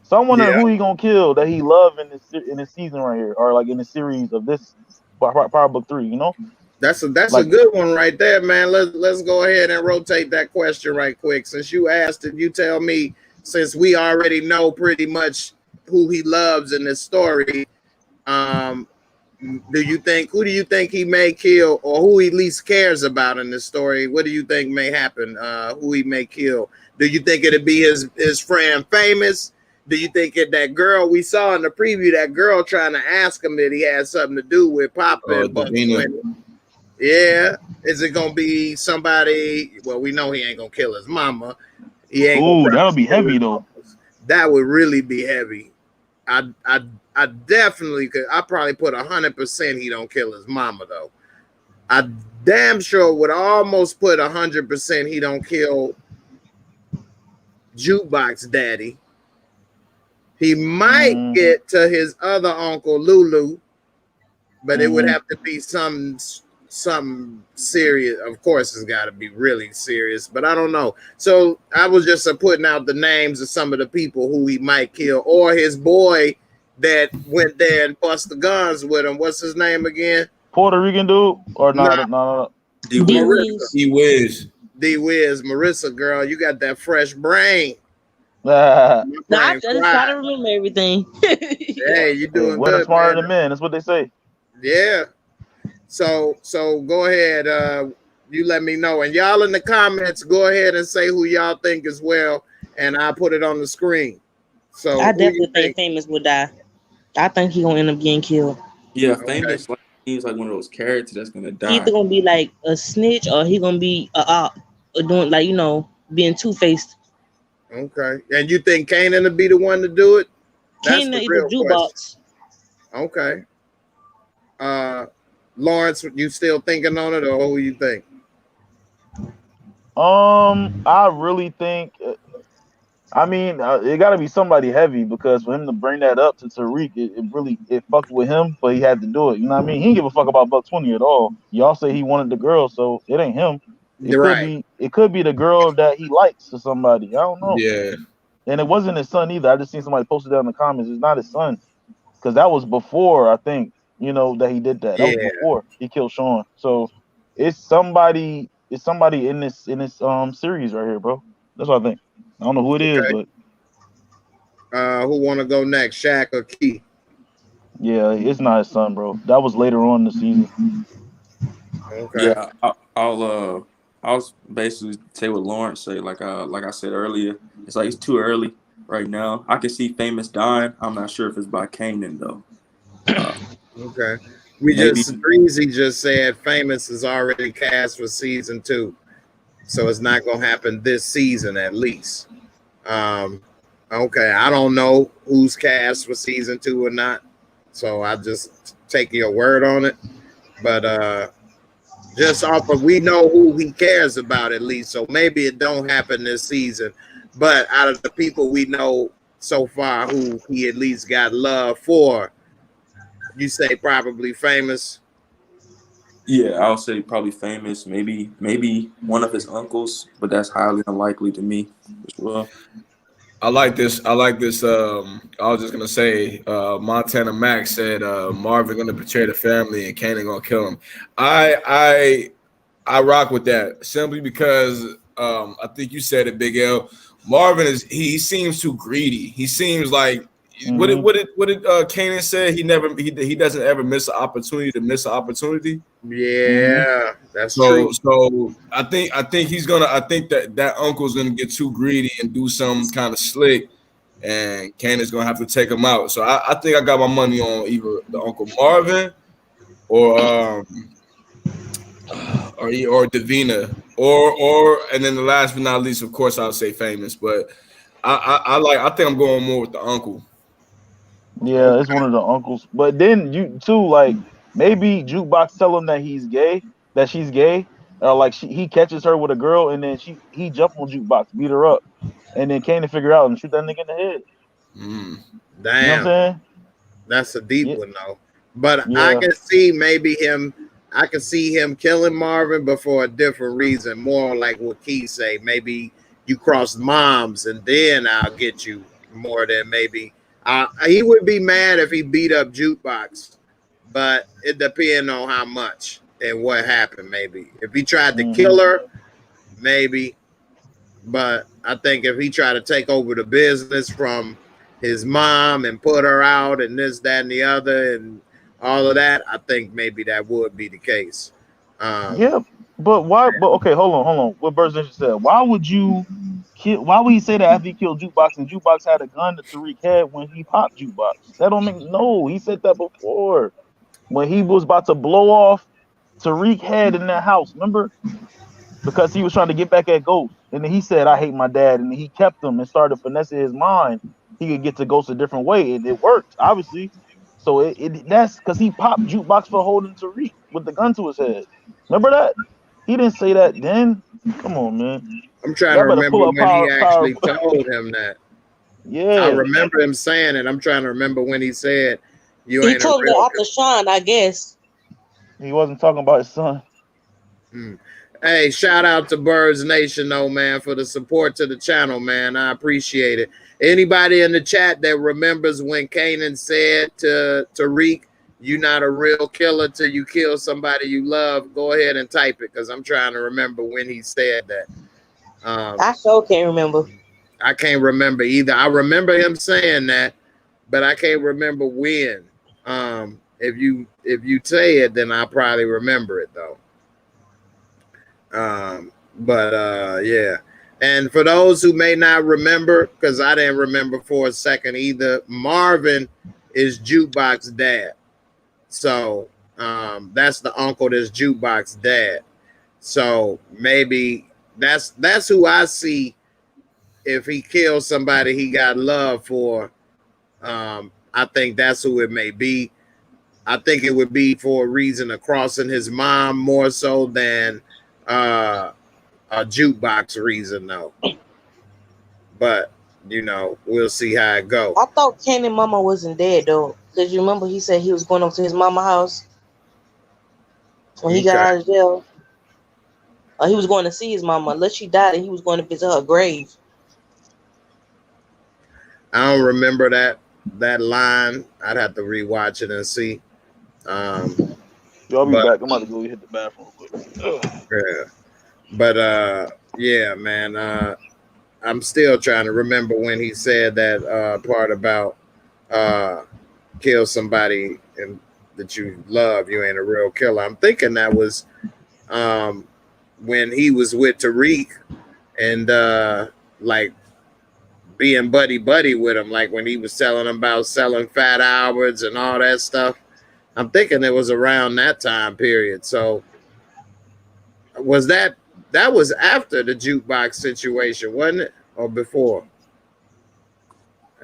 So I'm wondering who he gonna kill that he loved in this season right here, or like in the series of this Power Book 3. You know, that's a good one right there, man. Let's go ahead and rotate that question right quick. Since you asked it, you tell me. Since we already know pretty much who he loves in this story, who do you think he may kill, or who he least cares about in this story? What do you think may happen? Who he may kill? Do you think it'd be his friend Famous? Do you think that girl we saw in the preview, that girl trying to ask him that he had something to do with Papa and Buck 20? Yeah. Is it gonna be somebody? Well, we know he ain't gonna kill his mama. He ain't. Ooh, that'll be heavy though. That would really be heavy. I definitely could. I probably put 100% he don't kill his mama though. I damn sure would almost put 100% he don't kill Jukebox Daddy. He might get to his other uncle Lulu, but it would have to be some serious. Of course, it's got to be really serious, but I don't know. So I was just putting out the names of some of the people who he might kill, or his boy that went there and bust the guns with him. What's his name again? Puerto Rican dude or no. D-Wiz. Marissa, girl, you got that fresh brain. I just try to remember everything. Hey, you doing women good, smarter man. than men. That's what they say. Yeah. So go ahead. You let me know, and y'all in the comments, go ahead and say who y'all think as well, and I'll put it on the screen. So I definitely think Famous would die. I think he gonna end up getting killed. Yeah, Famous seems like one of those characters that's gonna die. He either gonna be like a snitch or he gonna be doing like being two-faced. Okay, and you think Kanan would be the one to do it? That's the real jukebox. Okay. Lawrence, you still thinking on it, or who you think? I really think. I mean, it got to be somebody heavy, because for him to bring that up to Tariq, it fucked with him, but he had to do it. You know what I mean? He didn't give a fuck about Buck 20 at all. Y'all say he wanted the girl, so it ain't him. It could be the girl that he likes or somebody. I don't know. Yeah. And it wasn't his son either. I just seen somebody posted that in the comments. It's not his son, because that was before, I think, that he did that. That was before he killed Sean. So it's somebody. It's somebody in this series right here, bro. That's what I think. I don't know who it is, but who want to go next, Shaq or Key? Yeah, it's not his son, bro. That was later on in the season. Okay. Yeah, I'll basically say what Lawrence said. Like I said earlier, it's too early right now. I can see Famous dying. I'm not sure if it's by Kanan though. Okay. Breezy just said Famous is already cast for season 2. So it's not gonna happen this season at least. Okay, I don't know who's cast for season 2 or not. So I just take your word on it. But just off of, we know who he cares about at least. So maybe it don't happen this season. But out of the people we know so far who he at least got love for, you say probably Famous? Yeah, I'll say probably Famous, maybe one of his uncles, but that's highly unlikely to me as well. I like this. I was just gonna say, Montana Max said Marvin gonna betray the family and Kanan gonna kill him. I rock with that simply because I think you said it, Big L. Marvin he seems too greedy. He seems like what did Kanan say? He doesn't ever miss an opportunity to miss an opportunity. Yeah, that's true. true. So I think that uncle's gonna get too greedy and do some kind of slick, and Kanan's gonna have to take him out. So I think I got my money on either the Uncle Marvin or Davina or and then the last but not least, of course, I'll say Famous. But I think I'm going more with the uncle. Yeah, it's one of the uncles. But then you too, like maybe Jukebox tell him that she's gay, or like he catches her with a girl, and then he jump on Jukebox, beat her up, and then Kanan figure out and shoot that nigga in the head. Damn, you know what I'm saying? That's a deep one though. But I can see I can see him killing Marvin, but for a different reason. More like what Key say. Maybe you cross moms, and then I'll get you more than maybe. He would be mad if he beat up Jukebox, but it depends on how much and what happened. Maybe if he tried to kill her, maybe. But I think if he tried to take over the business from his mom and put her out and this, that, and the other, and all of that, I think maybe that would be the case. Yeah, but why? But okay, hold on. What Burst said. Why would you kill? Why would he say that after he killed Jukebox and Jukebox had a gun that Tariq had when he popped Jukebox? That don't make no. He said that before when he was about to blow off Tariq head in that house. Remember? Because he was trying to get back at Ghost, and then he said, "I hate my dad," and he kept him and started finessing his mind. He could get to Ghost a different way, and it worked, obviously. So that's because he popped Jukebox for holding Tariq with the gun to his head. Remember that? He didn't say that then. Come on, man. I'm trying Y'all to better remember pull up when he power. actually told him that. Yeah. I remember him saying it. I'm trying to remember when he said, "You He ain't a told him real." that after Sean, I guess. He wasn't talking about his son. Hey, shout out to Birds Nation, though, man, for the support to the channel, man. I appreciate it. Anybody in the chat that remembers when Kanan said to Tariq, "You not a real killer till you kill somebody you love," go ahead and type it, because I'm trying to remember when he said that. I sure can't remember. I can't remember either. I remember him saying that, but I can't remember when. If you say it, then I'll probably remember it, though. Yeah. And for those who may not remember, because I didn't remember for a second either, Marvin is Jukebox dad. So that's the uncle that's Jukebox dad. So maybe that's who I see. If he kills somebody he got love for, I think that's who it may be. I think it would be for a reason of crossing his mom more so than a Jukebox reason, though. But we'll see how it go. I thought Kanan mama wasn't dead though, because you remember he said he was going up to his mama house when he got out of jail. He was going to see his mama, unless she died, and he was going to visit her grave. I don't remember that line. I'd have to rewatch it and see. Y'all be back. I'm about to go hit the bathroom quick. Yeah. But yeah, man. I'm still trying to remember when he said that part about kill somebody and that you love, you ain't a real killer. I'm thinking that was when he was with Tariq and like being buddy with him, like when he was telling him about selling Fat Alberts and all that stuff. I'm thinking it was around that time period. So was that was after the Jukebox situation, wasn't it? Or before?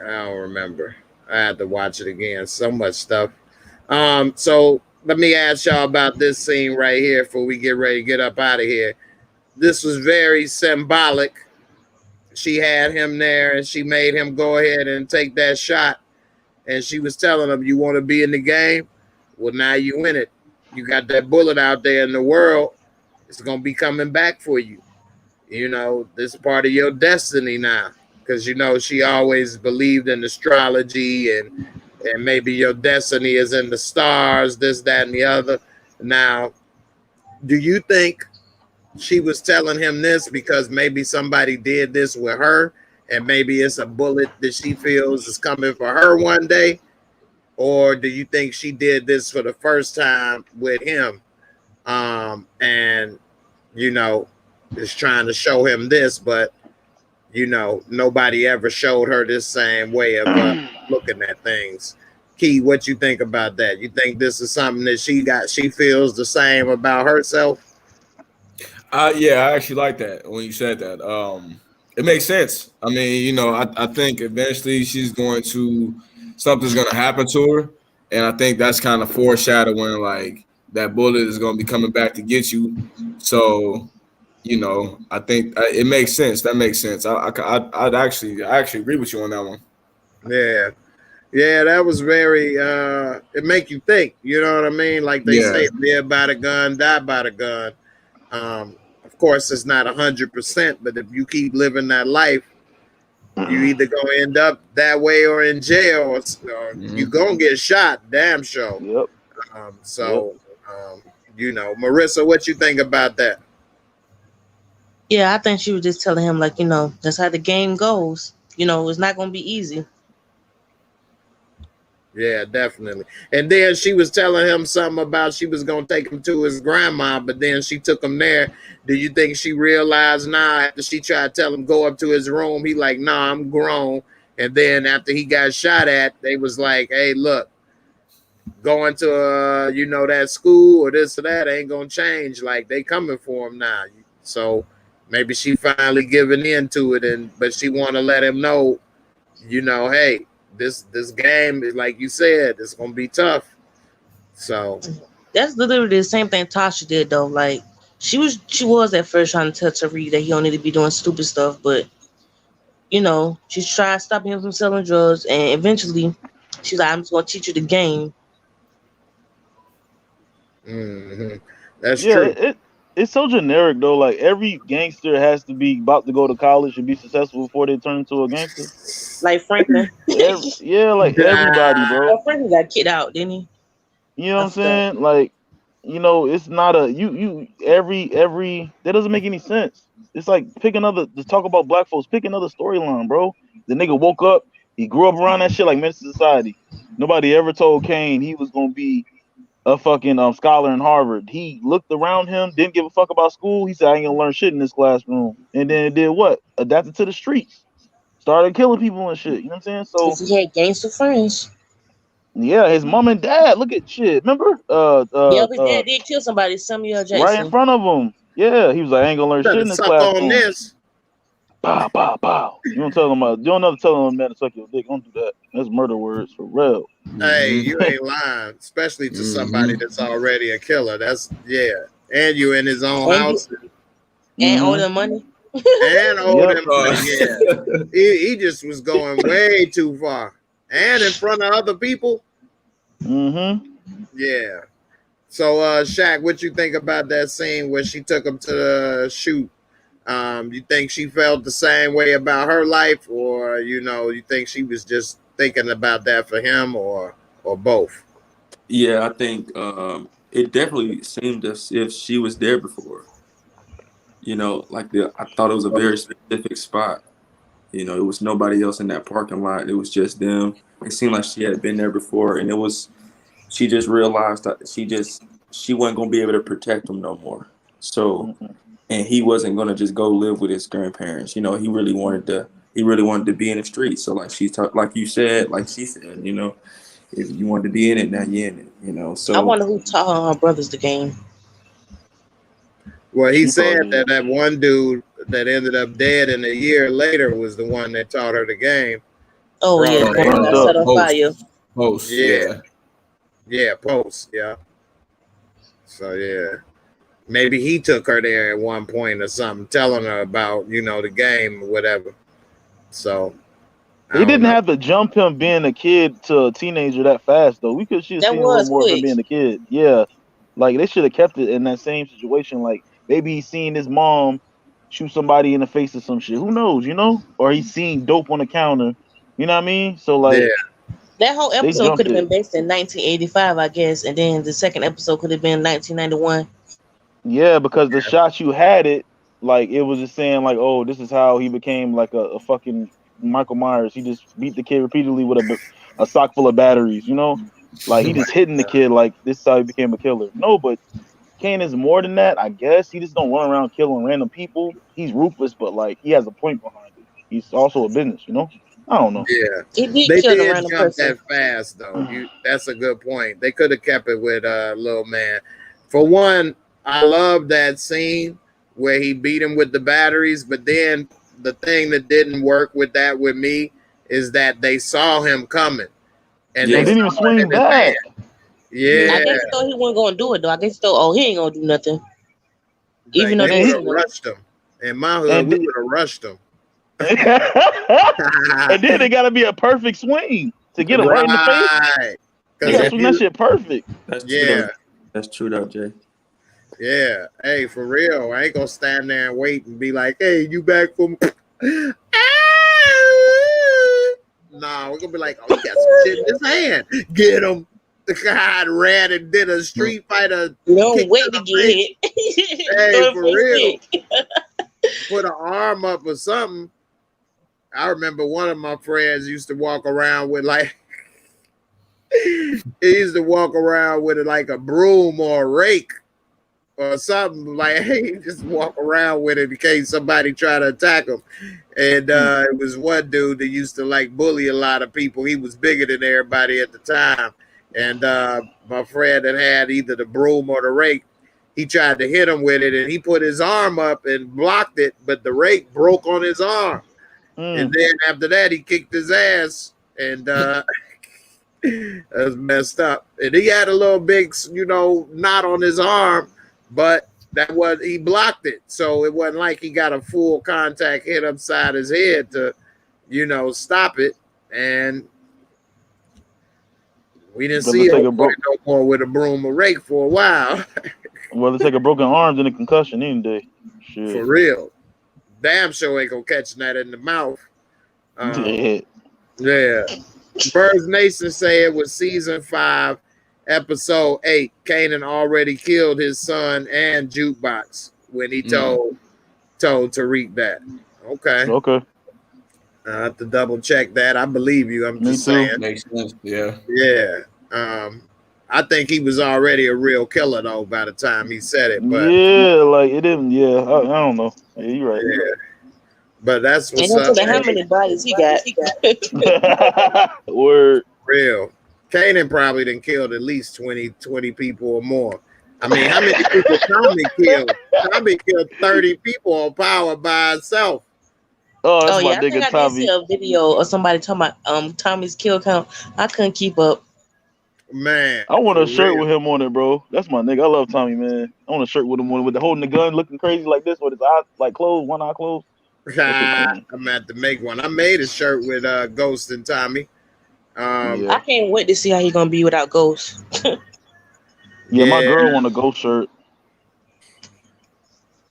I don't remember. I had to watch it again. So much stuff. So let me ask y'all about this scene right here before we get ready to get up out of here. This was very symbolic. She had him there and she made him go ahead and take that shot. And she was telling him, "You want to be in the game? Well, now you in it. You got that bullet out there in the world. It's going to be coming back for you. This is part of your destiny now." Because, she always believed in astrology and maybe your destiny is in the stars, this, that, and the other. Now, do you think she was telling him this because maybe somebody did this with her and maybe it's a bullet that she feels is coming for her one day? Or do you think she did this for the first time with him and, is trying to show him this, but, nobody ever showed her this same way of looking at things? Key, what you think about that? You think this is something that she feels the same about herself? Yeah, I actually like that when you said that. It makes sense. I mean, I think eventually something's going to happen to her. And I think that's kind of foreshadowing, like, that bullet is going to be coming back to get you. So, I think it makes sense. That makes sense. I actually agree with you on that one. Yeah. Yeah, that was very, it make you think, you know what I mean? Like they say, live by the gun, die by the gun. Of course, it's not 100%, but if you keep living that life, you either gonna end up that way or in jail, or you gonna get shot, damn sure. Yep. Marissa, what you think about that? Yeah, I think she was just telling him, like, that's how the game goes. It's not gonna be easy. Yeah, definitely. And then she was telling him something about she was gonna take him to his grandma, but then she took him there. Do you think she realized now after she tried to tell him go up to his room, he like, nah, I'm grown. And then after he got shot at, they was like, hey, look, going to that school or this or that ain't gonna change. Like they coming for him now. So maybe she finally giving into it, but she want to let him know, hey, this game is like you said, it's gonna be tough. So that's literally the same thing Tasha did though. Like she was at first trying to tell Tariq that he don't need to be doing stupid stuff, but she tried stopping him from selling drugs, and eventually she's like, I'm just gonna teach you the game. mm-hmm. That's Yeah, true. it's so generic though. Like every gangster has to be about to go to college and be successful before they turn into a gangster. Like Franklin. Like everybody, bro. Well, Franklin got kicked out, didn't he? You know what I'm saying? Like, it's not a every that doesn't make any sense. It's like pick another to talk about black folks, pick another storyline, bro. The nigga woke up, he grew up around that shit like Menace to Society. Nobody ever told Kane he was gonna be a fucking scholar in Harvard. He looked around him, didn't give a fuck about school. He said, I ain't gonna learn shit in this classroom. And then it did what? Adapted to the streets. Started killing people and shit. You know what I'm saying? So he had gangster friends. yeah, his mom and dad. Look at shit. Remember? His dad did kill somebody, Samuel Jackson. Right in front of him. Yeah, he was like, I ain't gonna learn shit in this suck classroom. on this. Pow, pow, pow. You don't tell them. You don't ever tell them man to suck your dick. Don't do that. That's murder words for real. Hey, you ain't lying, especially to somebody that's already a killer. That's and you in his own house. And owe them money. And owe them money. Yeah, he just was going way too far, and in front of other people. Yeah. So, Shaq, what you think about that scene where she took him to the shoot? You think she felt the same way about her life, or you think she was just thinking about that for him, or both? Yeah, I think it definitely seemed as if she was there before. I thought it was a very specific spot. It was nobody else in that parking lot. It was just them. It seemed like she had been there before, and she just realized that she wasn't gonna be able to protect him no more. So, and he wasn't gonna just go live with his grandparents. He really wanted to be in the streets. So like like you said, like she said, if you wanted to be in it, now you're in it. So I wonder who taught her brothers the game. Well, he said that one dude that ended up dead in a year later was the one that taught her the game. Oh yeah, set on fire. Post, yeah, Post, yeah. So yeah, maybe he took her there at one point or something, telling her about the game or whatever. So they didn't have to jump him being a kid to a teenager that fast though. We could see a little more of him being a kid. Yeah, like they should have kept it in that same situation. Like maybe he's seen his mom shoot somebody in the face or some shit. Who knows? Or he's seen dope on the counter. You know what I mean? So like. Yeah. That whole episode could have been based in 1985, I guess, and then the second episode could have been 1991. Yeah, because the shots you had it, like it was just saying, like, oh, this is how he became like a fucking Michael Myers. He just beat the kid repeatedly with a sock full of batteries, like he just hitting the kid like this is how he became a killer. No, but Kane is more than that, I guess. He just don't run around killing random people. He's ruthless, but like he has a point behind it. He's also a business, I don't know. Yeah, they did jump that fast though. That's a good point. They could have kept it with little man. For one, I love that scene where he beat him with the batteries. But then the thing that didn't work with me is that they saw him coming, and they didn't even swing back. Yeah, I guess he thought he wasn't gonna do it though. I guess he thought, he ain't gonna do nothing. Even though they would have rushed him. In my hood, we would have rushed him. And then it got to be a perfect swing to get him right in the face. You got to swing that shit perfect. That's true. That's true, though, Jay. Yeah. Hey, for real. I ain't gonna stand there and wait and be like, "Hey, you back from?" Nah, we're gonna be like, "Oh, he got some shit in his hand. Get him." The guy ran and did a street fighter. Don't wait to get hit. Hey, for real. Put an arm up or something. I remember one of my friends used to walk around with like He used to walk around with like a broom or a rake or something. Like he just walk around with it in case somebody try to attack him. And it was one dude that used to like bully a lot of people. He was bigger than everybody at the time. And my friend that had either the broom or the rake, he tried to hit him with it, and he put his arm up and blocked it, but the rake broke on his arm. And then after that, he kicked his ass, and that was messed up. And he had a little big, knot on his arm, but he blocked it. So it wasn't like he got a full contact hit upside his head to, stop it. And we didn't see him no more with a broom or rake for a while. Well, they take a broken arm than a concussion any day. Shit. For real. Damn sure ain't gonna catch that in the mouth. Yeah. Birds Nation say it was season 5, episode 8. Kanan already killed his son and Jukebox when he told Tariq that. Okay. I have to double check that. I believe you. I'm just saying. Makes sense. Yeah. Yeah. I think he was already a real killer though by the time he said it. But yeah, like it didn't. Yeah, I don't know. Yeah, you're right. Yeah. But that's what's up. How many bodies he got? Word. Real. Kanan probably done killed at least 20 people or more. I mean, how many people Tommy killed? Tommy killed 30 people on Power by himself. Oh, that's my I think I did see a video of somebody talking about Tommy's kill count. I couldn't keep up. Man, I want a shirt with him on it, bro. That's my nigga. I love Tommy, man. I want a shirt with him on it, with the holding the gun, looking crazy like this, with his eyes like closed, one eye closed. I'm gonna have to make one. I made a shirt with Ghost and Tommy. I can't wait to see how he's gonna be without Ghost. Yeah, my girl want a Ghost shirt.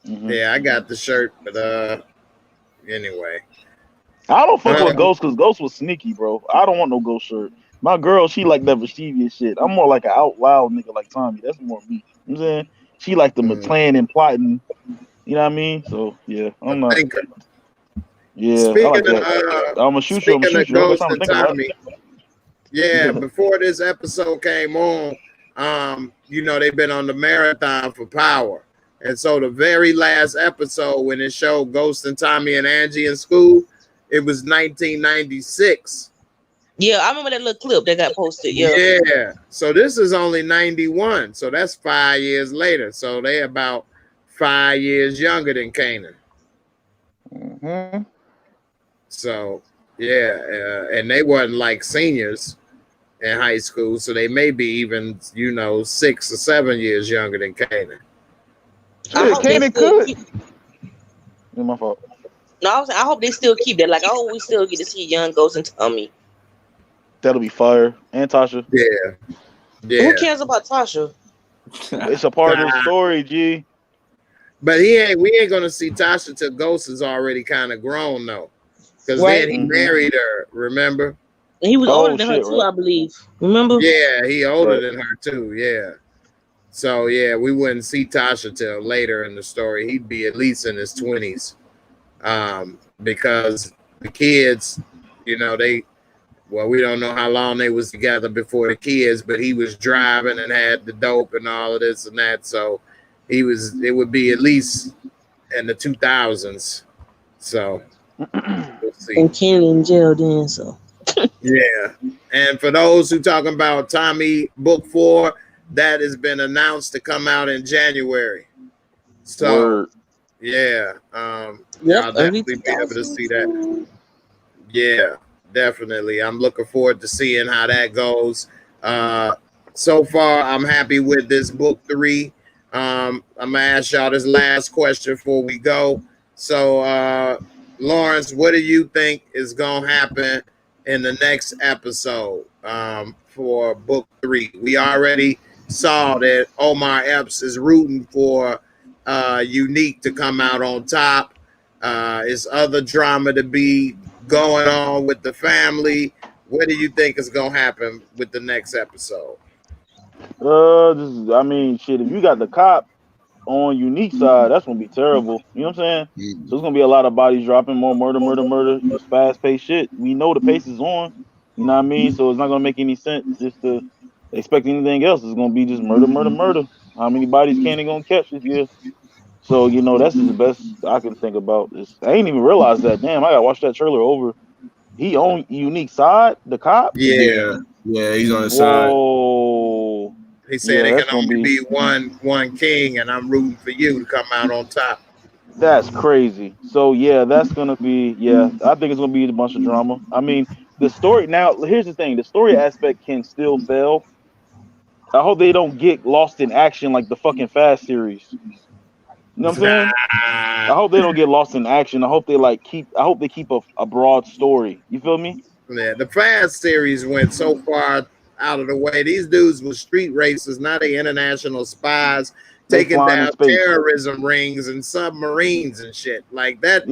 Yeah, I got the shirt, but anyway. I don't fuck with Ghost because Ghost was sneaky, bro. I don't want no Ghost shirt. My girl, she like that mischievous shit. I'm more like an out loud nigga like Tommy. That's more me. You know what I'm saying? She like the planning and plotting. You know what I mean? So yeah, I'm not. Yeah, speaking I like that. I'm gonna shoot you. Ghost and Tommy. Yeah, before this episode came on, they've been on the marathon for Power. And so the very last episode when it showed Ghost and Tommy and Angie in school, it was 1996. Yeah, I remember that little clip that got posted. Yeah. So this is only 91. So that's 5 years later. So they about 5 years younger than Kanan. So yeah, and they wasn't like seniors in high school, so they may be even 6 or 7 years younger than Kanan. Kanan could. It's my fault. No, I hope they still keep that. Like, I hope we still get to see young Ghost and Tommy. That'll be fire. And Tasha. Yeah. Who cares about Tasha? It's a part of the story, G. But we ain't gonna see Tasha till Ghost is already kind of grown though. Because then he married her, remember? And he was older than her too, I believe. Remember? Yeah, he older than her too, yeah. So yeah, we wouldn't see Tasha till later in the story. He'd be at least in his 20s. Because the kids, we don't know how long they was together before the kids, but he was driving and had the dope and all of this and that. So it would be at least in the 2000s. So we'll see. And Kanan in jail then, so. Yeah. And for those who talking about Tommy book 4, that has been announced to come out in January. So yeah. I'll definitely be able to see that. Yeah, definitely. I'm looking forward to seeing how that goes. So far, I'm happy with this book 3. I'm gonna ask y'all this last question before we go. So, Lawrence, what do you think is gonna happen in the next episode for book 3? We already saw that Omar Epps is rooting for Unique to come out on top. Is other drama to be going on with the family? What do you think is gonna happen with the next episode? Shit, if you got the cop on Unique side, that's gonna be terrible. You know what I'm saying? So it's gonna be a lot of bodies dropping, more murder. It's fast paced shit. We know the pace is on. You know what I mean? So it's not gonna make any sense just to expect anything else. It's gonna be just murder, murder, murder. How many bodies Kanan gonna catch this year? So you know that's just the best I can think about. I ain't even realized that. Damn, I gotta watch that trailer over. He on Unique side, the cop. Yeah, he's on the side. Whoa. He said it can only be one king, and I'm rooting for you to come out on top. That's crazy. So yeah, that's gonna be I think it's gonna be a bunch of drama. I mean, the story now. Here's the thing: the story aspect can still sell. I hope they don't get lost in action like the fucking Fast series. You know what I'm saying? I hope they don't get lost in action. I hope they keep a broad story. You feel me? Yeah, the Fast series went so far out of the way. These dudes were street racers, not the international spies taking down terrorism rings and submarines and shit like that.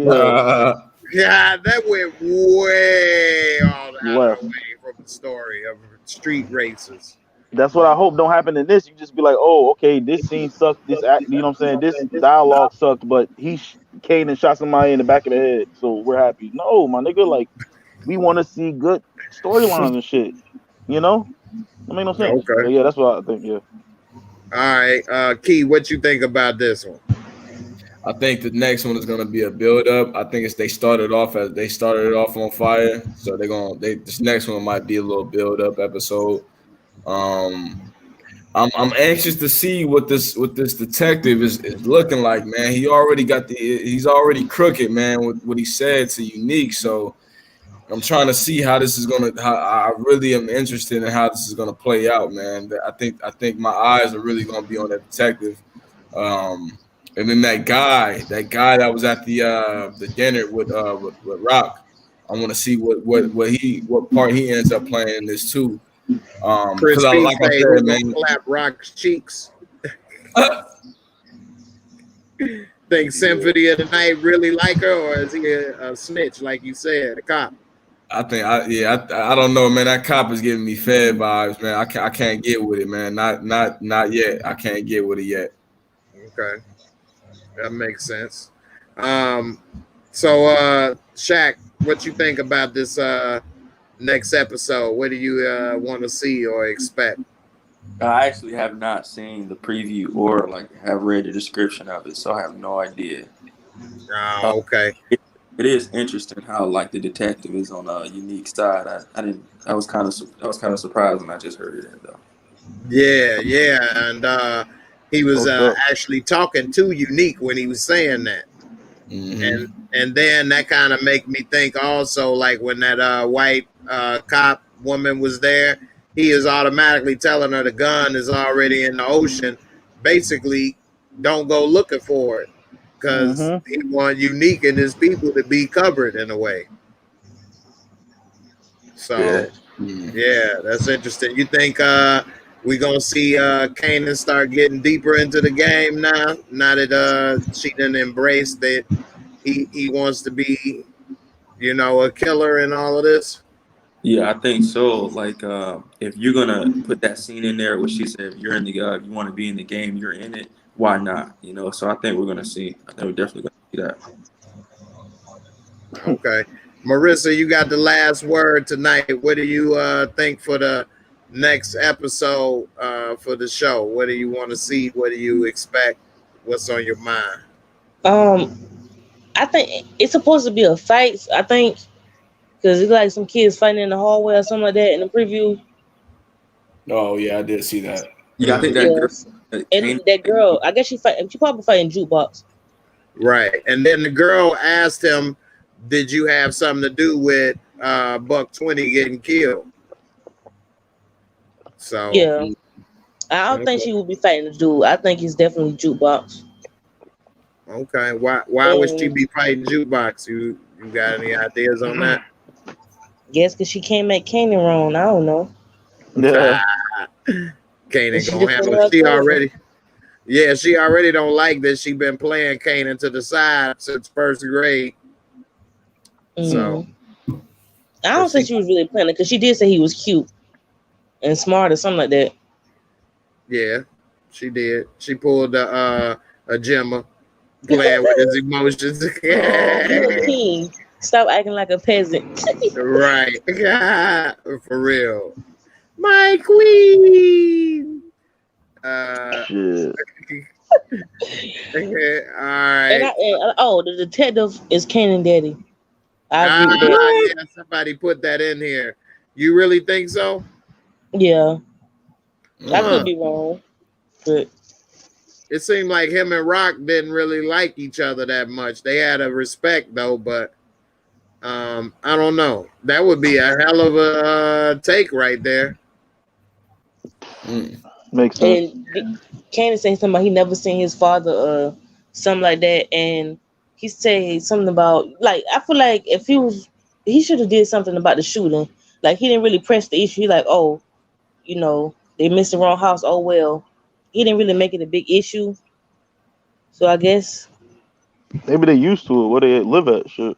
Yeah, that went way all out of the way from the story of street racers. That's what I hope don't happen in this. You just be like, oh, okay, this scene sucked. This act, you know what I'm saying? This dialogue sucked, but Kanan shot somebody in the back of the head, so we're happy. No, my nigga, like we want to see good storylines and shit. You know, that make no sense. Okay. But yeah, that's what I think. Yeah. All right, Key, what you think about this one? I think the next one is gonna be a build up. I think they started off on fire, so this next one might be a little build up episode. I'm anxious to see what this detective is looking like, man. He's already crooked, man, with what he said to Unique. So I'm trying to see how this is gonna. I really am interested in how this is gonna play out, man. I think my eyes are really gonna be on that detective. And then that guy that was at the dinner with Rock. I want to see what part he ends up playing in this too. Chris like I said, man, clap Rock's cheeks. Think Symphony of the Night really like her, or is he a snitch like you said, a cop? I don't know, man. That cop is giving me Fed vibes, man. I can't get with it, man. Not yet. I can't get with it yet. Okay, that makes sense. So Shaq, what you think about this next episode? What do you want to see or expect? I actually have not seen the preview or have read the description of it, so I have no idea. Oh, okay. It is interesting how the detective is on a Unique side. I was kind of surprised when I just heard it though. Yeah, and he was actually talking to Unique when he was saying that. Mm-hmm. And then that kind of make me think also, like when that white cop woman was there, he is automatically telling her the gun is already in the ocean. Basically, don't go looking for it because he want Unique and his people to be covered in a way. So yeah, that's interesting. You think we gonna see Kanan start getting deeper into the game now that she didn't embrace that he wants to be, a killer in all of this? Yeah, I think so. If you're gonna put that scene in there where she said, if you're in the if you want to be in the game, you're in it. Why not? So I think we're definitely gonna see that. Okay, Marissa, you got the last word tonight. What do you think for the next episode for the show? What do you want to see? What do you expect? What's on your mind? I think it's supposed to be a fight. I think because it's like some kids fighting in the hallway or something like that in the preview. Oh yeah, I did see that. Yeah, I think that girl. I guess she probably fighting jukebox. Right, and then the girl asked him, "Did you have something to do with Buck 20 getting killed?" So yeah, I don't think she would be fighting the dude. I think it's definitely jukebox. Okay, why would she be fighting jukebox? You got any ideas on that? Yes, because she can't make Kanan wrong. I don't know. Yeah. Kanan gonna handle it. She already don't like that. She been playing Kanan to the side since first grade. So I don't think she was really playing it because she did say he was cute and smart or something like that. Yeah, she did. She pulled a Gemma, playing with his emotions. King, stop acting like a peasant. Right. For real. My queen. Shit. All right. The detective is Kanan Daddy. I agree with that. Yeah, somebody put that in here. You really think so? Yeah, I could be wrong, but it seemed like him and Rock didn't really like each other that much. They had a respect though, but I don't know. That would be a hell of a take right there. Makes sense. And Kanan saying something about he never seen his father, something like that, and he said something about like I feel like if he should have did something about the shooting. Like he didn't really press the issue. He like, oh, they missed the wrong house. Oh well, he didn't really make it a big issue. So I guess maybe they used to it where they live at. Shit.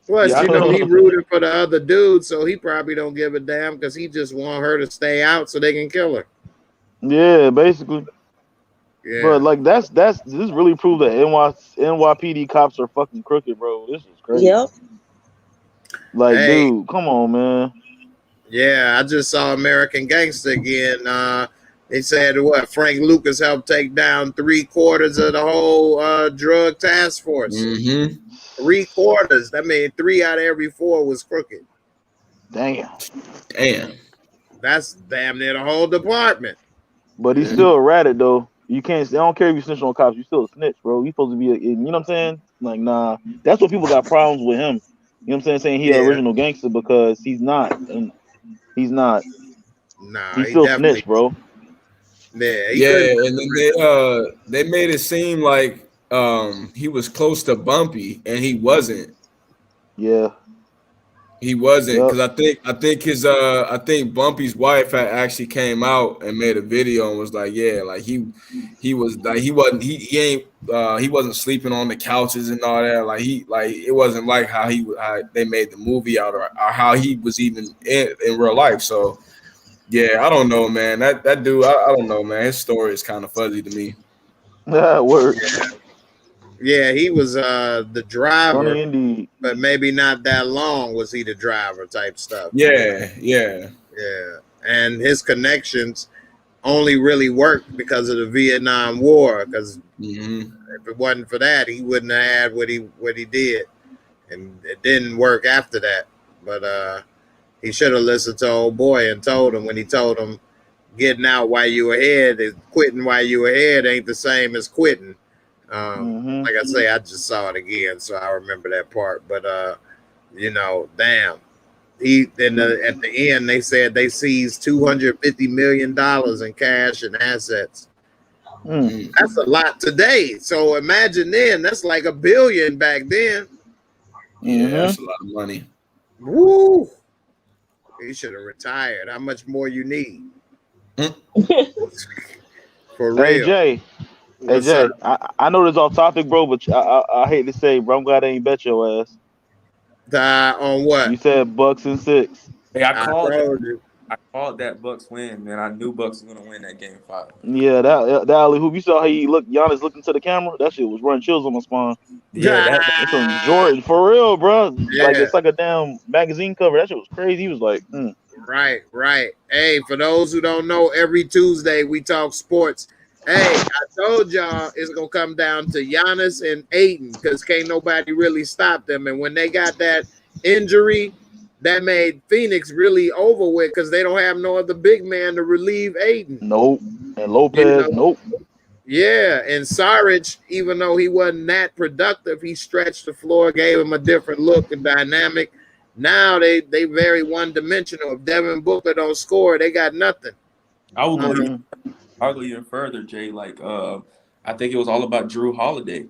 Plus, he rooted for the other dude, so he probably don't give a damn because he just want her to stay out so they can kill her. Yeah, basically. Yeah. But like this really proved that NYPD cops are fucking crooked, bro. This is crazy. Yep. Like, dude, come on, man. Yeah, I just saw American Gangster again. They said Frank Lucas helped take down 3/4 of the whole drug task force. 3/4. That means 3 out of every 4 was crooked. Damn. That's damn near the whole department. But he's still a ratted though. You can't. I don't care if you snitch on cops. You still a snitch, bro. You supposed to be you know what I'm saying? Like, nah. That's what people got problems with him. You know what I'm saying? He an original gangster because he's not, and he's not. Nah, he's still snitch, bro. Yeah, and then they made it seem like he was close to Bumpy, and he wasn't. Yeah, he wasn't, because I think Bumpy's wife had actually came out and made a video and was like, yeah, like he wasn't sleeping on the couches and all that. Like it wasn't like how they made the movie out or how he was even in real life. So yeah, I don't know, man. That dude, I don't know, man. His story is kind of fuzzy to me. That works. Yeah, he was the driver, Funny indeed. but maybe not that long was he the driver type stuff. Yeah. And his connections only really worked because of the Vietnam War. Because if it wasn't for that, he wouldn't have had what he did, and it didn't work after that. But he should have listened to old boy and told him when he told him getting out while you ahead is quitting while you ahead ain't the same as quitting. Like I say, I just saw it again, so I remember that part. But damn, at the end they said they seized $250 million in cash and assets. That's a lot today. So imagine then, that's like $1 billion back then. Yeah, that's a lot of money. Woo! He should have retired. How much more you need? For real. Hey Jay, I know this off topic, bro, but I hate to say, bro, I'm glad I ain't bet your ass. On what? You said Bucks and 6. Hey, I called that Bucks win, man. I knew Bucks was gonna win that game 5. Yeah, that alley hoop. You saw how he looked. Giannis looking to the camera. That shit was running chills on my spine. Yeah, that's some Jordan for real, bro. Yeah. Like it's like a damn magazine cover. That shit was crazy. He was like, Right. Hey, for those who don't know, every Tuesday we talk sports. Hey, I told y'all it's gonna come down to Giannis and Ayton because can't nobody really stop them. And when they got that injury, that made Phoenix really over with because they don't have no other big man to relieve Ayton. Nope. And Lopez, nope. Yeah, and Saric, even though he wasn't that productive, he stretched the floor, gave him a different look and dynamic. Now they very one-dimensional. If Devin Booker don't score, they got nothing. I'll go even further, Jay. Like, I think it was all about Drew Holiday.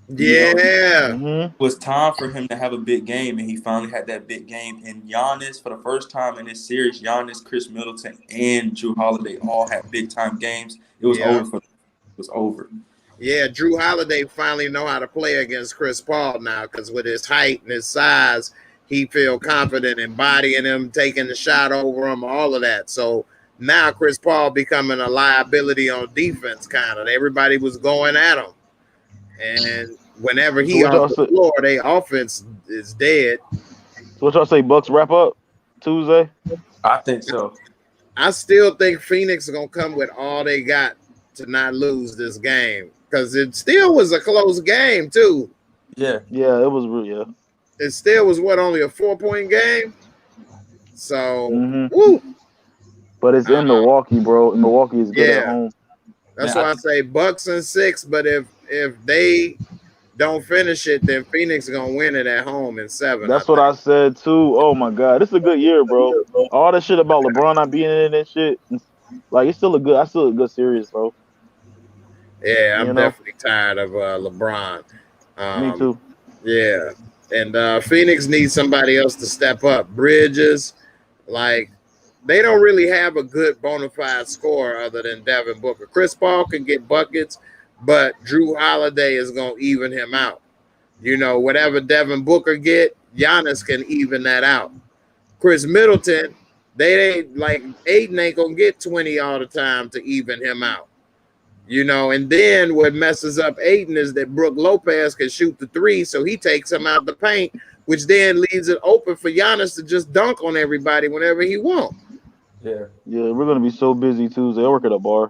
Yeah. It was time for him to have a big game, and he finally had that big game. And Giannis, for the first time in this series, Giannis, Chris Middleton, and Drew Holiday all had big-time games. It was over. It was over. Yeah, Drew Holiday finally know how to play against Chris Paul now because with his height and his size, he feel confident in bodying him, taking the shot over him, all of that. So now Chris Paul becoming a liability on defense, kind of. Everybody was going at him. And whenever he off the floor, their offense is dead. So what y'all say, Bucks wrap up? Tuesday? I think so. I still think Phoenix is gonna come with all they got to not lose this game because it still was a close game too. Yeah, it was real. Yeah, it still was only a 4-point game. So, woo. But it's in Milwaukee, bro. Milwaukee is good at home. That's why I say Bucks and 6. But if they don't finish it, then Phoenix is gonna win it at home in 7. That's what I said too. Oh my god, this is a good year, bro. All that shit about LeBron not being in and shit, like it's still a good series, bro. Yeah, I'm definitely tired of LeBron. Me too. Yeah, and Phoenix needs somebody else to step up. Bridges, like they don't really have a good bona fide scorer other than Devin Booker. Chris Paul can get buckets, but Drew Holiday is gonna even him out. You know, whatever Devin Booker get, Giannis can even that out. Chris Middleton, they ain't like Aiden ain't gonna get 20 all the time to even him out. You know, and then what messes up Aiden is that Brook Lopez can shoot the 3, so he takes him out the paint, which then leaves it open for Giannis to just dunk on everybody whenever he wants. Yeah, we're gonna be so busy Tuesday. I work at a bar.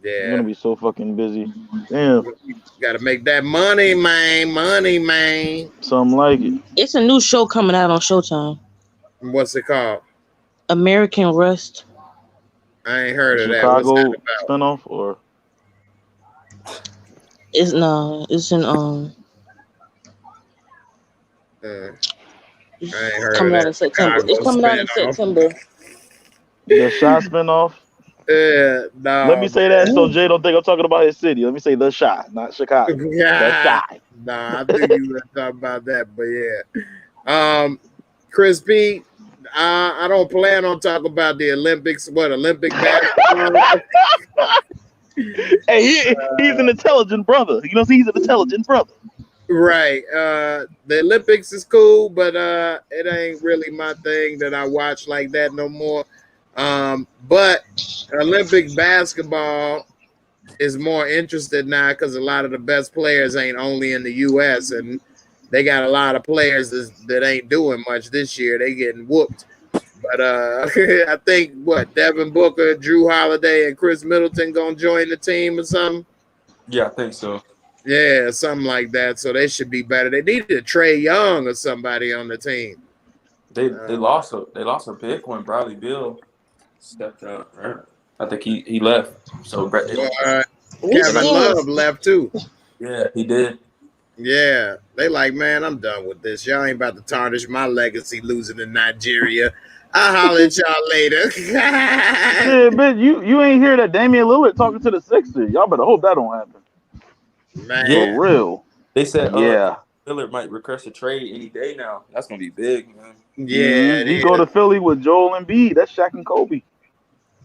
Yeah, we're gonna be so fucking busy. Damn, gotta make that money, man. Something like it. It's a new show coming out on Showtime. What's it called? American Rust. I ain't heard of that. Chicago What's that about? spinoff or? It's in I ain't heard coming of out that. in September. Chicago It's coming out in spinoff. September. The Shot spinoff. No. Let me say that so Jay don't think I'm talking about his city. Let me say The Shot, not Chicago. The Shot. Nah, I knew you were talking about that, but yeah. Chris P, I don't plan on talking about the Olympics. What Olympic basketball? Hey, he's an intelligent brother. You know, he's an intelligent brother. Right. The Olympics is cool, but it ain't really my thing that I watch like that no more. But Olympic basketball is more interested now because a lot of the best players ain't only in the U.S. and they got a lot of players that ain't doing much this year. They getting whooped. But I think Devin Booker, Drew Holiday, and Chris Middleton gonna join the team or something. Yeah, I think so. Yeah, something like that. So they should be better. They needed a Trae Young or somebody on the team. They lost a big one. Bradley Beal stepped up. Right? I think he left. So Kevin Love left too. Yeah, he did. Yeah, they like, man, I'm done with this. Y'all ain't about to tarnish my legacy losing to Nigeria. I'll holler at y'all later. Yeah, but you ain't hear that Damian Lillard talking to the Sixers. Y'all better hope that don't happen. Man. For real. They said Lillard might request a trade any day now. That's gonna be big, man. Yeah, he go to Philly with Joel Embiid. That's Shaq and Kobe.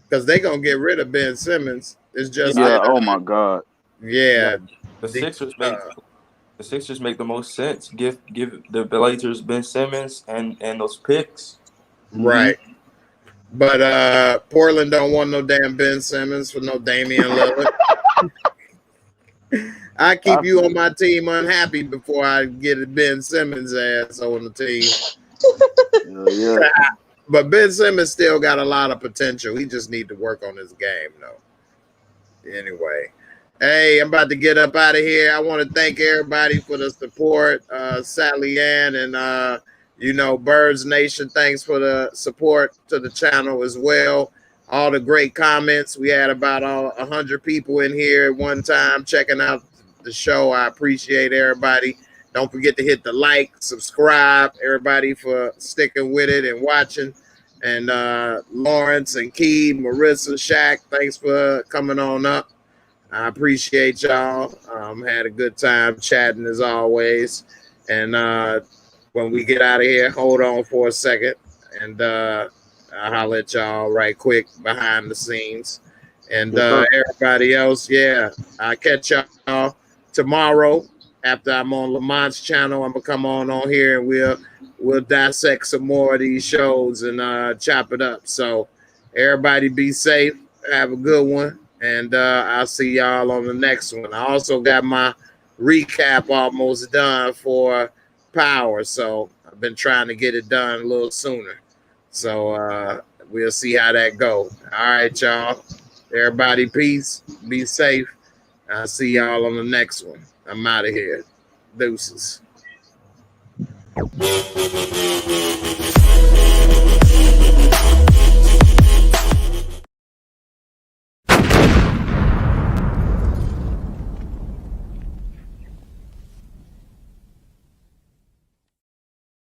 Because they gonna get rid of Ben Simmons. It's just oh my God. Yeah. The Sixers make the most sense. Give the Blazers Ben Simmons and those picks. Right. But Portland don't want no damn Ben Simmons for no Damian Lillard. I keep you on my team unhappy before I get a Ben Simmons ass on the team. Yeah. But Ben Simmons still got a lot of potential. He just need to work on his game, though. Anyway. Hey, I'm about to get up out of here. I want to thank everybody for the support. Sally Ann and Birds Nation, thanks for the support to the channel as well. All the great comments. We had about 100 people in here at one time checking out the show. I appreciate everybody. Don't forget to hit the like, subscribe, everybody for sticking with it and watching. And Lawrence and Key, Marissa, Shaq, thanks for coming on up. I appreciate y'all. Had a good time chatting as always. And when we get out of here, hold on for a second. And I'll holler at y'all right quick behind the scenes. And everybody else, I'll catch y'all tomorrow after I'm on Lamont's channel. I'm going to come on here and we'll dissect some more of these shows and chop it up. So everybody be safe. Have a good one. And I'll see y'all on the next one. I also got my recap almost done for Power. So I've been trying to get it done a little sooner. So we'll see how that go. All right, y'all. Everybody, peace. Be safe. I'll see y'all on the next one. I'm out of here. Deuces.